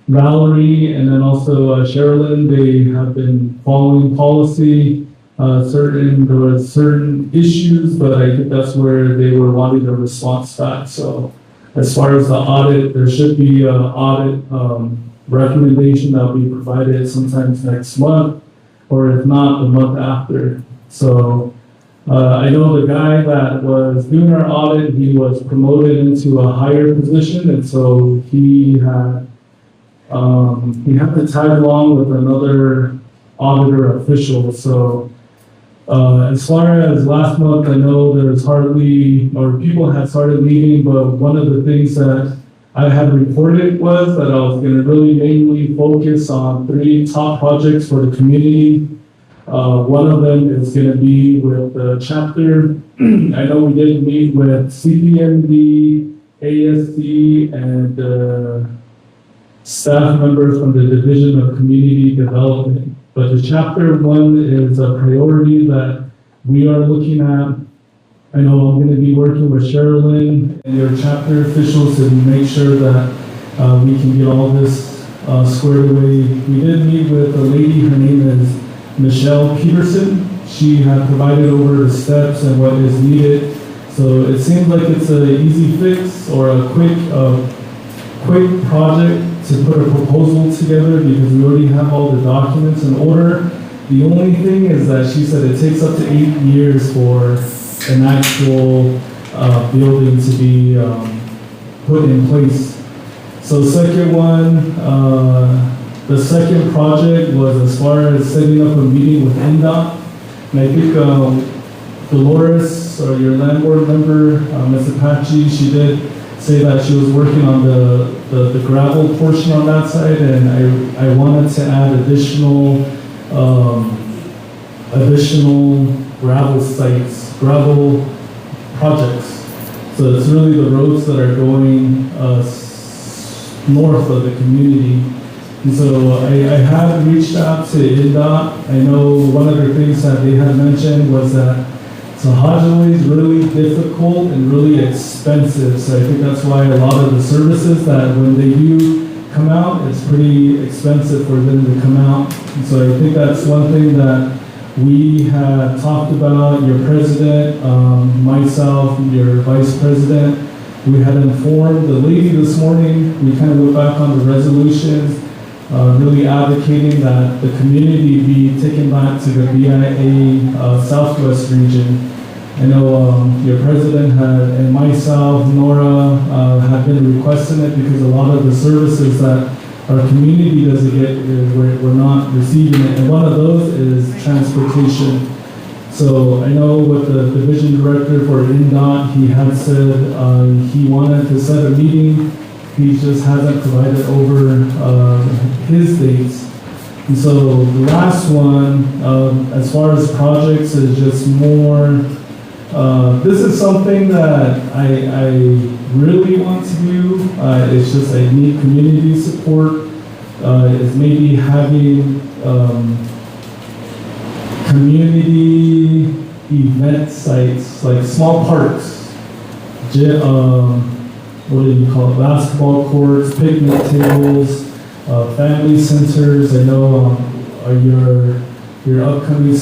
Valerie and then also Sherilyn, they have been following policy. There were certain issues, but I think that's where they were wanting a response back. So as far as the audit, there should be an audit recommendation that will be provided sometimes next month, or if not, the month after. So I know the guy that was doing our audit, he was promoted into a higher position, and so he had to tag along with another auditor official. So as far as last month, I know there's people had started leaving, but one of the things that I had reported was that I was going to really mainly focus on 3 top projects for the community. One of them is going to be with the chapter. I know we did meet with CPMD, ASD, and staff members from the Division of Community Development. But the chapter 1 is a priority that we are looking at. I know I'm going to be working with Sherilyn and your chapter officials to make sure that we can get all this squared away. We did meet with a lady, her name is Michelle Peterson. She had provided over the steps and what is needed. So it seems like it's an easy fix or a quick project to put a proposal together because we already have all the documents in order. The only thing is that she said it takes up to 8 years for an actual building to be put in place. So the second project was as far as setting up a meeting with NDOT. And I think Dolores, or your landlord member, Ms. Apache, she did say that she was working on the gravel portion on that side, and I wanted to add additional gravel sites, gravel projects. So it's really the roads that are going north of the community. And so I had reached out to INDOT. I know one of the things that they had mentioned was that Sahajali is really difficult and really expensive. So I think that's why a lot of the services that when they do come out, it's pretty expensive for them to come out. And so I think that's one thing that we had talked about, your president, myself, your vice president. We had informed the lady this morning. We kind of went back on the resolutions, really advocating that the community be taken back to the BIA Southwest region. I know your president and myself, Nora, have been requesting it because a lot of the services that our community doesn't get, we're not receiving it. And one of those is transportation. So I know with the division director for INDOT, he had said he wanted to set a meeting. He just hasn't provided over his dates. And so the last one, as far as projects, is just more, this is something that I really want to do. It's just I need community support. It's maybe having community event sites, like small parks, what do you call it, basketball courts, picnic tables, family centers. I know your upcoming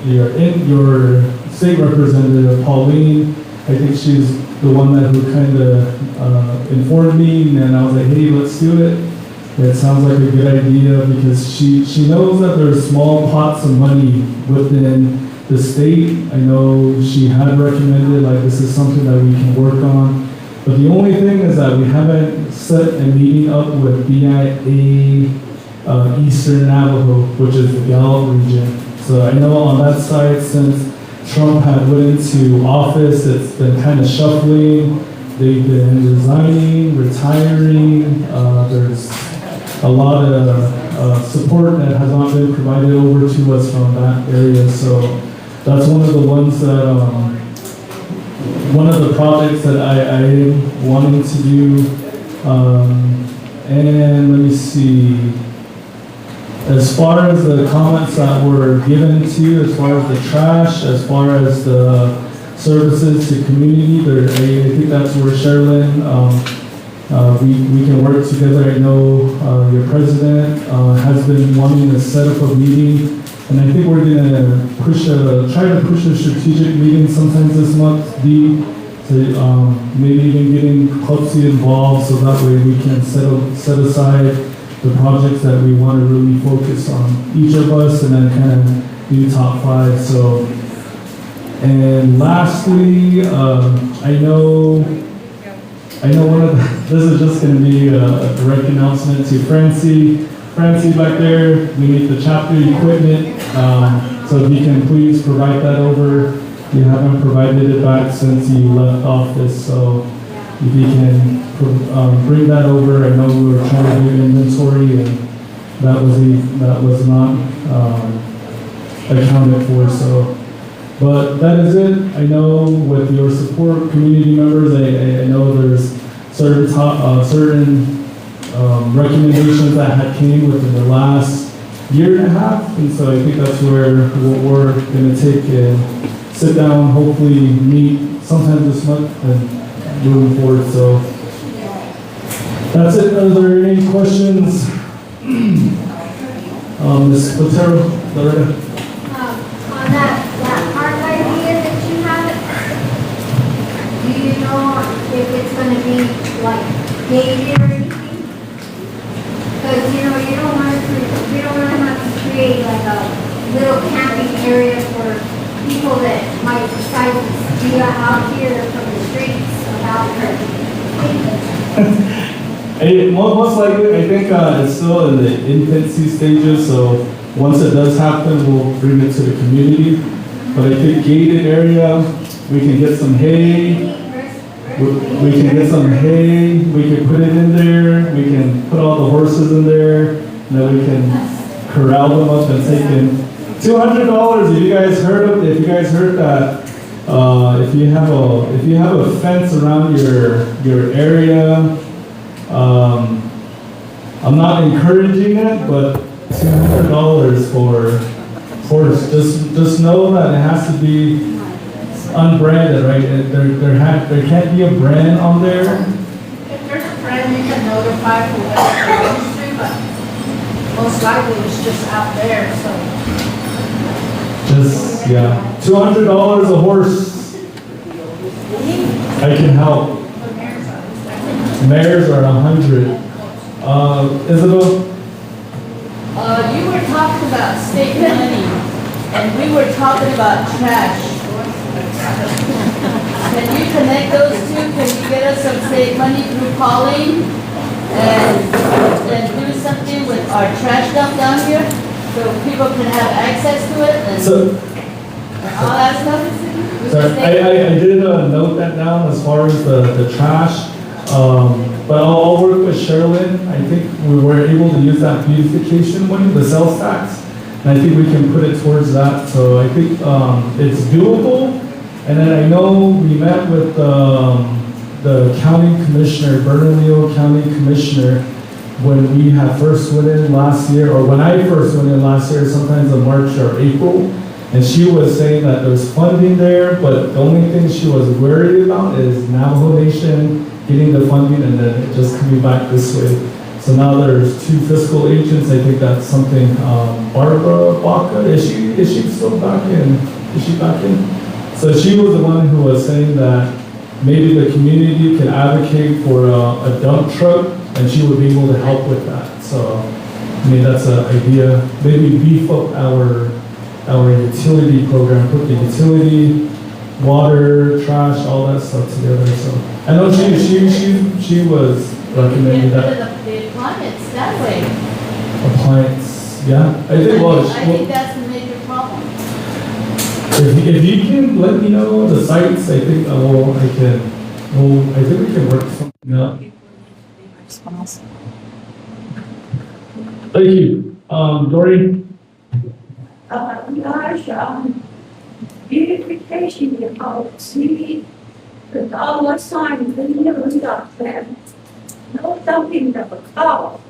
your state representative, Pauline, I think she's the one who kind of informed me, and I was like, hey, let's do it. It sounds like a good idea because she knows that there's small pots of money within the state. I know she had recommended, like, this is something that we can work on. But the only thing is that we haven't set a meeting up with BIA Eastern Navajo, which is the Gallup region. So I know on that side, since Trump had went into office, it's been kind of shuffling. They've been resigning, retiring. There's a lot of support that has not been provided over to us from that area. So that's one of the ones that, one of the projects that I am wanting to do. And let me see. As far as the comments that were given to you, as far as the trash, as far as the services to community, I think that's where Sherilyn, we can work together. I know your president has been wanting to set up a meeting, and I think we're gonna try to push a strategic meeting sometimes this month, to maybe even getting Clubsy involved, so that way we can set aside the projects that we want to really focus on, each of us, and then kind of do top 5. So, and lastly, I know one of this is just going to be a direct announcement to Francie back there. We need the chapter equipment, so if you can please provide that over. You haven't provided it back since you left office, so if you can bring that over. I know we were trying to do inventory, and that was not accounted for. So, but that is it. I know with your support, community members, I know there's certain recommendations that had came within the last year and a half, and so I think that's where we're going to take and sit down, hopefully meet sometime this month and moving forward. So that's it. Are there any questions? Ms. Platero, Loretta? On that park idea that you have, do you know if it's gonna be like gated or anything? Because, you don't want to have to create like a little camping area for people that might decide to be out here from the streets about Most likely, I think it's still in the infancy stages, so once it does happen, we'll bring it to the community. But I think gated area, we can get some hay, we can put it in there, we can put all the horses in there, and then we can corral them up and take in. $200. If you guys heard that, if you have a fence around your area, I'm not encouraging it, but $200 for horse. Just know that it has to be unbranded, right? There can't be a brand on there. If there's a brand, you can notify whoever it belongs to, but most likely it's just out there, so. Just, yeah. $200 a horse. I can help. Mares are 100. Isabel? You were talking about state money, and we were talking about trash. Can you connect those two? Can you get us some state money through calling and do something with our trash dump down here so people can have access to it and all that stuff? Sorry, I did note that down as far as the trash. But I'll work with Sherilyn. I think we were able to use that beautification money, the sales tax, and I think we can put it towards that. So I think it's doable. And then I know we met with the county commissioner, Bernalillo County Commissioner, when we had first went in last year, or when I first went in last year, sometimes in March or April. And she was saying that there's funding there, but the only thing she was worried about is Navajo Nation getting the funding and then it just coming back this way. So now there's 2 fiscal agents. I think that's something, Barbara Baca, is she still back in? Is she back in? So she was the one who was saying that maybe the community could advocate for a dump truck and she would be able to help with that. So, I mean, that's an idea. Maybe beef up our utility program, put the utility, water, trash, all that stuff together. So I know she was recommending that. The appliance that way. Appliance, yeah. I think that's the major problem. If you can let me know the sites, I think I think we can work something out. Thank you. Dory? Gosh, beautification, see, with all the signs and news up there, no dumping of a cow.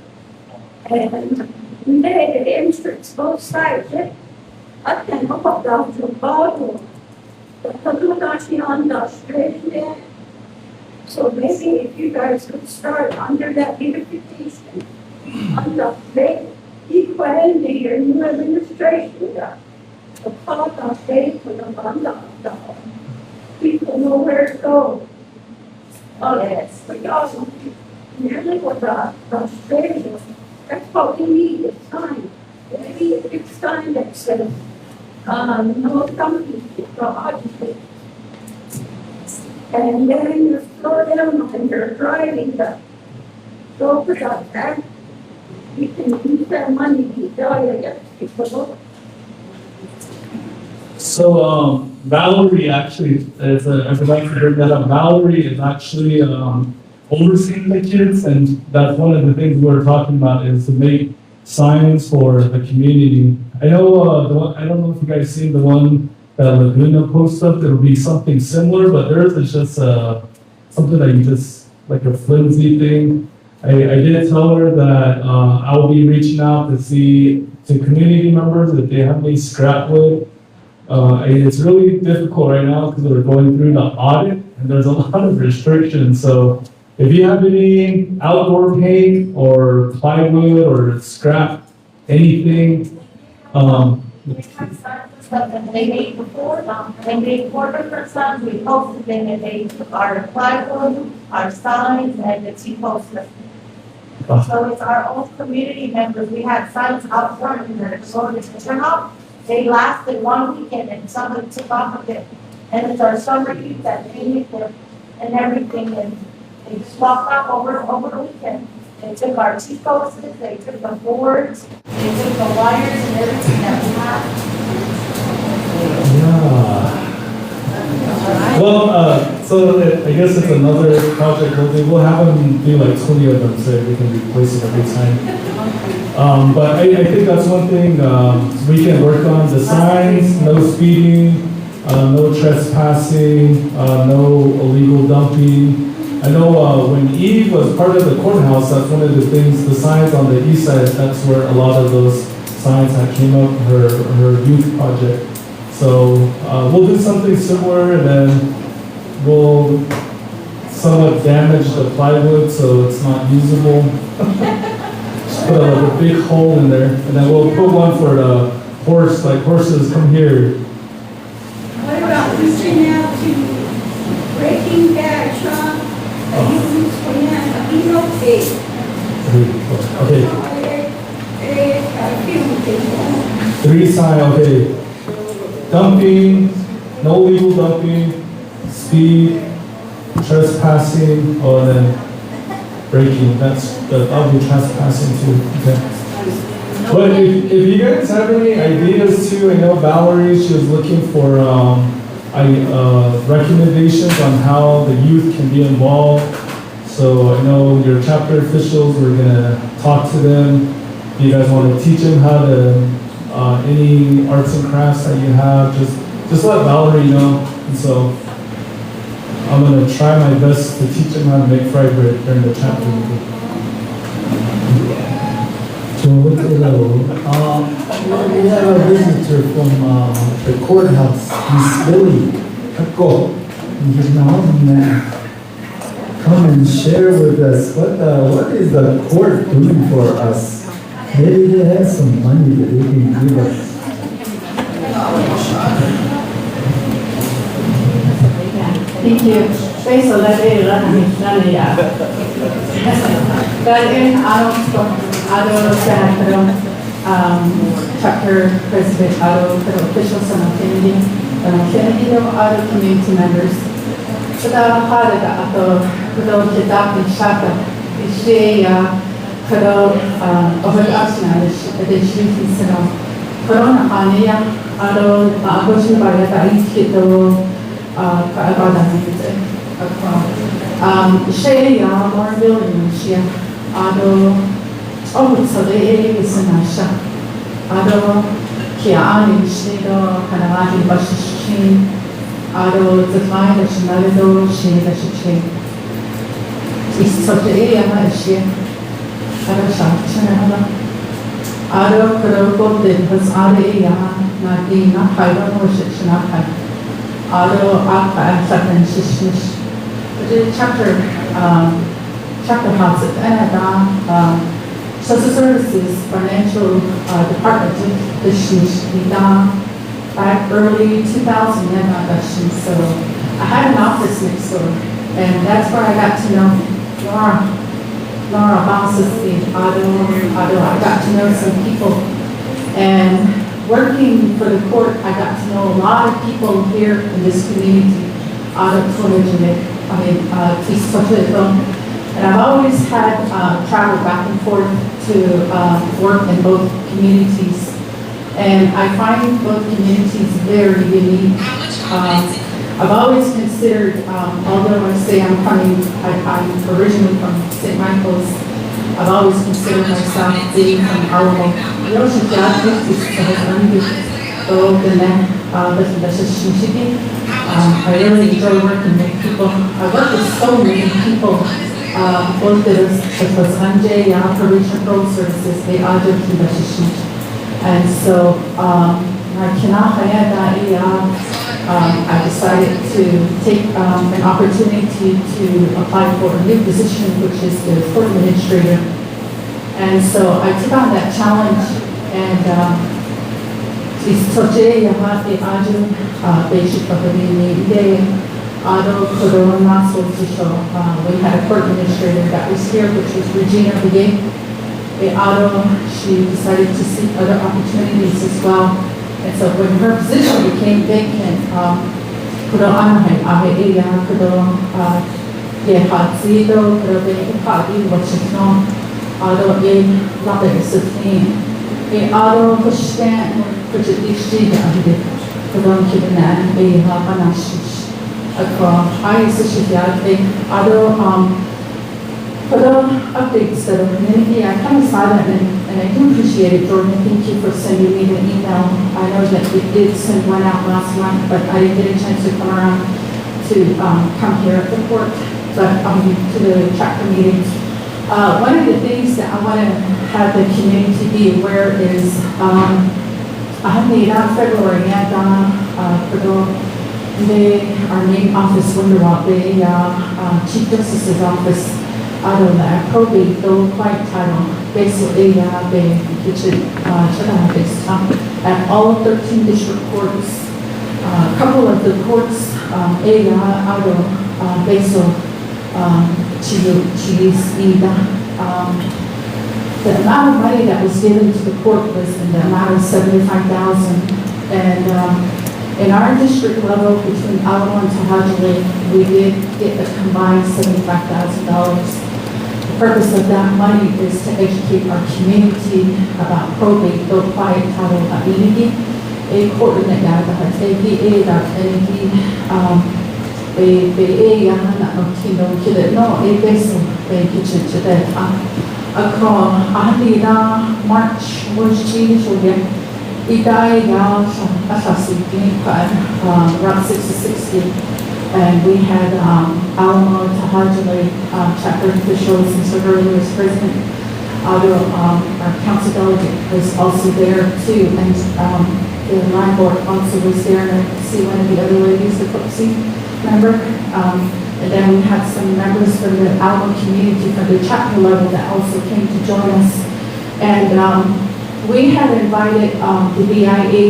And And they, the entrance both sides, at the top of the bottom, the Kagurashi on the straight there. So maybe if you guys could start under that beautification, on the big, equal ending your new administration, the part of state for the people know where to go. Oh, yes, but y'all, really with the frustration, that's what we need this time. Maybe it's time that says, no company, no object. And then you slow down when you're driving the go for that, you can use that money to die against people. So, Valerie actually is, I would like to bring that up. Valerie is actually, overseeing the kids, and that's one of the things we're talking about is to make signs for the community. I know, the one, I don't know if you guys seen the one that Laguna posted up, it'll be something similar, but theirs is just, something that you just, like a flimsy thing. I did tell her that, I will be reaching out to see, to community members if they have any scrap wood. It's really difficult right now because we're going through the audit and there's a lot of restrictions. So if you have any outdoor paint or plywood or scrap, anything, They made before, they made 4 different signs, we posted them, and they took our plywood, our signs, and the T-posters. So it's our own community members, we had signs out front in the sorted turnout. They lasted 1 weekend and somebody took off of it. And it's our summer youth that painted them and everything, and they just walked off over the weekend. They took our T-posters, they took the boards, they took the wires and everything that we had. yeah. Well, so I guess it's another project we'll do. We'll have them do like 20 of them so we can replace it every time. But I think that's one thing we can work on. The signs, no speeding, no trespassing, no illegal dumping. I know when Eve was part of the courthouse, that's one of the things, the signs on the east side, that's where a lot of those signs that came up, her youth project. So we'll do something similar and then we'll somewhat damage the plywood so it's not usable. Just put a big hole in there and then we'll put one for the horse, like horses come here. What about reaching out to Breaking Bad, Sean? Okay. 3 sign, okay. Dumping, no legal dumping, speed, trespassing, and then breaking. That'll be trespassing too. Okay. But if you guys have any ideas too, I know Valerie, she was looking for recommendations on how the youth can be involved. So I know your chapter officials, we're gonna talk to them. If you guys want to teach them how to, any arts and crafts that you have, just let Valerie know. And so I'm gonna try my best to teach them how to make fried bread during the chapter meeting. So we have a visitor from the courthouse, Miss Billy. He's now come and share with us what is the court doing for us. Maybe they have some money that they can give us. Thank you. Space on that day, chapter president, officials and Kennedyのcommunity members. 그다음 하루가 또 그다음 기다린 샤가 이시야 그다음 어버이아스나 대신스러 그런 아니야 아버지 말이야 이치도 가다는데 이시야 모빌리시야 어부서의 있으나샤 기아니 시도 가나마히 바시신 Zafai Shinado, Shida Shichi. Is such a area, Shia. Adasha, Chanada. Aro karo kote has are ya na di na kaira no shikshana kai. Aro aka satan shishnish. The chapter house at Canada, social services, financial department, shishnish ida back early 2000 so I had an office next door, and that's where I got to know Laura Bassisi, I got to know some people, and working for the court, I got to know a lot of people here in this community, and I've always had traveled back and forth to work in both communities, and I find both communities very unique. I've always considered, although I say I'm originally from St. Michael's, I've always considered myself being from Harlem. I really enjoy working with people. I work with so many people, both it was Anjay, Operation Pro Services, they are the and so, I decided to take an opportunity to apply for a new position, which is the court administrator. And so I took on that challenge, and we had a court administrator that was here, which was Regina Begay. She decided to seek other opportunities as well. And so when her position became vacant, for the updates that are community, I kind of saw that, and I do appreciate it, Jordan. Thank you for sending me the email. I know that we did send one out last month, but I didn't get a chance to come around to come here at the court, but to the chapter meetings. One of the things that I want to have the community be aware is, I have made out February, and our main office, the Chief Justice's office, probate though quite title basically at all of 13 district courts, a couple of the courts the amount of money that was given to the court was in the amount of $75,000, and in our district level between Alamo and Tahajale, we did get a combined $75,000. The purpose of that money is to educate our community about probate, though quiet title community. A court in the March was changed Route 60, and we had Alamo Tahajale chapter officials and Severely as president. Our council delegate was also there too, and the line board also was there, and I see one of the other ladies, the Coxie member. And then we had some members from the Alamo community from the chapter level that also came to join us. And we had invited the BIA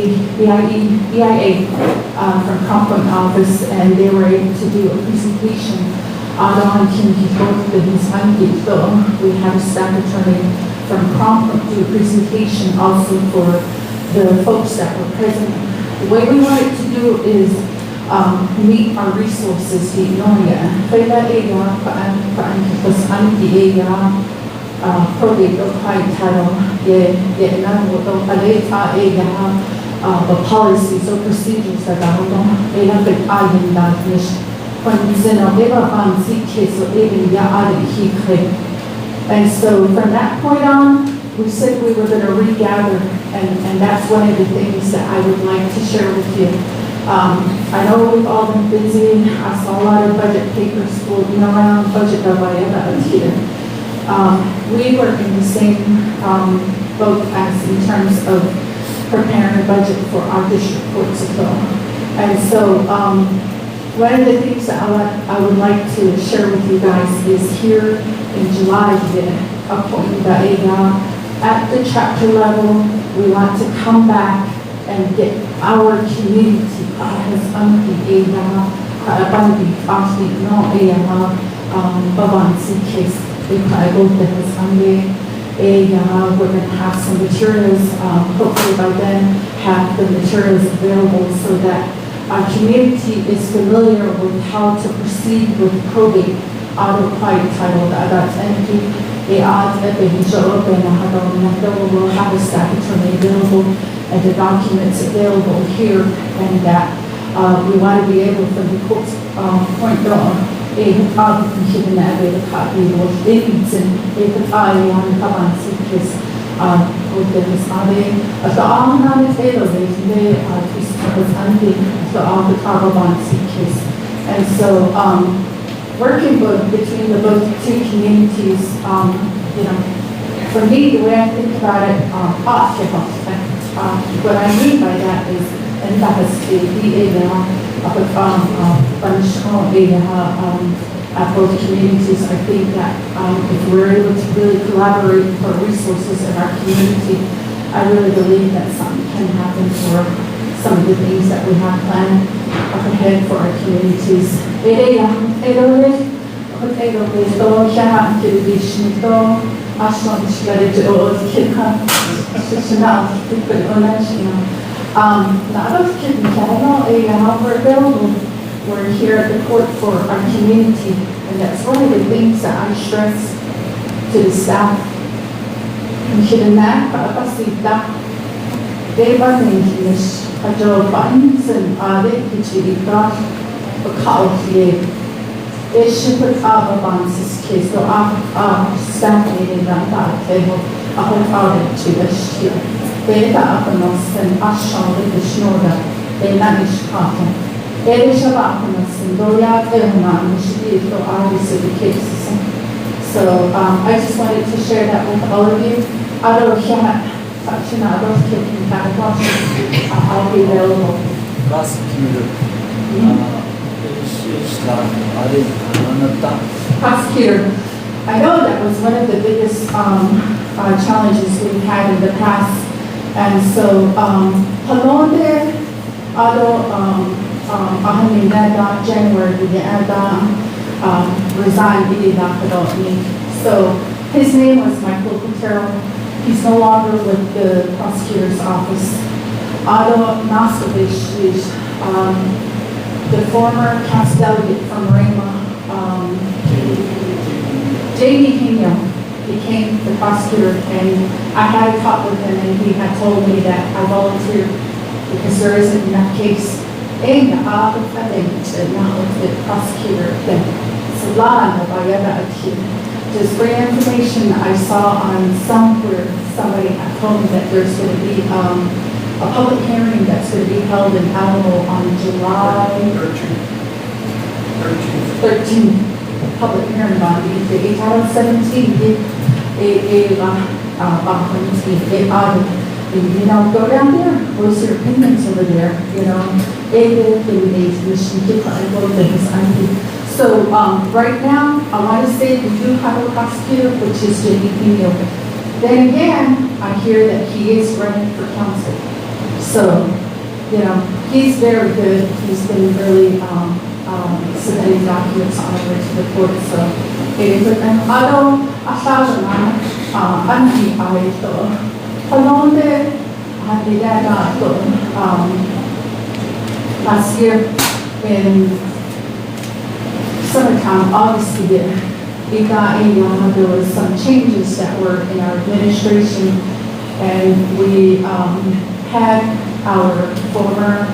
from Compton office, and they were able to do a presentation on we had a staff attorney from Compton do a presentation also for the folks that were present. The way we wanted to do is meet our resources. Probate of high title, the policies or procedures that are and so from that point on, we said we were going to regather, and that's one of the things that I would like to share with you. I know we've all been busy. I saw a lot of budget papers floating around, budget here. We were in the same both as in terms of preparing a budget for our district courts as well. And so, one of the things that I would like to share with you guys is here in July, the appointment that at the chapter level, we want to come back and get our community as case we're going to have some materials, hopefully by then have the materials available so that our community is familiar with how to proceed with probate auto quiet title that's empty. Will have a staff attorney available and the documents available here, and that we want to be able from the court's point on given that way the copy was Davidson, David I on Kabansi case with the Misade, as the Alman Taylor's they are was unbeing the Kabansi case. And so working between the both two communities, for me, the way I think about it, what I mean by that is, and that is at both communities, I think that if we're able to really collaborate for resources in our community, I really believe that something can happen for some of the things that we have planned up ahead for our communities. We're here at the court for our community, and that's one of the things that I stress to the staff. So I just wanted to share that with all of you. I'll be available. Prosecutor, Prosecutor, I know that was one of the biggest challenges we've had in the past. And so, January, resigned. So his name was Michael Cotero. He's no longer with the prosecutor's office. The former council delegate from Rama, J.D. Kino, became the prosecutor, and I had a talk with him, and he had told me that I volunteered because there isn't enough case. The prosecutor then. Just for your information, I saw on somewhere somebody had told me that there's going to be a public hearing that's going to be held in Alamo on July 13th. Public hearing on the 17th. Go down there, voice your opinions over there, So right now, I want to say we do have a prosecutor, which is J.D. Pino. Then again, I hear that he is running for council. So, he's very good. He's been really submitting documents on over to the court. So, last year in summertime, obviously there was some changes that were in our administration, and we had our former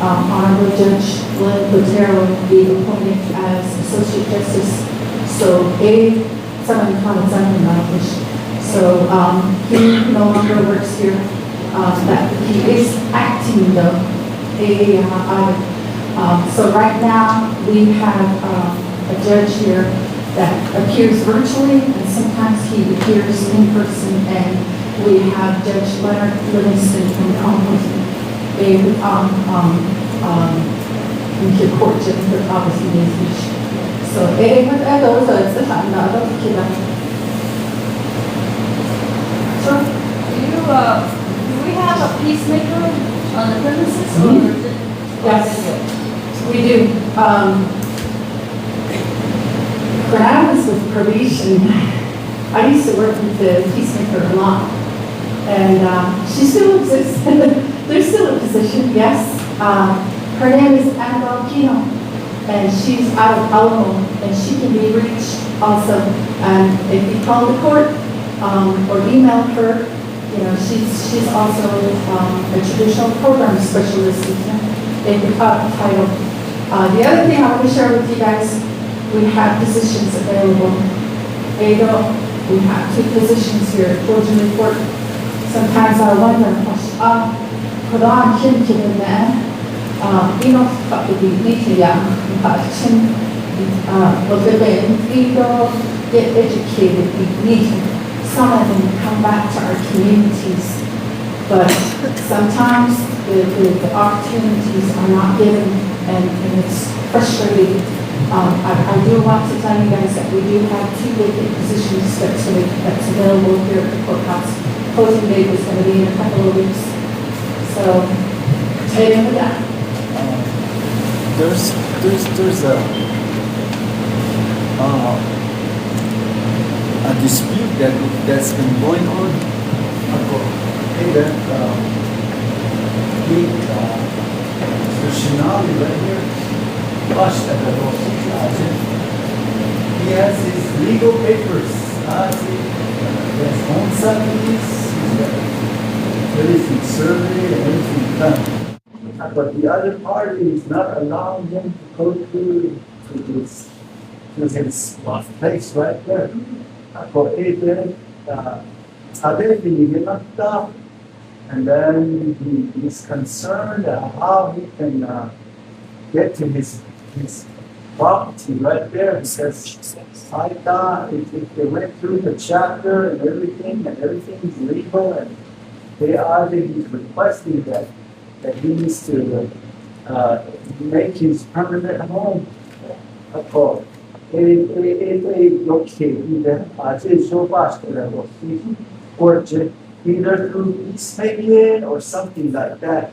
Honorable Judge Lynn Botero be appointed as Associate Justice. So So he no longer works here. That he is acting though. So right now we have a judge here that appears virtually, and sometimes he appears in person, and we have Judge Leonard Livingston from Congress, yung court judge for obviously needs issue. So, those are the time na ito kila. So, do we have a peacemaker on the premises or is it? Yes, we do. When I was with probation, I used to work with the peacemaker a lot. And she still exists. There's still a position, yes. Her name is Annabelle Kino, and she's out of Alamo, and she can be reached also. And if you call the court or email her, you know, she's also a traditional program specialist in the title. The other thing I want to share with you guys, we have positions available. We have 2 positions here at Georgian Report. Sometimes I wonder, could I change it in there? You know, but the media, but what they've been, get educated, we need some of them come back to our communities. But sometimes the opportunities are not given, and it's frustrating. I do want to tell you guys that we do have 2 vacant positions that's available here at the courthouse. Closing date is going to be in a couple of weeks. So, stay with that. There's a dispute that's been going on. Hey, that the Shinali right here, he has his legal papers. He has own subsidies, everything surveyed and everything done. But the other party is not allowing him to go to his place right there. And then he's concerned how he can get to his property right there, because I thought if they went through the chapter and everything's legal, and he's requesting that he needs to make his permanent home. Either through peacemaking or something like that.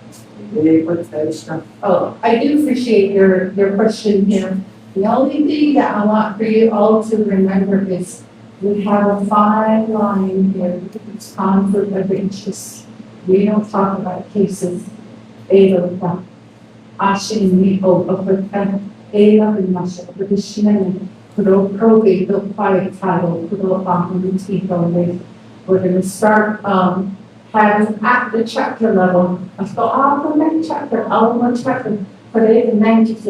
Oh, I do appreciate your question here. The only thing that I want for you all to remember is we have a fine line here. It's conflict of interest. We don't talk about cases. We're going to start having at the chapter level. So I'll make chapter, for the 90s,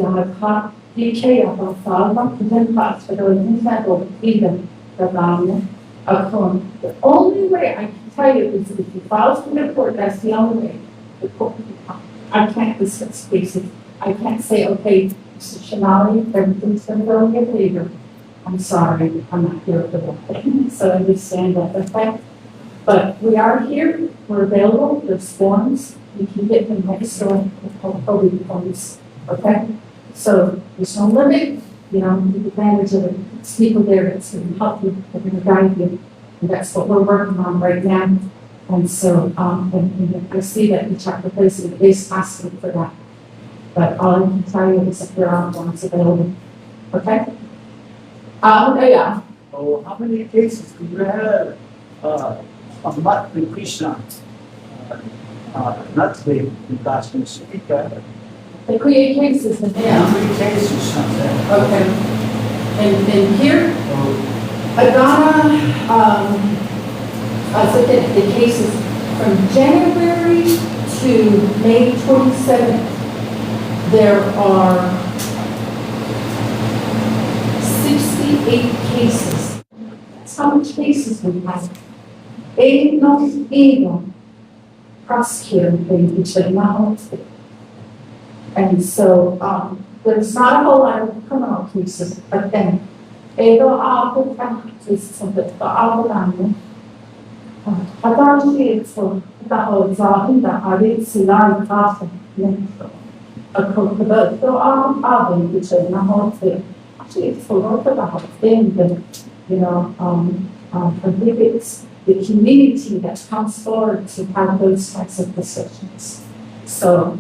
DK of Salva, then pass for the even the only way I can tell you is if you file some report, that's the only way. The court can come. I can't discuss cases. I can't say, okay, Mr. Shinali, everything's going to go in your favor. I'm sorry, I'm not here for that. So I understand that effect. But we are here, we're available, there's forms, you can get them next door, COVID forms, okay? So there's no limit, you know, take advantage of it. It's people there that's going to help you, they're going to guide you. And that's what we're working on right now. And so, and I see that the chapter president is asking for that. But all I can tell you is that there are forms available, okay? Yeah. Oh, how many cases do you have? Amat Krishna, not the Dashan Shika. The create cases in there. 3 cases. Okay. And here, Adana, I was looking at the cases from January to May 27th. There are 68 cases. That's how much cases we have. Ain't no evil prosecuting things which they not. And so there's not a whole lot of criminal cases, but then they go out with cases of the Attenzione, da ozzata, adesso passa, a colpevole, which is not whole actually it's a lot about things that, prohibits the community that comes forward to have those types of discussions. So,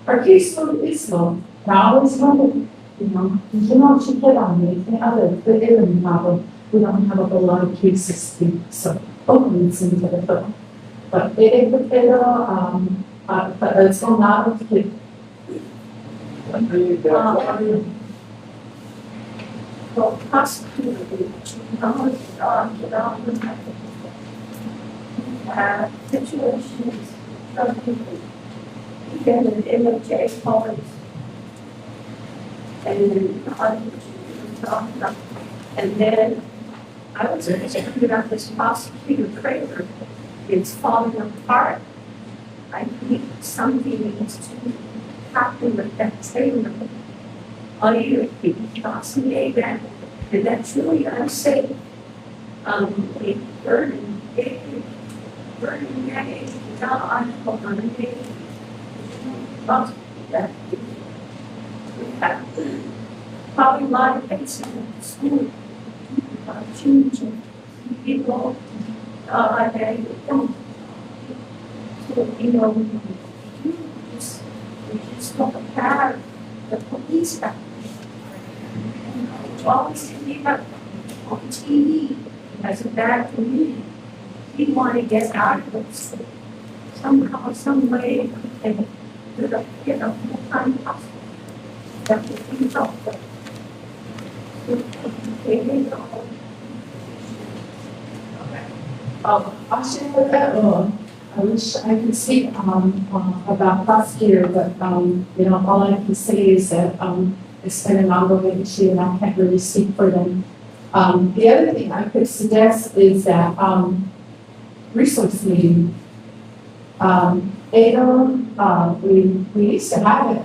our case is low. Now is one, she put on me, the other, the alien problem, we don't have a whole lot of cases to, so, open into the film. But but it's not a So prosecutor, situations, some people get an MHA police. And then I was concerned about this prosecutor trailer. It's falling apart. I think something needs to happen with that trailer. All you possibly that, and that's really unsafe. They burning that age, not on the day. Probably a lot of things in school, children, people, they don't. So, we just don't have the police back. Always came up on TV as a bad community. We want to get out of this somehow, some way, and full-time hospital. That's what we thought. I'll share with that. I wish I could speak about prosecutor, but all I can say is that it's been an ongoing issue, and I can't really speak for them. The other thing I could suggest is that resource meeting. We used to have it.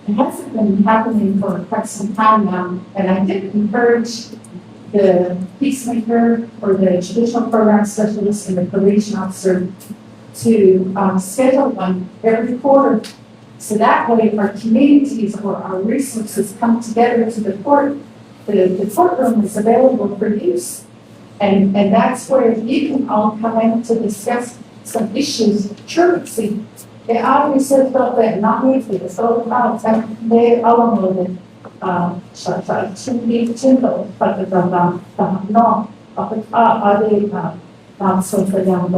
It hasn't been happening for quite some time now, and I did encourage the peacemaker or the traditional program specialist and the probation officer to schedule one every quarter. So that way our communities or our resources come together to the court. The courtroom is available for use. And that's where you can all come in to discuss some issues. Sure, see, obviously felt that not easy, it's all about they all know that shouldn't be simple, but no, so for them,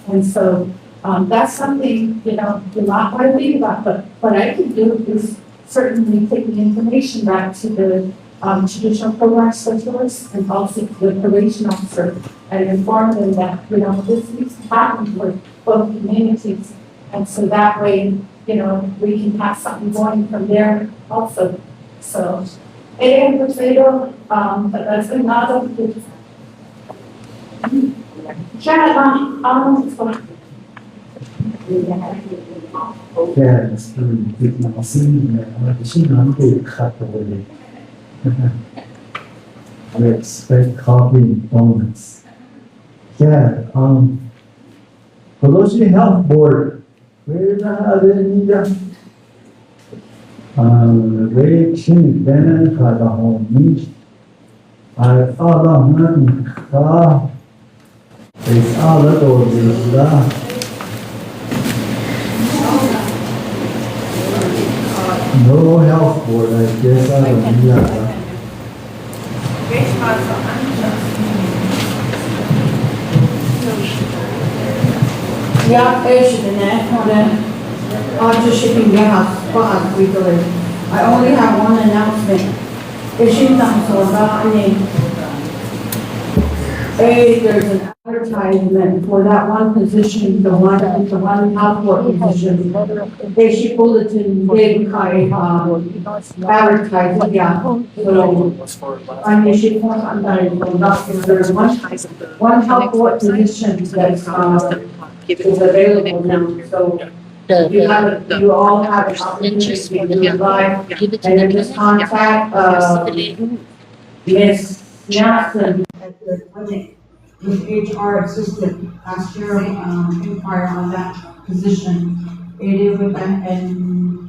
and so that's something, you're not going to think about, but what I can do is certainly take the information back to the traditional program specialist and also to the probation officer and inform them that, this needs to happen for both communities. And so that way, we can have something going from there also. So, but that's another good. Yeah, it's I expect coffee and donuts. Yeah, Pelosi Health Board, where very cheap, then got a home meat. I thought of money, it's all that or this, no health board, I guess, I don't know. Ja, after shipping gas, weekly. I only have one announcement. Issuing council about there's an advertisement for that one position, the one outboard position. Issue bulletin, did advertising, yeah. So, I'm issuing one, there's one outboard position that's, is available now, so. You all have an opportunity to apply, and then just contact, Ms. Nelson at the clinic with HR assistant, last year, inquired on that position. It is with that, and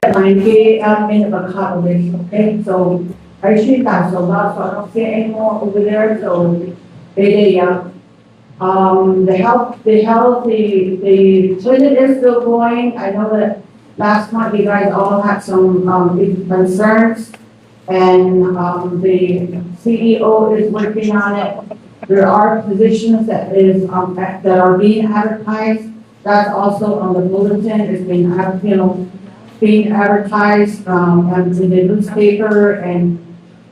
90 admin of a college, okay, so I actually got so lot, so I don't see anymore over there, so yeah. The toilet is still going. I know that last month you guys all had some, big concerns. And, the CEO is working on it. There are positions that are being advertised. That's also on the bulletin. It's been, being advertised, and in the newspaper and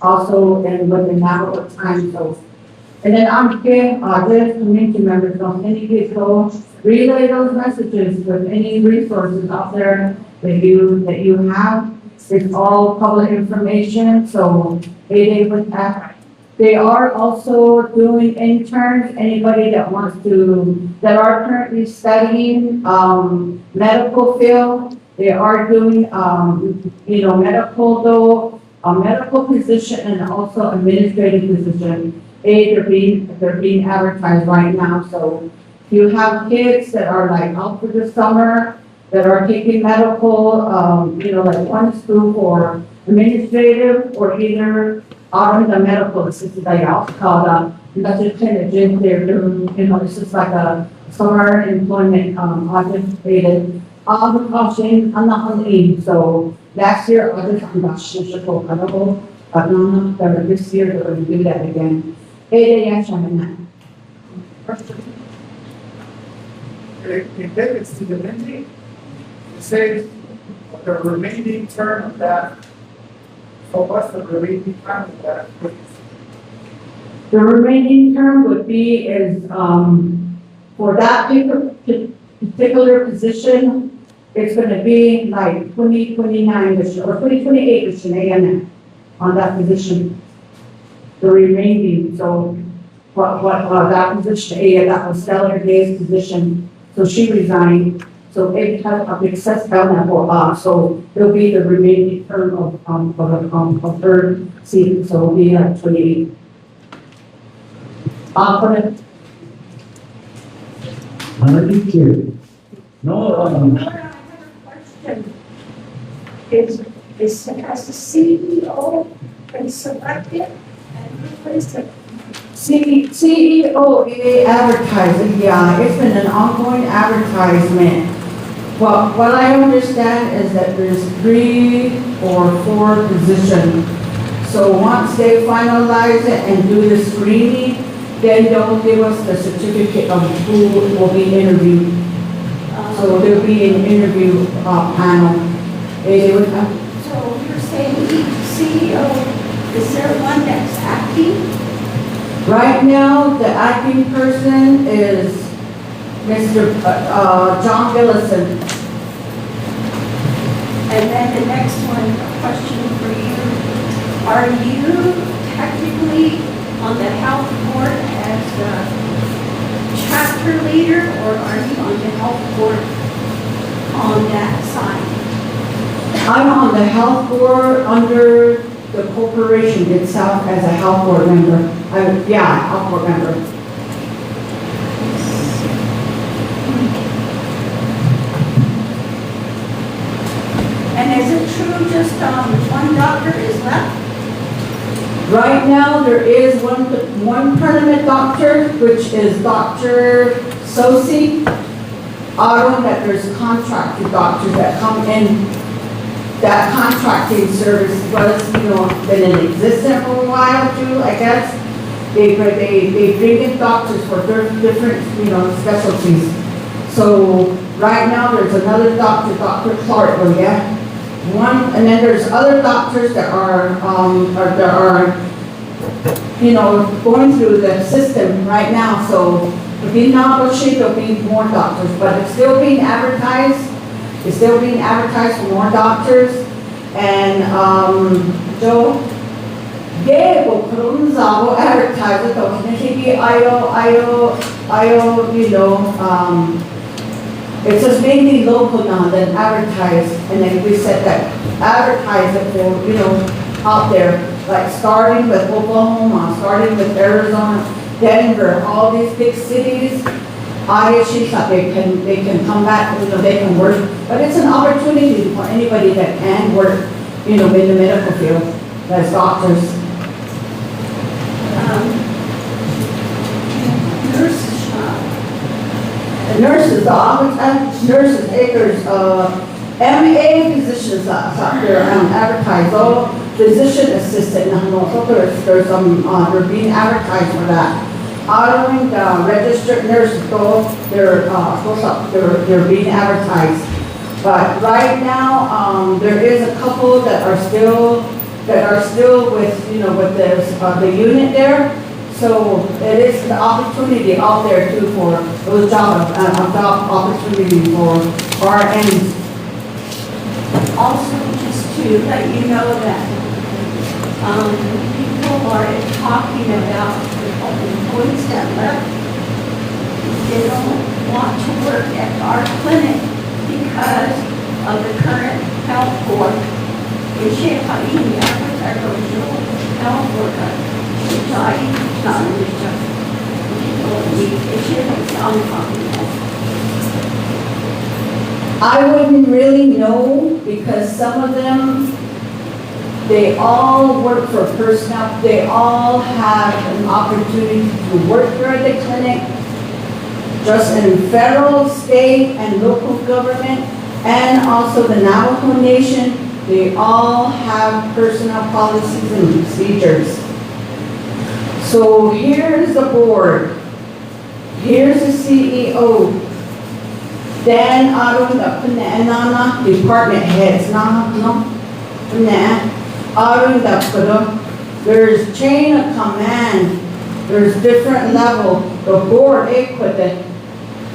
also in with the Navajo Times. So, and then I'm here, there's community members on any people, relay those messages with any resources out there that you have. It's all public information, so they would have. They are also doing interns, anybody that wants to, that are currently studying, medical field. They are doing, medical though, a medical position and also administrative position. They're being advertised right now, so if you have kids that are like out for the summer, that are taking medical, like one school for administrative or either out in the medical assistant, like also called, that's just kind of gym, they're doing, it's just like a summer employment, audited. Caution, I'm not on the so last year, I'm not sure, but no, this year, they're going to do that again. Yes, I'm It gets to the ending, it says the remaining term of that. So what's the remaining term of that? The remaining term would be for that particular position, it's gonna be like 2029 this year, or 2028 this year, on that position. The remaining, so that position, that was Stellar Day's position, so she resigned. So it had a big set down that for so it'll be the remaining term of her seat, so it'll be like 28. For the Thank you. No, I have a question. Has the CEO been selected and replaced it? CEO advertising, yeah, it's been an ongoing advertisement. Well, what I understand is that there's 3 or 4 positions. So once they finalize it and do the screening, then they'll give us the certificate of who will be interviewed. So there'll be an interview panel. So you're saying each CEO, is there one that's acting? Right now, the acting person is Mr. John Gillison. And then the next one, a question for you. Are you technically on the health board as a chapter leader, or are you on the health board on that side? I'm on the health board under the corporation itself as a health board member. Health board member. And is it true just one doctor is left? Right now, there is one permanent doctor, which is Dr. Sosi. Autumn, that there's contracted doctors that come in. That contracting service was, been in existence for a while too, I guess. They bring in doctors for different, specialties. So right now, there's another doctor, Dr. Clark, and then there's other doctors that are going through the system right now. So there'll be more doctors, but it's still being advertised. It's still being advertised for more doctors. And Joe, will advertise it. It's just mainly local now, then advertise, and then we said that advertise it for, out there, like starting with Oklahoma, starting with Arizona, Denver, all these big cities. Obviously, they can come back, they can work, but it's an opportunity for anybody that can work, in the medical field, as doctors. Nurses shop. The nurses, the office nurses, acres, MA positions out there advertised, all physician assistant, there's some, they're being advertised for that. Honoring the registered nurses, they're being advertised. But right now, there is a couple that are still with, with the unit there. So it is the opportunity out there too for those job opportunity for RNs. Also, just to let you know that, people are talking about the employees that left. They don't want to work at our clinic because of the current health board. Health board. I wouldn't really know because some of them, they all work for personnel. They all have an opportunity to work for the clinic, just in federal, state, and local government, and also the Navajo Nation. They all have personnel policies and procedures. So here's the board. Here's the CEO. Dan Arun, the department heads. Arun, there's chain of command. There's different level. The board, the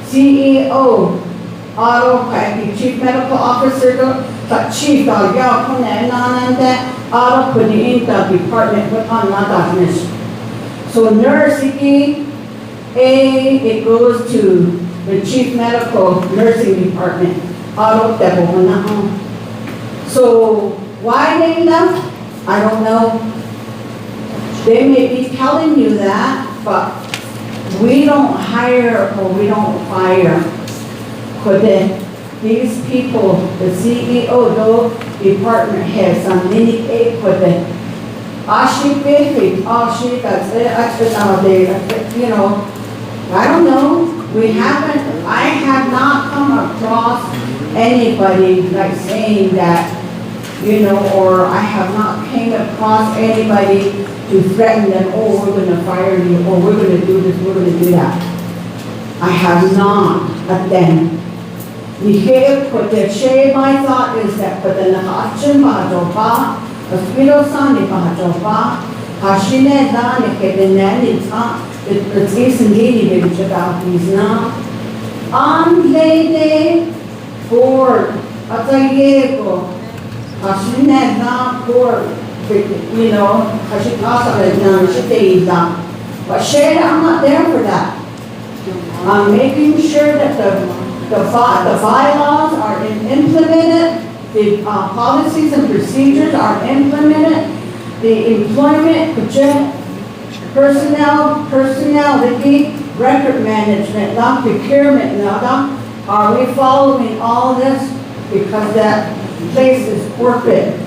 CEO, Chief Medical Officer, Chief, department, so nurse, it goes to the Chief Medical Nursing Department. So why they left, I don't know. They may be telling you that, but we don't hire or we don't fire. These people, the CEO, those department heads, I don't know. I have not come across anybody like saying that, or I have not came across anybody to threaten them, oh, we're going to fire you, or we're going to do this, we're going to do that. I have not at them. My thought is that for the Nakachin Bajoba, the Spiro Sani Bajoba, Hashine Dani Kedenanita, it's easy to about these now. On Lady Board, Atayego, Hashine Dan Board, Hashikasa, but Shade, I'm not there for that. I'm making sure that the bylaws are implemented, the policies and procedures are implemented, the employment, personality, record management, not procurement, are we following all this? Because that place is corporate.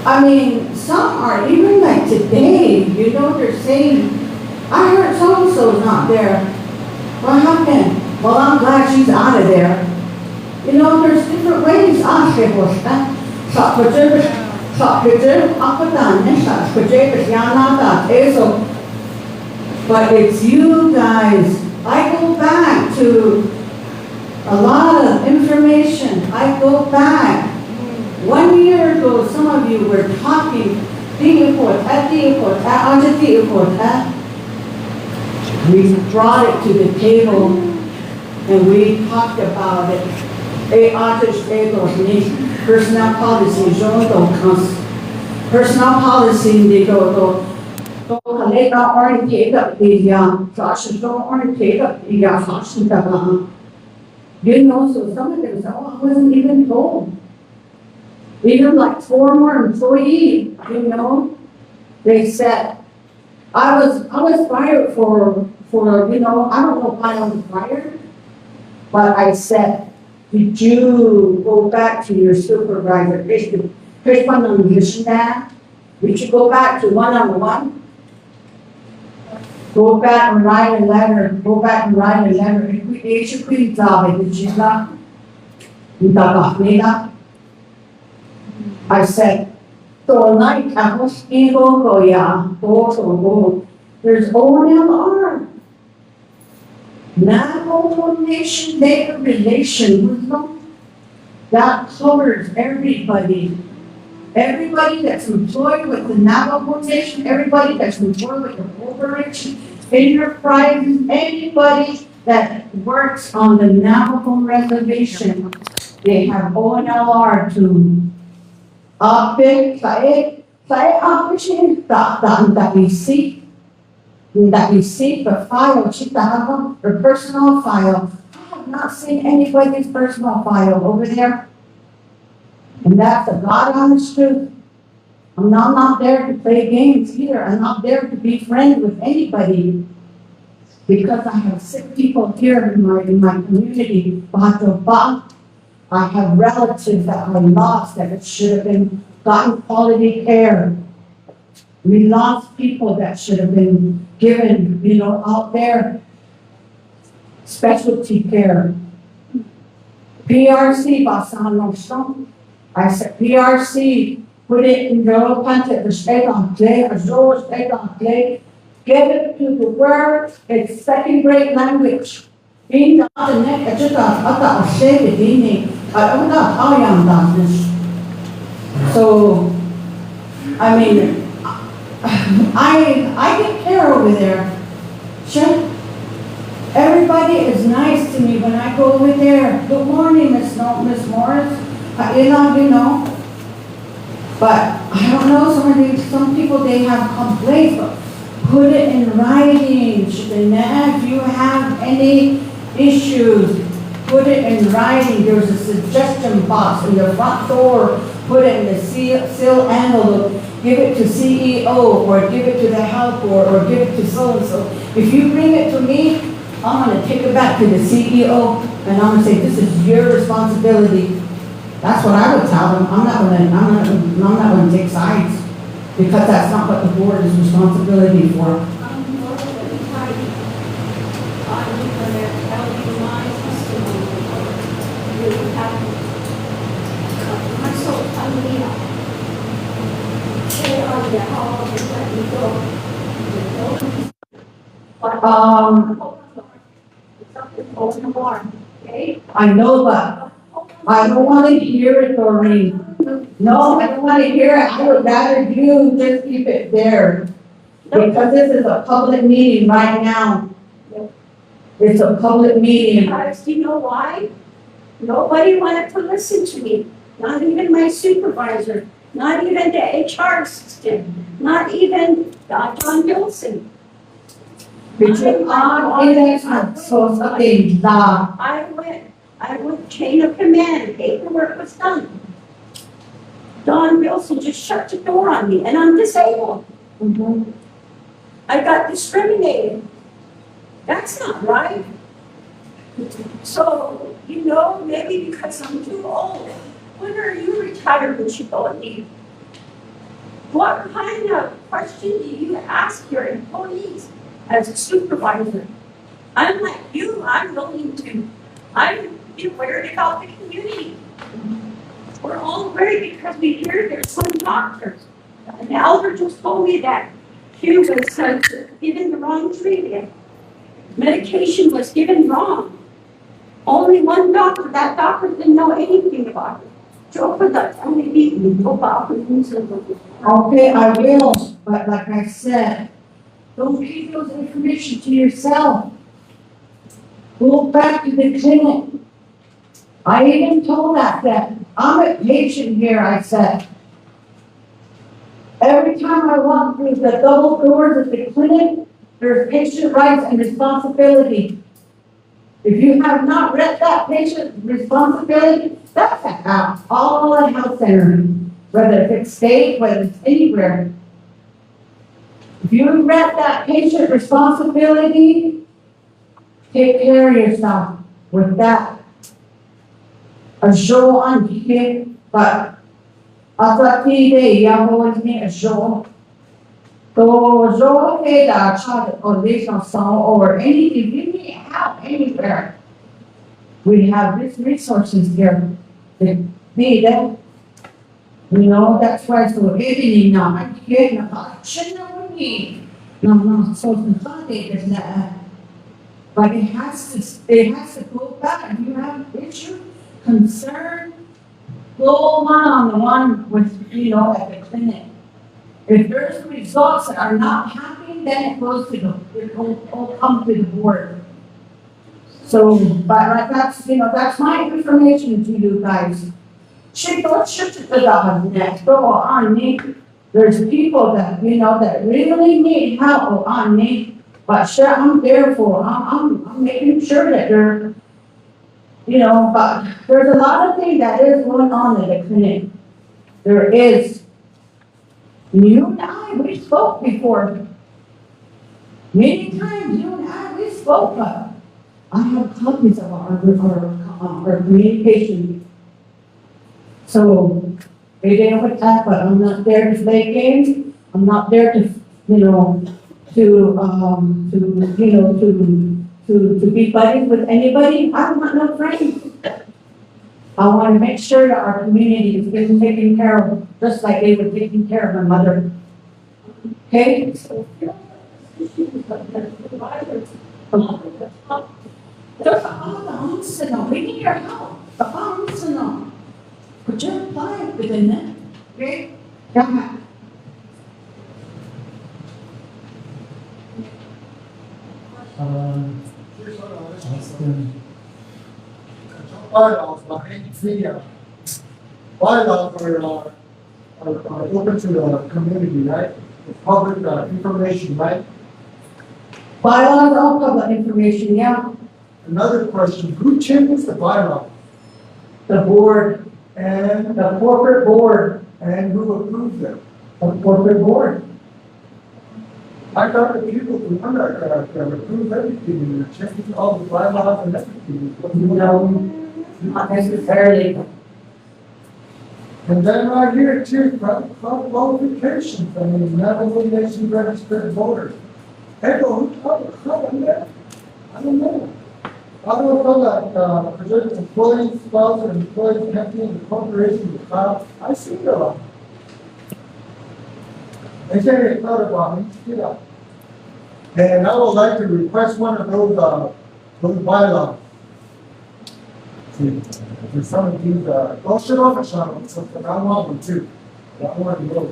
I mean, some are even like today, they're saying, I heard so-and-so's not there. What happened? Well, I'm glad she's out of there. There's different ways. But it's you guys. I go back to a lot of information. I go back. 1 year ago, some of you were talking, we brought it to the table and we talked about it. Personnel policy, personnel policy, 都可能到oriented 的呀，啥是说 oriented 的呀，啥是的啊？You know, so some of them said, oh, I wasn't even told. Even like former employee, you know, they said, I was fired for, you know, I don't know why I was fired, but I said, did you go back to your supervisor? Here's one on your staff. Did you go back to one-on-one? Go back and write a letter, go back and write a letter. It's a good job, did you not? You got me that? I said, so like I was able to go, there's ONLR. Navajo Nation Labor Relation Wisdom. That covers everybody. Everybody that's employed with the Navajo Nation, everybody that's employed with the corporation, enterprise, anybody that works on the Navajo reservation, they have ONLR to saya that receipt the file, the personal file. I have not seen anybody's personal file over there. And that's the God honest truth. I'm not there to play games either. I'm not there to be friends with anybody. Because I have sick people here in my community. I have relatives that I lost that should have been gotten quality care. We lost people that should have been given, you know, out there, specialty care. PRC, I said, PRC, put it in your content, the state on play, Azure state on play, get it to the word, it's second grade language. Being the neck, I just thought say it in I'm not how young about this. So, I mean, I get care over there. Sure. Everybody is nice to me when I go over there. Good morning, Miss Morris. You know. But I don't know, some people, they have complaints, but put it in writing. If you have any issues, put it in writing. There's a suggestion box in the front door. Put it in the seal envelope. Give it to CEO or give it to the health board or give it to so-and-so. If you bring it to me, I'm going to take it back to the CEO and I'm going to say, this is your responsibility. That's what I would tell them. I'm not going to take sides because that's not what the board is responsibility for. I know, but I don't want to hear it, Doreen. No, I don't want to hear it. I would rather you just keep it there. Because this is a public meeting right now. It's a public meeting. Because you know why? Nobody wanted to listen to me. Not even my supervisor. Not even the HR assistant. Not even John Wilson. I went chain of command, paperwork was done. Don Wilson just shut the door on me, and I'm disabled. I got discriminated. That's not right. So, you know, maybe because I'm too old. When are you retired and you go and leave? What kind of question do you ask your employees as a supervisor? I'm like you, I'm worried about the community. We're all worried because we hear there's some doctors. An elder just told me that she was given the wrong treatment. Medication was given wrong. Only one doctor, that doctor didn't know anything about it. Okay, I will, but like I said, don't keep those information to yourself. Go back to the clinic. I even told that I'm a patient here, I said. Every time I walk through the double doors at the clinic, there's patient rights and responsibility. If you have not read that patient responsibility, that's at all the health centers, whether it's state, whether it's anywhere. If you read that patient responsibility, take care of yourself with that. A show on here, but Atati ya always need a show. So show okay that child or this or so or anything, you need help anywhere. We have these resources here. They need it. You know, that's why so everything now I get a shouldn't we no so somebody is that but it has to go back. You have issue, concern, go one-on-one with, you know, at the clinic. If there's results that are not happening, then it goes to it will come to the board. So, but that's, you know, that's my information to you guys. There's people that, you know, that really need help on me, but I'm there for, I'm making sure that they're, you know, but there's a lot of things that is going on in the clinic. There is. You and I, we spoke before. Many times, you and I, we spoke, but I have copies of our communication. So, they didn't with that, but I'm not there to play games. I'm not there to, you know, to be buddies with anybody. I don't want no friends. I want to make sure that our community is getting taken care of, just like they were taking care of my mother. Okay? We need your help. Could you apply within that? Okay? Yeah. Bylaws, the bylaws are open to the community, right? It's public information, right? Bylaws are all public information, yeah. Another question, who changes the bylaw? The board, And, the corporate board, and who approves them? the corporate board. I thought the people who run that approve everything, and change all the bylaws and everything. No, not necessarily. And then right here too, qualifications, I mean, nation registered voters. Hey, well, how on that? I don't know. I don't know that, projected employees, spouse, and employees can't be in the corporation to file. I see it a lot. They say they thought about it, you know. And I would like to request one of those bylaws. For some of these, go shut off a shot, something, I want one too. I want to know.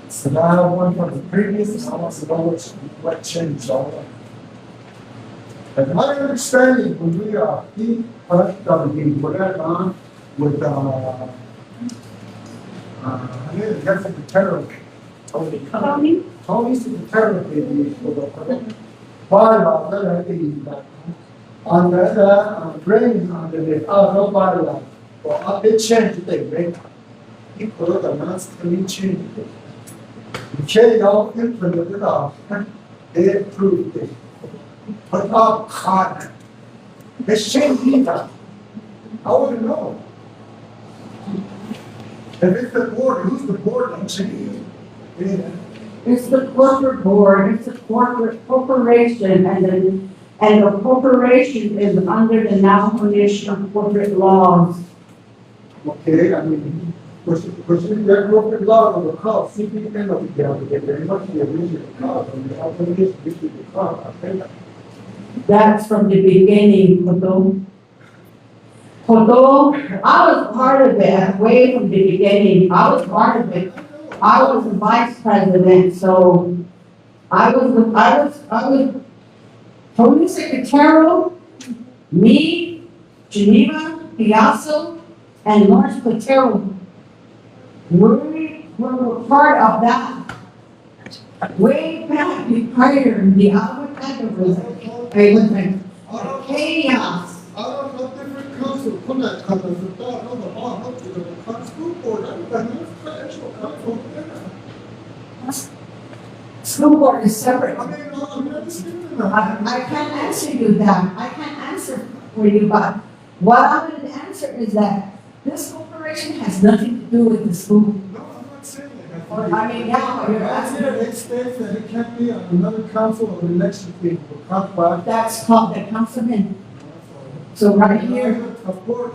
So now I have one from the previous, and I want to know what changed all that. And my understanding, when we, we're on with, I mean, the guy from the terror. Tony Secretary, for the bylaw, that I think that on the brain, on the no bylaw, well, it changed the brain. He put the mask and he changed it. The change all implemented it off, they approved it. But up hard. It's changed either. I wouldn't know. If it's the board, who's the board that changed it? It's the corporate board, it's a corporation, and the corporation is under the National Commission of Corporate Laws. Okay, I mean, pursuing that corporate law will cause CPN of the other, very much the original cause, and the opposition issued the cause, I think. That's from the beginning, although I was part of it, way from the beginning, I was part of it. I was the vice president, so I was Tony Secretarial, me, Geneva, Piazza, and Lawrence Platero. We were part of that. Way back prior, the avocado was a chaos. I don't know different council, come at council, I don't know how to do the school board, I don't know, actual council. School board is separate. I mean, I'm not disputing I that. can't answer you that. I can't answer for you, but what I'm going to answer is that this corporation has nothing to do with the school. No, I'm not saying that. I mean, yeah, but you're asking. It states that it can't be on another council or election people, can't buy. That's called the councilman. So right here, Of course,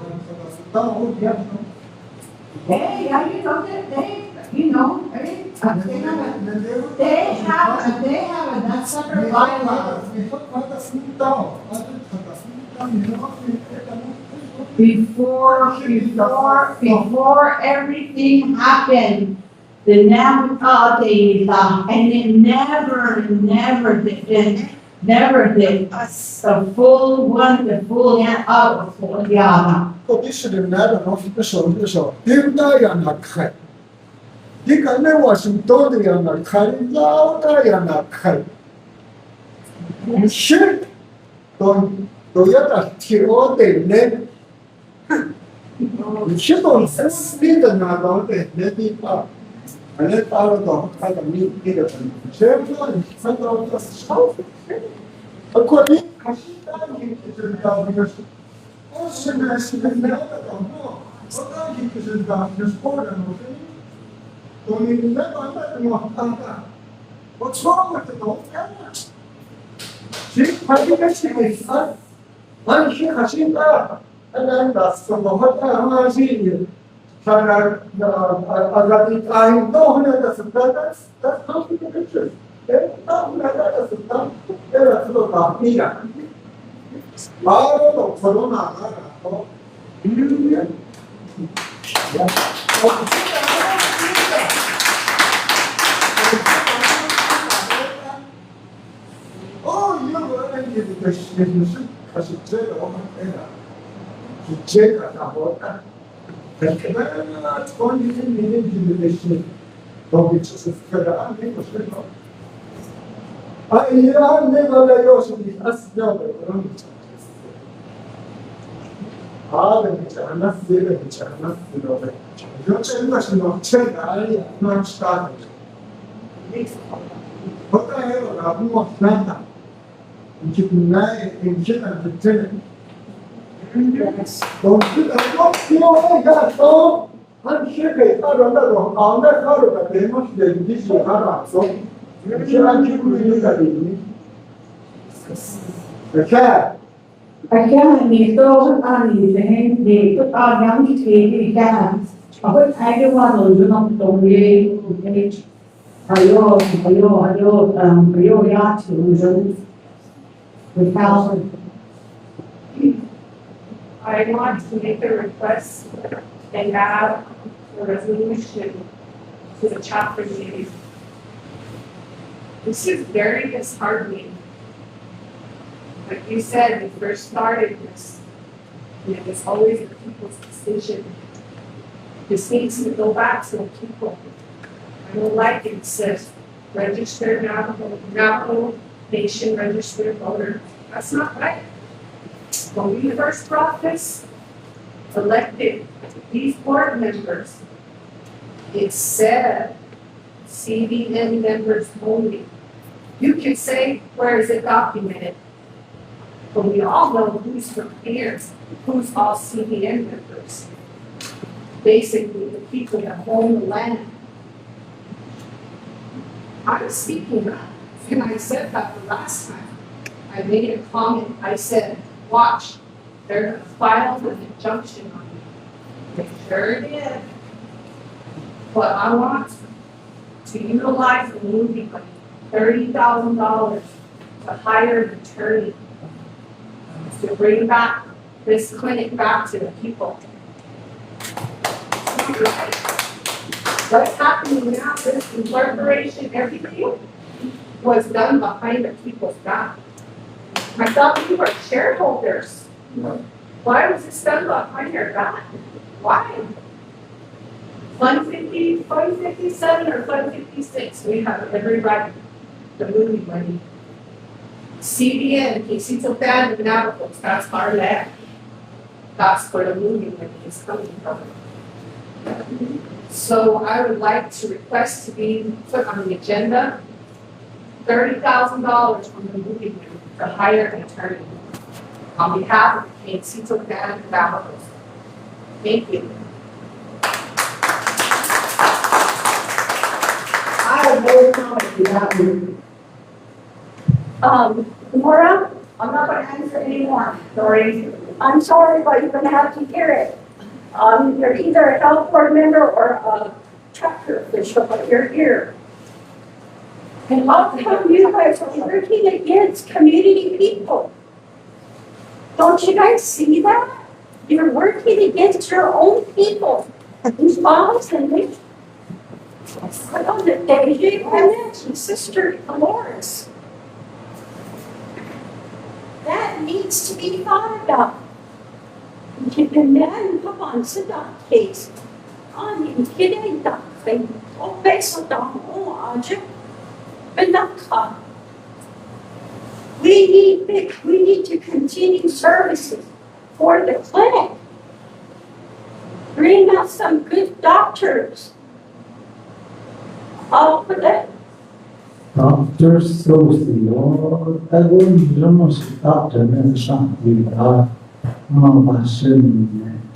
I'm yeah. hey, yeah, you know that they, you know, hey, they have a that separate bylaw. Before everything happened, the and it never did the full one, the full yeah. Commissioner Madam of the show, Dimdayana Kai. Dikane Washington, Yana Kai, Laudayana Kai. Shit. Don't Toyota Tiro de Ned. Shit on speed and not on the Nedi Park. And let out of the kind of meat either. Champion, some of the show. According to Kashita, he is in the what's wrong with the old camera? She probably gets my son. I'm here, Hashima. And then that's from the hotel. I know that's how the picture. 바로 코로나가 이거 사실 제가 제가 다 먹었다. 그러나 돈이 있는 거기 있어서 안 되고 싶어. 이런 내가 요즘에 as냐고 그런 거. 근데 않았어요. 요즘 같은 거 제가 알이 안 스타트. 보다요 나무 나다. 이게 나의 인생을 듣는. 또 필요해가 또 한시에 따라다도 아무나 가로가 되면 되지 않아서 이렇게 기분이 있는 거니. Again, the those are the young lady again. I don't want to know the way ayo ya to I want to make a request and have a resolution to the chapter meeting. This is very disheartening. Like you said, we first started this, and it was always the people's decision. This needs to go back to the people. I don't like it says registered Navajo Nation registered voter. That's not right. When we first brought this, elected these board members, it said CBN members only. You can say, where is it documented? But we all know who's from here, who's all CBN members. Basically, the people that own the land. I'm speaking up, and I said that the last time. I made a comment, I said, watch, they're gonna file an injunction on you. They sure did. But I want to utilize the movie money, $30,000 to hire an attorney to bring back this clinic back to the people. What's happening now, this incorporation, everything was done behind the people's back. I thought we were shareholders. Why was this done behind their back? Why? Fund 57 or Fund 56, we have every right, the movie money. CDN, Canoncito Band and Navajos, that's our land. That's where the movie money is coming from. So I would like to request to be put on the agenda, $30,000 from the movie money to hire an attorney on behalf of the Canoncito Band and Navajos. Thank you. I have no comment to that movie. Laura, I'm not gonna answer anymore. Sorry. I'm sorry, but you're gonna have to hear it. You're either a health board member or a tractor official, but you're here. And how come you guys are working against community people? Don't you guys see that? You're working against your own people. These moms and these. I know that Daisy and Sister Dolores. That needs to be thought about. And then, come on, sit down, please. Kidding, darling. Oh, beso down, oh, Aja. Benaka. We need to continue services for the clinic. Bring us some good doctors. All for that. Doctors, those Lord, I wouldn't almost doctor and something about my son.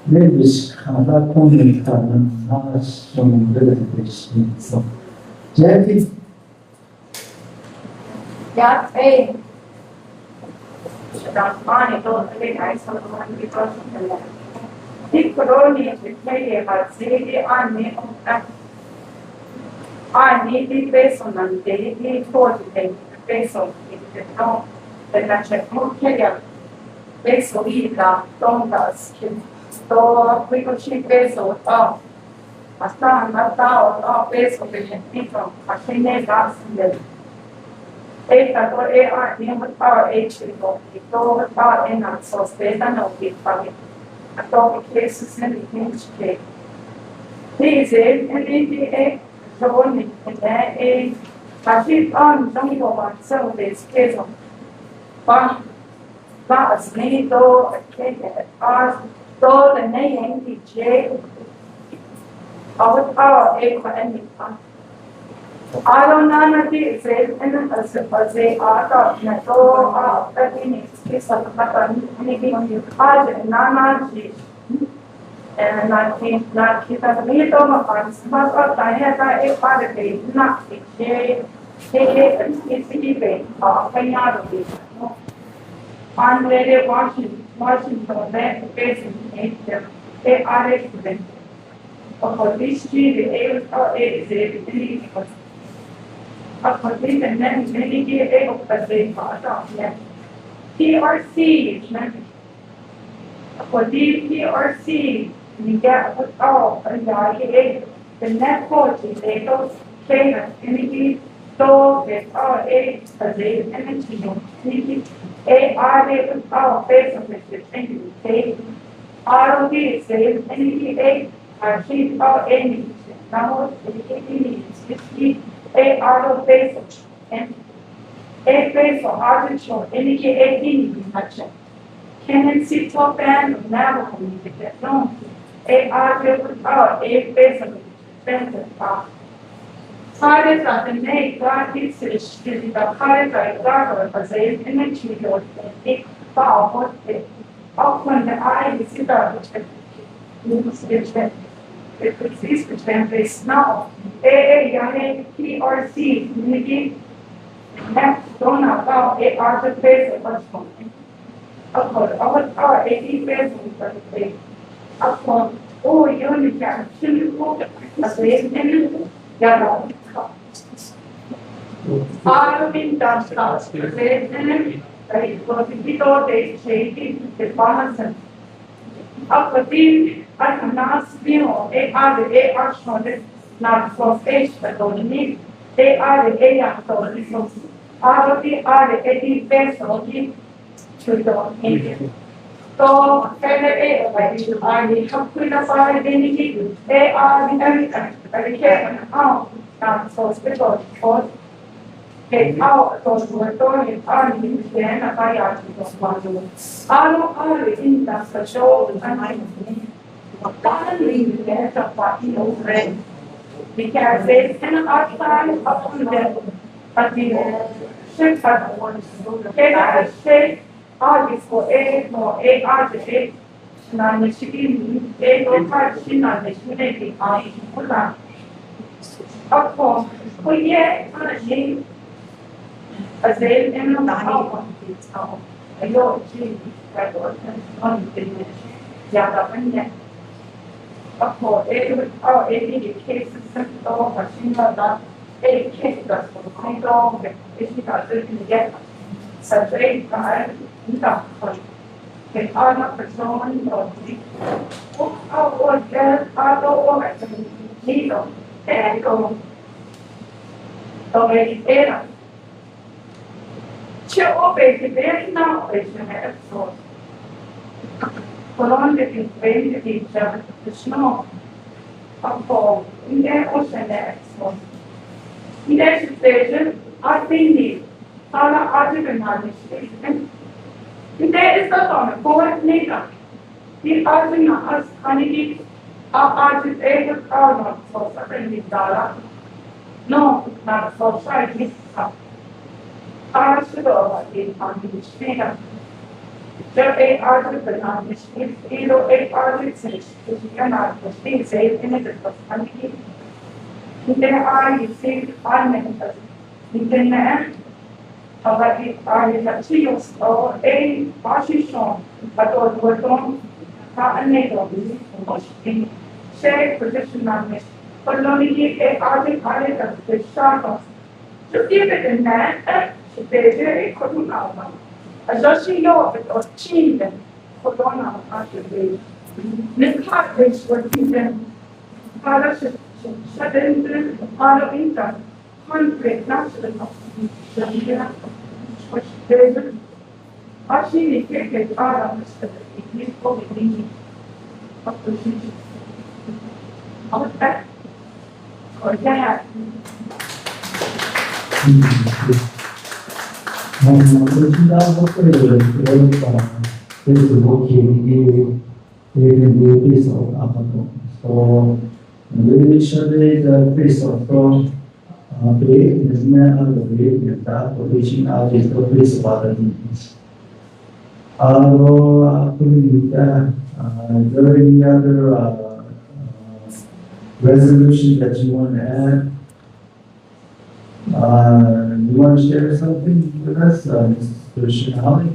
Maybe it's kind of only not some good. So, Jackie. Yeah, hey. That's fine, don't think I saw the one because of that. He could only pay about 60 on me. I need the base on the daily 40 base on the no, the natural care. Base of it, don't us. So we could check base of all. A stand not out of base of the people. I think they got some. Esta to our age people, to our in so state and no big family. A topic cases and things cake. These and the Johnny and that is I keep on don't go on some days case of fun. But as many though are though the name DJ of our age and I don't know if as they are talking at all, that is a pattern, anything I Nana, and I think not keep a little of us, but I have a party, not a day, it's debate, or any other day. I'm ready watching for that facing nature, they are excellent. For this tree, the air is a and then many get able to say TRC, for TRC, you get what all the net quality, they don't say that energy, so it's all a they energy, AR they all face of the energy, say, ROD says energy, I keep all energy, now it's a auto basic and a base for artificial indicate infection. Canoncito band of Navajo music that known a auto a base of expensive pop. Hardest of the make God is the hardest I got for say imagery or a ball what it often the eye is about which it exists between they smell. A PRC, Niki, next don't about a art face of person. Upon our 80 face of the upon all unit can simple as they can gather. I've been done stuff, they was they shading the balance. Up the team, I cannot feel they are the AR shorted, not for face, but don't need. They are the AR for resources. Are the 80 best of it to the Indian. So, kaya ay hapon na sa dinigit, everything, not so special, or so suwatorin, yan na kaya ito ano, in the special, currently, there's a party over because there's an outside of the party, ship at the one, can I say, for a artist, na nagsikin, local na nagsikin, ay wala. Ako, kuya, ano, as they in the house, ayo, yada kanya. Ako, any cases, machine that, any case that's for the kind of, if you got to get, such a time, que haga personas o get algo nido como sobre era yo que ver no es eso por donde que ven que ya no tampoco ni o se eso y ese station I think para adivinar there is the thought, poet later. The urging us, honey, our artist able are not so certainly Dara. No, not so slightly. Our sugar in on the speaker. There a artist but not the speak, either a artist is cannot the speak safe in it of honey. There are you see, I meant in the man. Ay archivos o en position atau bottom anelo in share position perlu ni article ada the start to give it in that they couldn't know adjusting your achieve corona after the this part is what even para sudden para income conflict national which David actually created out of his probably of the city. Of that or that. Business algorithm that reaching out is the place of other things. During the other resolution that you want to add, you want to share something with us, Mr. Shinali?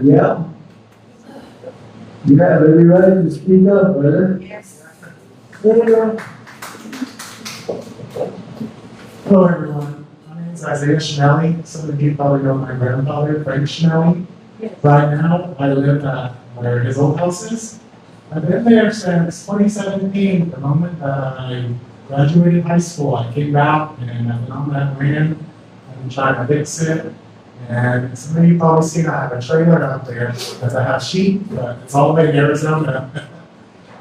Yeah. You have every right to speak up, brother. Yes. Hello everyone, my name is Isaiah Schnelly. Some of you probably know my grandfather, Frank Schnelly. Yes. Right now, I live at where his old house is. I've been there since 2017, the moment that I graduated high school. I came back and I've been on that land. I've been trying to fix it. And some of you probably seen I have a trailer out there because I have sheep, but it's all the way in Arizona.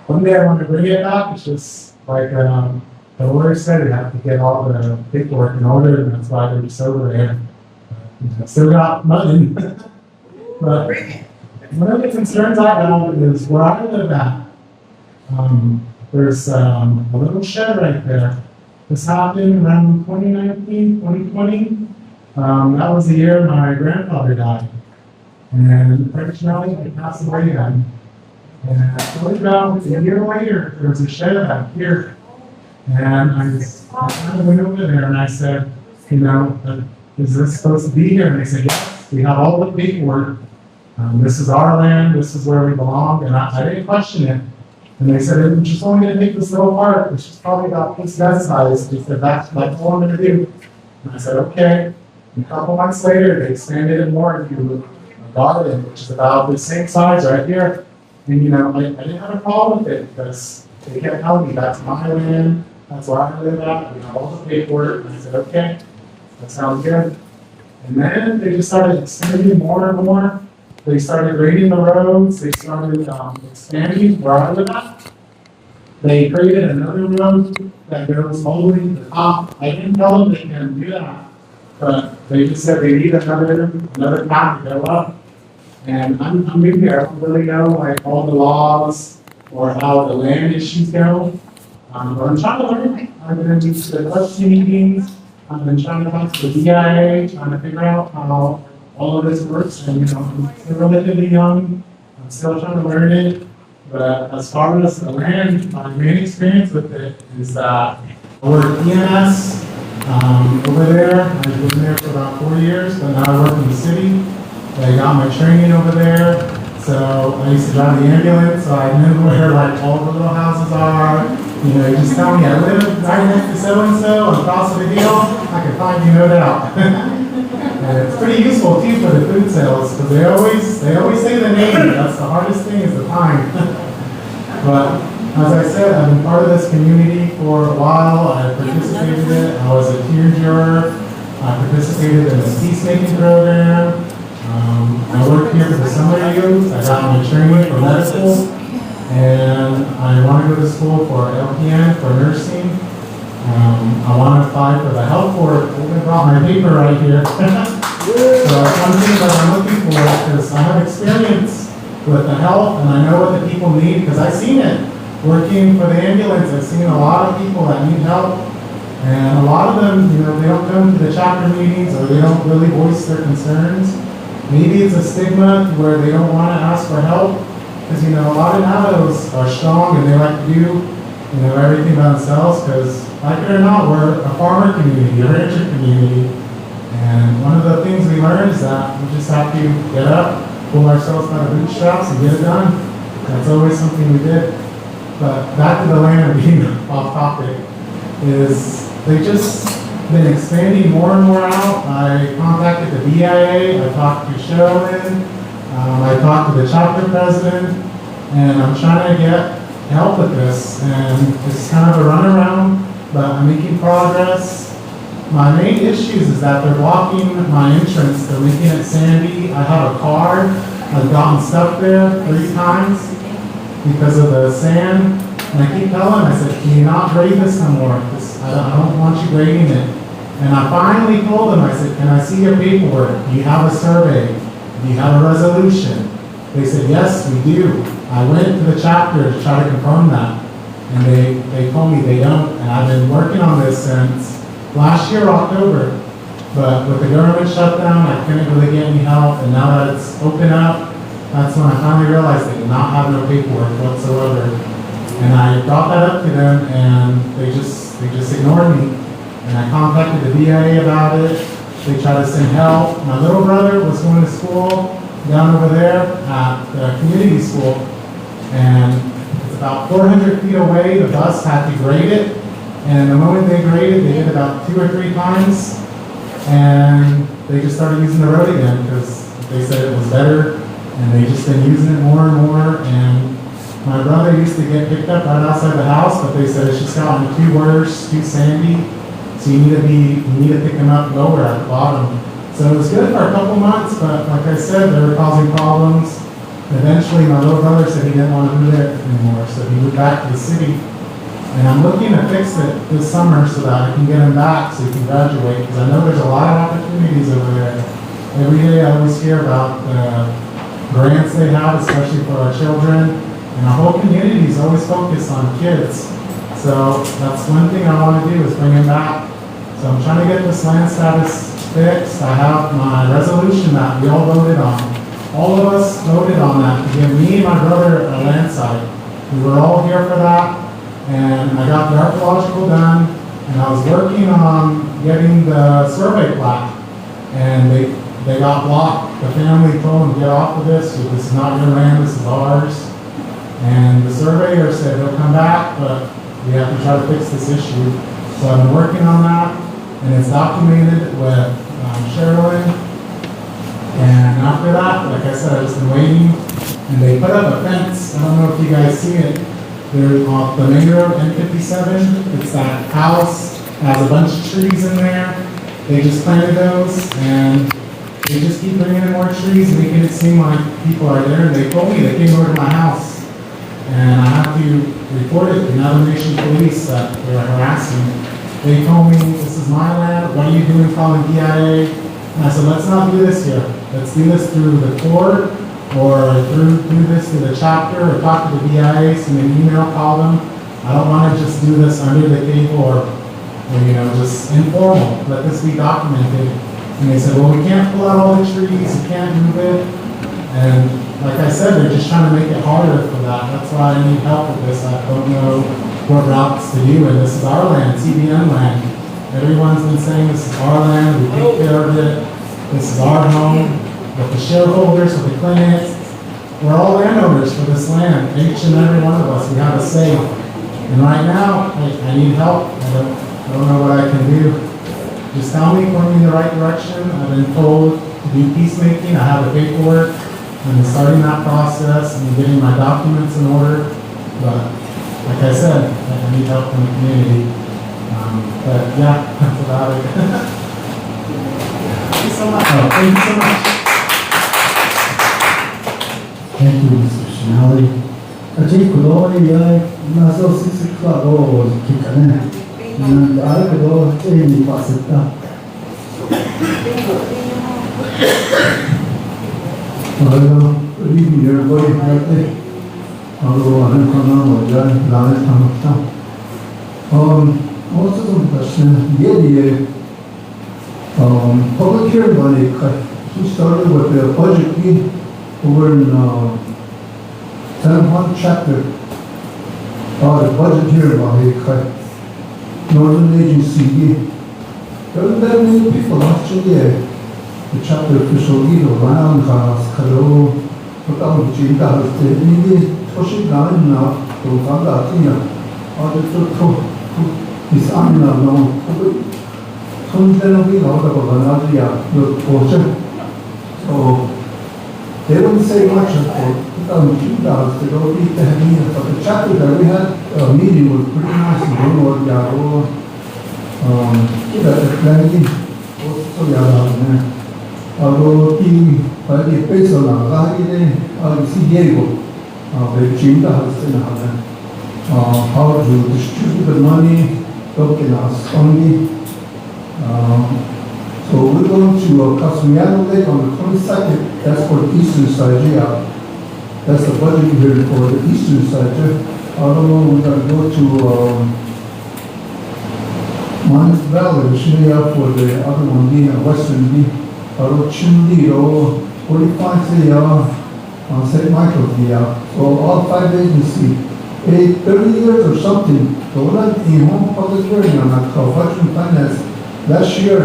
One day I want to bring it back. It's just like the lawyer said, you have to get all the paperwork in order, and that's why they're just over there. Still got money. But one of the concerns I have is where I live at. There's a little shed right there. This happened around 2019, 2020. That was the year my grandfather died. And originally he passed away then. And about a year later, there was a shed out here. And I kind of went over there and I said, is this supposed to be here? And they said, yes, we have all the paperwork. This is our land, this is where we belong. And I didn't question it. And they said, it's just only going to take this little part, which is probably about this size. They said, that's all I'm going to do. And I said, okay. And a couple months later, they expanded it more into a garden, which is about the same size right here. And I didn't have a problem with it because they kept telling me that's my land, that's where I live at, we have all the paperwork. And I said, okay, that sounds good. And then they just started expanding more and more. they started grading the roads, they started expanding where I live at. They created another road that goes all the way to the top. I didn't tell them they can do that, but they just said they need another path to go up. And I'm new here, I don't really know like all the laws or how the land issues go. But I'm trying to learn. I've been to the question meetings. I've been trying to talk to the DIA, trying to figure out how all of this works. And I'm still relatively young. I'm still trying to learn it. But as far as the land, my main experience with it is that I work EMS over there. I've been there for about 4 years, but now I work in the city. I got my training over there. So I used to drive the ambulance, so I knew where like all the little houses are. You know, you just tell me I live right next to so-and-so across the hill, I can find you, no doubt. And it's pretty useful too for the food sales, because they always say the name. That's the hardest thing is the time. But as I said, I've been part of this community for a while. I participated in it. I was a tear juror. I participated in the peacemaking program. I worked here for the summer youth. I got my training for medical. And I want to go to school for LPN, for nursing. I want to apply for the health board. I brought my paper right here. So one thing that I'm looking for, because I have experience with the health and I know what the people need, because I've seen it. Working for the ambulance, I've seen a lot of people that need help. And a lot of them, you know, they don't come to the chapter meetings or they don't really voice their concerns. Maybe it's a stigma where they don't want to ask for help. Because, you know, a lot of navos are strong and they like to do, you know, everything by themselves. Because, like it or not, we're a farmer community, a rancher community. And one of the things we learned is that we just have to get up, pull ourselves by the bootstraps and get it done. That's always something we did. But back to the land and being off topic, is they just been expanding more and more out. I contacted the DIA, I talked to Sherilyn, I talked to the chapter president, and I'm trying to get help with this. And it's kind of a runaround, but I'm making progress. My main issues is that they're blocking my entrance. They're making it sandy. I have a car. I've gotten stuck there 3 times because of the sand. And I keep telling them, I said, can you not grade this no more? I don't want you grading it. And I finally told them, I said, can I see your paperwork? Do you have a survey? Do you have a resolution? They said, yes, we do. I went to the chapter to try to confirm that. And they told me they don't. And I've been working on this since last year, October. But with the government shutdown, I couldn't really get any help. And now that it's open up, that's when I finally realized they did not have no paperwork whatsoever. And I brought that up to them, and they just ignored me. And I contacted the DIA about it. They tried to send help. My little brother was going to school down over there at the community school. And it's about 400 feet away. The bus had to grade it. And the moment they graded, they did about 2 or 3 times. And they just started using the road again because they said it was better. And they just been using it more and more. And my brother used to get picked up right outside the house, but they said it's just gotten too worse, too sandy. So you need to pick him up lower at the bottom. So it was good for a couple months, but like I said, they were causing problems. Eventually, my little brother said he didn't want to do that anymore, so he moved back to the city. And I'm looking to fix it this summer so that I can get him back so he can graduate, because I know there's a lot of opportunities over there. Every day I always hear about the grants they have, especially for our children. And our whole community is always focused on kids. So that's one thing I want to do is bring him back. So I'm trying to get this land status fixed. I have my resolution that we all voted on. All of us voted on that to give me and my brother a land site. We were all here for that. And I got the archaeological done. And I was working on getting the survey plat. And they got blocked. The family told them, get off of this. This is not your land, this is ours. And the surveyor said he'll come back, but we have to try to fix this issue. So I've been working on that, and it's documented with Sherilyn. And after that, like I said, I've just been waiting. And they put up a fence. I don't know if you guys see it. They're off the main road, N57. It's that house, has a bunch of trees in there. They just planted those, and they just keep bringing in more trees, making it seem like people are there. And they told me they came over to my house, and I have to report it to United Nations Police that they were harassing. They told me, this is my land, what are you doing calling DIA? And I said, let's not do this here. Let's do this through the court, or do this through the chapter, or talk to the DIA, send an email, call them. I don't want to just do this under the table or just informal. Let this be documented. And they said, well, we can't pull out all the trees, we can't move it. And like I said, they're just trying to make it harder for that. That's why I need help with this. I don't know what routes to do, and this is our land, CBN land. Everyone's been saying this is our land, we take care of it, this is our home. With the shareholders, with the clinics, we're all landowners for this land. Each and every one of us, we have a say. And right now, I need help. I don't know what I can do. Just tell me, point me in the right direction. I've been told to do peacemaking. I have the paperwork. I'm starting that process and getting my documents in order. But like I said, I need help from the community. But yeah, that's about it. Thank you so much. Oh, thank you so much. Thank you, Mr. Shinali. Actually, could I naso sisi kwa go kikane. I could go change pasita. Reading your body correctly. Although I don't know what that last time. Also some question. Yeah, public hearing money. We started with the budget meeting over in San Juan chapter. The budget hearing money. Northern Agency. There wasn't that many people actually. The chapter official around Kalo, put out Jinda, the pushing line now to Vandatina. His army now, Tunzen will be out of Vanadia, the portion. So they don't say much for Jinda, they don't eat the heavy. But the chapter that we had a meeting was pretty nice and don't know what Yaro, the planning, also Yara. The based on San Diego, how to distribute the money, looking at funding. So we're going to Casamiano Lake on the 22nd. That's for the eastern side. That's the budget hearing for the eastern side. I don't know, we're going to go to Mines Valley, which may have for the other one being a western being. Chimney, 45 St. Michael's, so all 5 agencies, 30 years or something. So when in home public hearing on that budget and finance, last year, I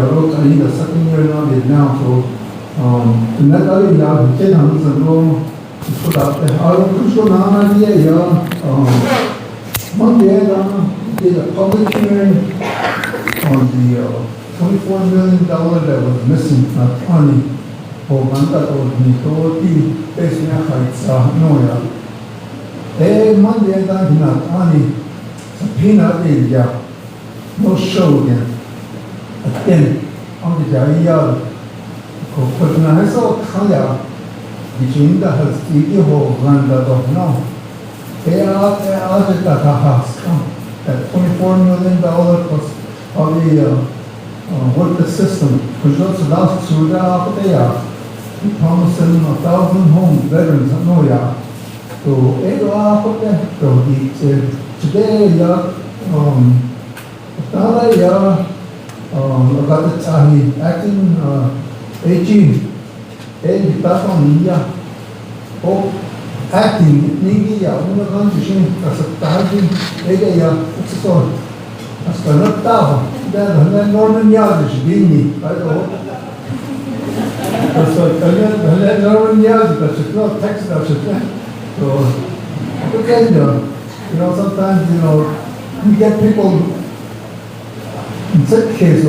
wrote the second year now, so the net value, 10 ago, put out there. I don't know, Monday, did a public hearing on the $24 million that was missing, not funny. Manda or Nikoti, basically, Heights, Noya. Monday, not funny. Subpoena area, no show again. Again, on the Jaya, but now I saw Kaya, between the Hasti, Randa, no. They are at the house. That $24 million plus of the work the system, because those last two days, we promised them 1,000 homes, veterans, no, so, today, got the acting, 18, and back on the acting, Niki, that's a target, it's so. That's not tough. Then Northern Yard is being I don't know. So, Northern Yard, that's not Texas, that's so, okay, sometimes, we get people, in such cases,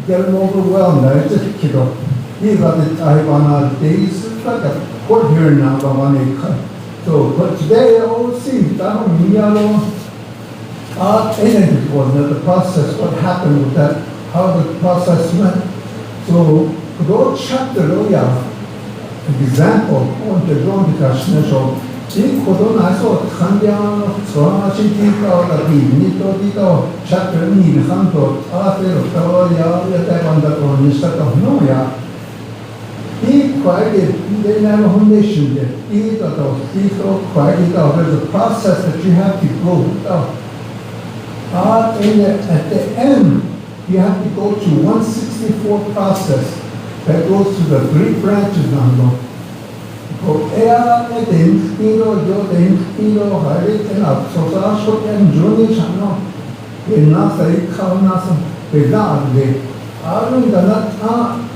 get them overwhelmed. I just, he got the days, it's like a court hearing now, so, but today, I always see, I don't mean, anything was the process, what happened with that, how the process went. So, 그거 chapter로야 example onde dronde kasneso 이 코도 나서 한량 소하신 기가가 비니도 디도 chapter 니 한도 아테로 타와야 야타반다 토니스타 노야 이 과게 내가 혼내신데 이도 과게가 there's a process that you have to go at the end you have to go to 164 process that goes to the 3 branches on the Ea eden tiro yo den tiro hari tena sosa shoten juni chano na sai khana sam peda de arun dana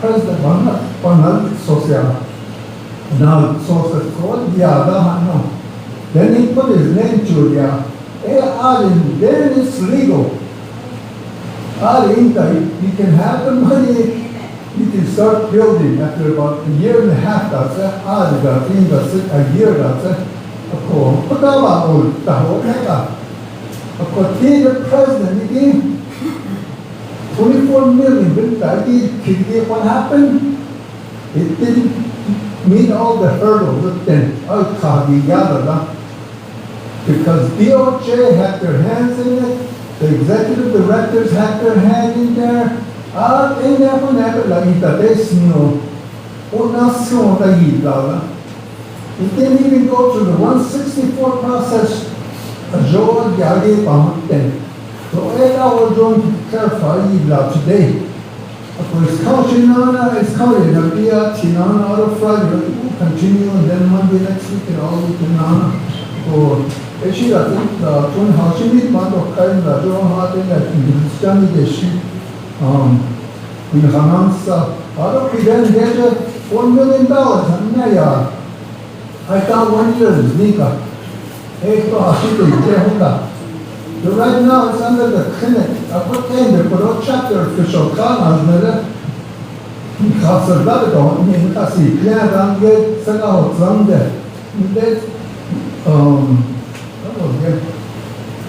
president panal sosia now sosa called yada hano then he put his name to ya arun then it's legal arun you can have the money. You can start building after about a year and a half. That's it. A year. That's it. Put the president again. 24 million. What happened? It didn't meet all the hurdles. Then because DOJ had their hands in it. The executive directors had their hand in there. It didn't even go through the 164 process. So we're going to clarify today. It's counting on it's counting on the out of Friday. We'll continue and then Monday next week and all week and actually, I think when Hashimi Mando Kain the John Harden at the in Hanansa, we then get $4 million. I got 1 year in Nika. So right now it's under the clinic. I put in the chapter official Kana. Casa Dago, Kasi, Clan, get Saga Zande.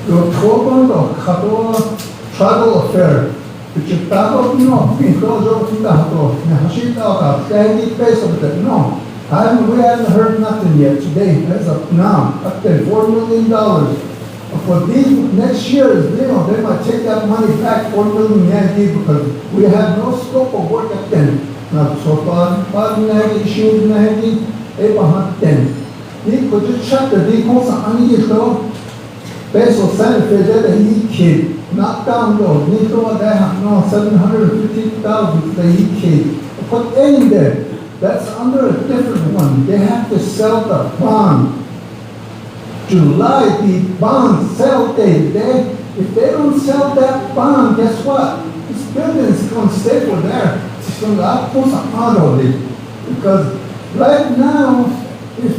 The Toban or Kato travel affair. Which is no, because of the no. We haven't heard nothing yet today, as of now, up to $4 million. For these next year's deal, they might take that money back, 4 million yen, because we have no scope of work at then. Now, so far, issues, they could just check the vehicles on the Peso Santa Fe that he kid. Knock down those. No, 750,000 the kid. Put in there. That's under a different one. They have to sell the bond. July, the bond sell date. If they don't sell that bond, guess what? This building is going to stay for there. It's going to put some on it. Because right now, if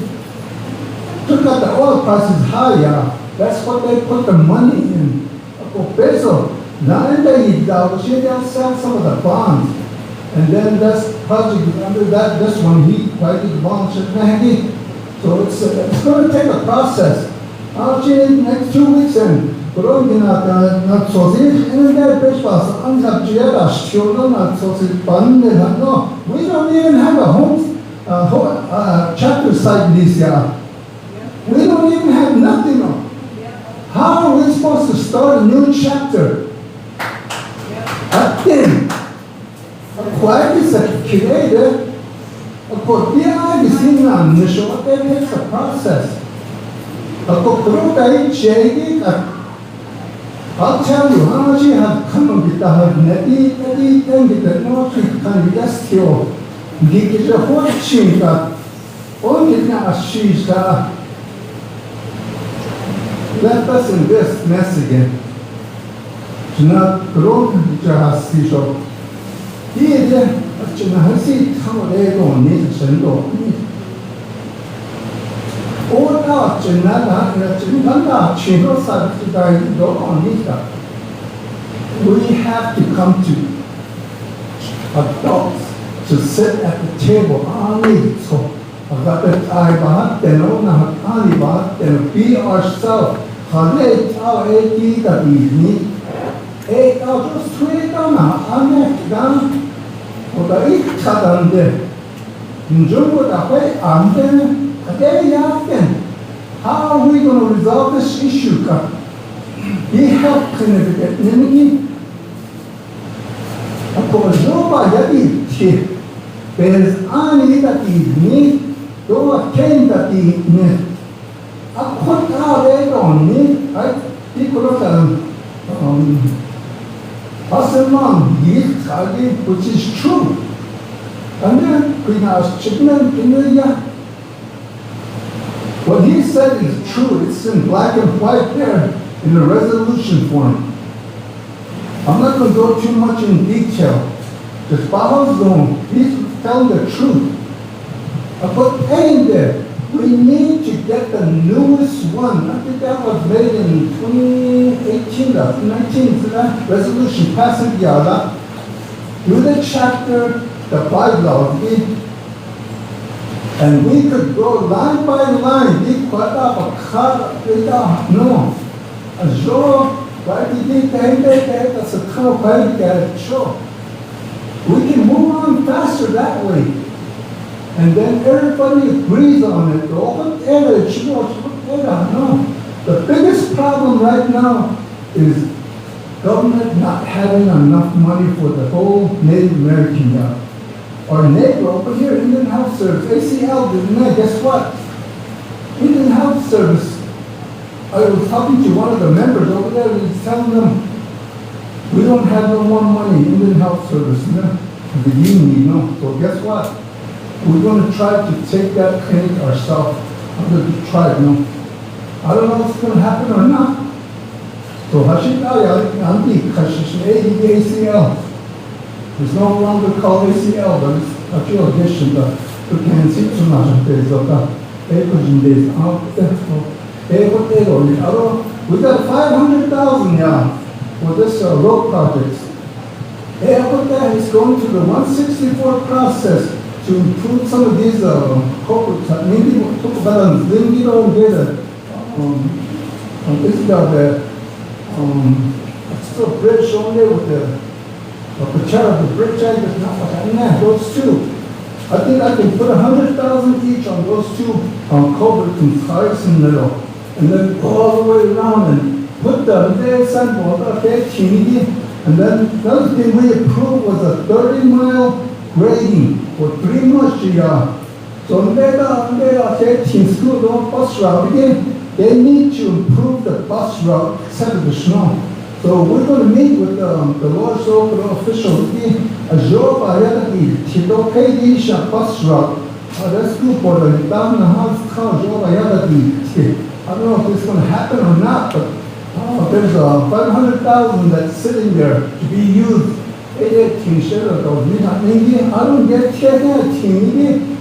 look at the oil prices higher, that's what they put the money in. Peso. Now in they'll sell some of the bonds. And then that's project under that, this one, he quoted the bonds. So it's going to take a process. I'll change in the next 2 weeks and not so and then fish was no, we don't even have a home chapter site this year. We don't even have nothing on. How are we supposed to start a new chapter? Again, quiet is a creator. Of course, behind the scene on the show, it's a process. I'll tell you how much you have come up with the Neti, no, she can just kill. Get your whole chin, only now she's left us in this mess again. To not grow to us, see so. Here, I see how they don't need to send off. All out, we have to come to adults to sit at the table. So, be ourselves. 거기 차단데 문제보다 왜 안 되는 그게 약간 how are we going to resolve this issue? 이 help clinic 님이 ako zoba yadi ti bez ani dati ni do ken dati ni ako ta re ni ai ti ko ta Asman yil kagi, which is true. And then we have Chipman Kinuya. What he said is true. It's in black and white there in the resolution form. I'm not going to go too much in detail. Just follow zone. He's telling the truth. I put A in there. We need to get the newest one. I think that was made in 2018, 19, so that resolution passing the other. Do the chapter, the bylaw, and we could go line by line. No. We can move on faster that way. And then everybody agrees on it. No. The biggest problem right now is government not having enough money for the whole Native American job. Our neighbor over here, Indian Health Service, ACL, guess what? Indian Health Service, I was talking to one of the members over there, and he's telling them, we don't have no more money, Indian Health Service, the union, So guess what? We're going to try to take that clinic ourselves. I'm going to try it, I don't know if it's going to happen or not. So ACL. It's no longer called ACL, but it's a few addition to Canoncito we got 500,000 for this road project. It's going through the 164 process to improve some of these corporate, maybe talk about them, you don't get it. This got it's a bridge on there with the picture of the bridge, there's not much in there, those two. I think I can put 100,000 each on those two culverts and sides in the middle. And then go all the way around and put the sandboard, and then the other thing we approved was a 30-mile grading for 3 months. So bus route again, they need to improve the bus route instead of the snow. So we're going to meet with the Lord's local officials. Bus route. That's good for the down the house car. I don't know if it's going to happen or not, but there's 500,000 that's sitting there to be used. I don't get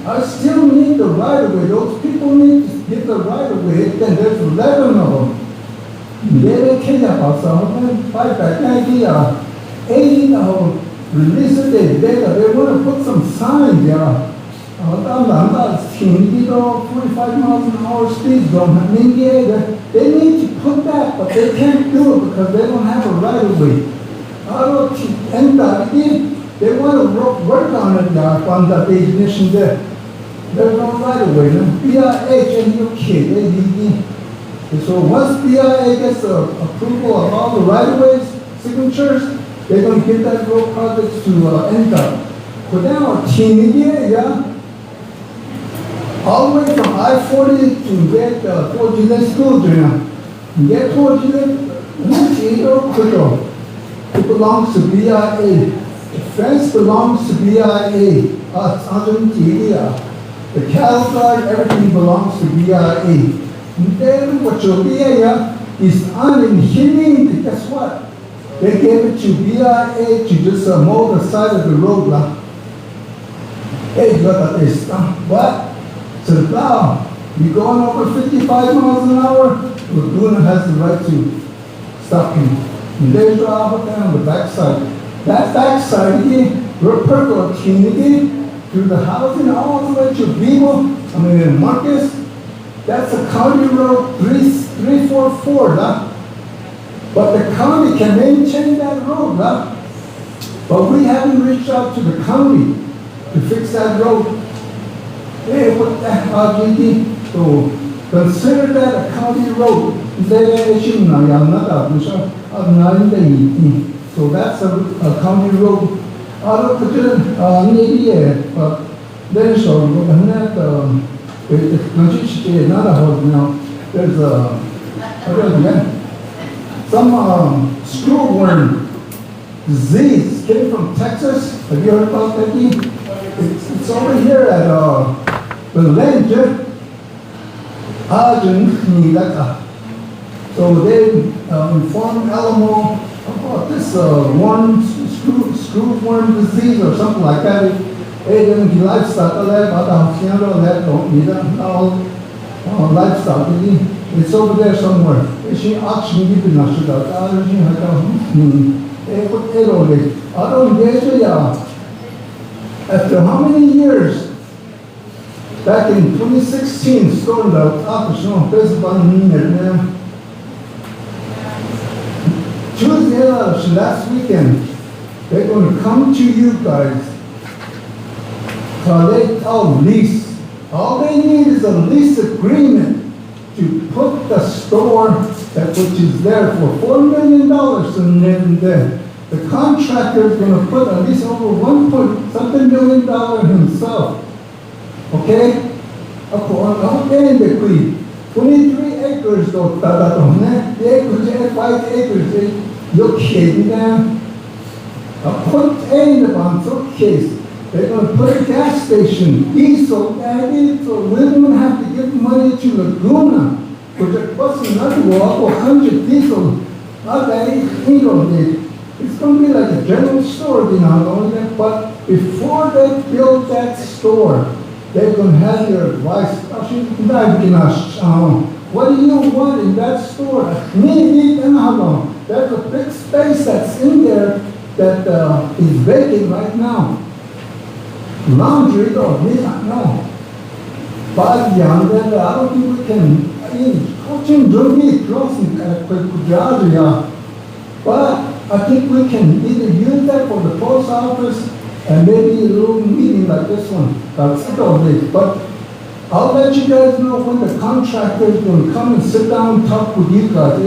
I still need the right of way. Those people need to get the right of way. Then there's 11 of them. They can't have some 80 release it. They want to put some signs there. 45 miles an hour speed zone. They need to put that, but they can't do it because they don't have a right of way. They want to work on it now, on the ignition there. There's no right of way. BIA and your kid. So once BIA gets the approval of all the right of ways, signatures, they're going to get that road project to NDOT. But now, all the way from I-40 to get towards the school there. Get towards it belongs to BIA. The fence belongs to BIA. The cattle guard, everything belongs to BIA. And then what your BIA is uninhibited. Guess what? They gave it to BIA to just mow the side of the road. Hey, what? So now, you're going over 55 miles an hour, Laguna has the right to stop you. And there's your on the backside. That backside again, we're pergola again, through the housing all the way to Vivo, Marcus. That's a county road 344, but the county can maintain that road, But we haven't reached out to the county to fix that road. Hey, what the hell, GD? So consider that a county road. So that's a county road. Maybe there's some screwworm disease came from Texas. Have you heard about that? It's over here at the land. So they informed Alamo about this one screwworm disease or something like that. Hey, then he livestock livestock. It's over there somewhere. She auction people not sure that. After how many years? Back in 2016, started out Tuesday, last weekend, they're going to come to you guys. Lease. All they need is a lease agreement to put the store which is there for $4 million in there. The contractor is going to put at least over $1.something million himself. Okay? Okay, in the creek. 23 acres though, the acres, 5 acres, you're kidding them. Put A in the bottom, case. They're going to put a gas station, diesel, so we don't have to give money to Laguna, which was another walk, 100 diesel. It's going to be like a general store, but before they build that store, they're going to have your advice. What do you want in that store? There's a big space that's in there that is vacant right now. Laundry, no. But I don't think we can. But I think we can either use that for the post office and maybe a little meeting like this one. That's it all this. But I'll let you guys know when the contractor is going to come and sit down and talk with you guys. But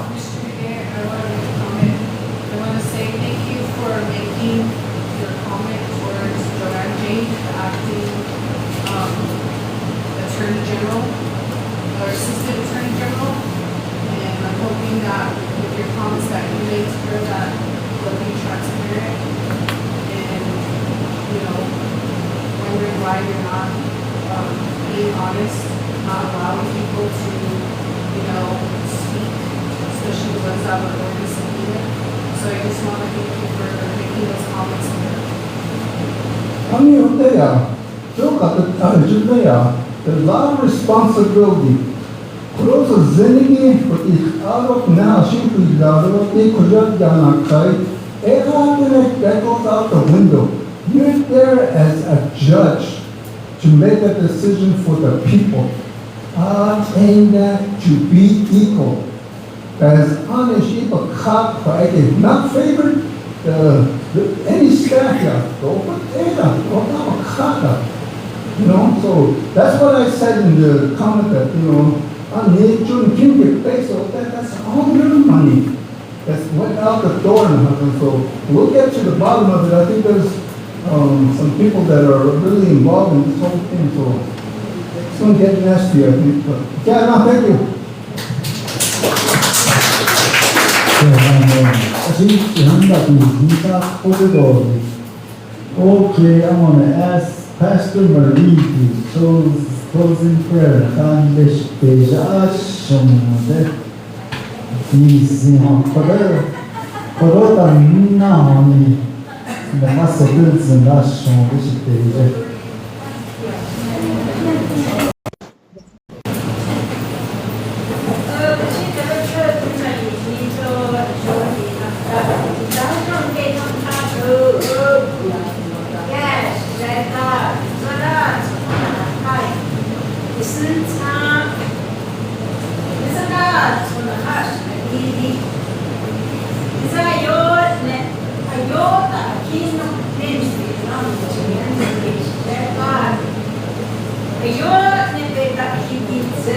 Mr. Mayor, I want to say thank you for making your comment towards Joanne Jane, the acting Attorney General, or Assistant Attorney General. And I'm hoping that with your comments that you made to her that they'll be transparent and, wondering why you're not being honest, not allowing people to, speak, especially the ones that were already subpoenaed. So I just want to thank you for making those comments to her. There's a lot of responsibility. That goes out the window. You're there as a judge to make a decision for the people. I'm saying that to be equal. As honest, equal, not favored any staff here. So that's what I said in the comment that, I need to get paid, so that's all your money. That's went out the door and so we'll get to the bottom of it. I think there's some people that are really involved in this whole thing, so it's going to get nasty, I think. But, yeah, no, thank you. Okay, I'm going to ask Pastor Marie to closing prayer. Ayo nebe takikitse.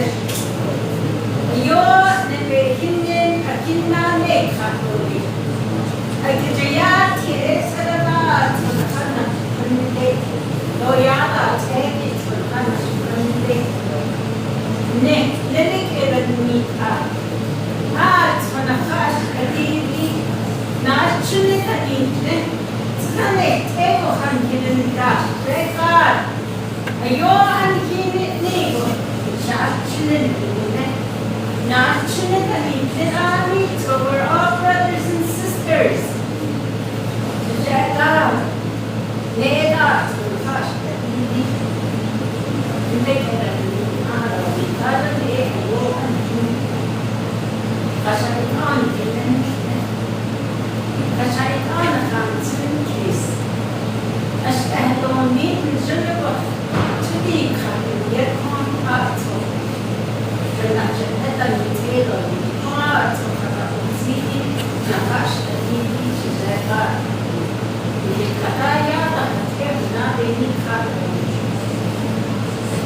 Ayo nebe hinin akinna ne kakuri. Agijaya tire saraba tsanakana kunde. Loyala tegi tsanakana kunde. Ne, nene kera nita. Tsanakash kadiri. Nachune kadine. Tsane teko hankinen da. Rekar. Ayo hankinen nego. Nachune kadine. Nachune kadine. So we're all brothers and sisters. Jada. Neda. Tsanash kadiri. Nekera nita. Kada ne ayo hankinen. Kashaitan given Kashaitan comes in case. Ashtahdon meet the Geneva to be coming yet on part of the National Taylor, part of the city, Nakash, the Niki, Shizaka. The Kataya, the Kevna, the Nikaka.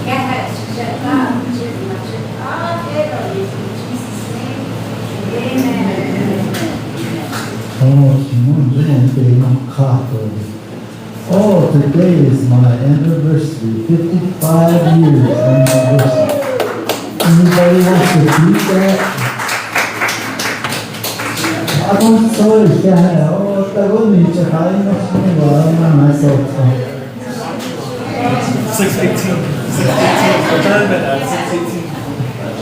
Yes, Shizaka, Shizaka, Taylor is in Jesus' name. Oh, today is my anniversary, 55 years anniversary. Anybody wants to beat that? I'm sorry, Shannon. Oh, that would be just high enough for me, but I'm not myself. 6:18. Adjournment at 6:18.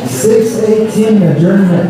6:18 adjournment.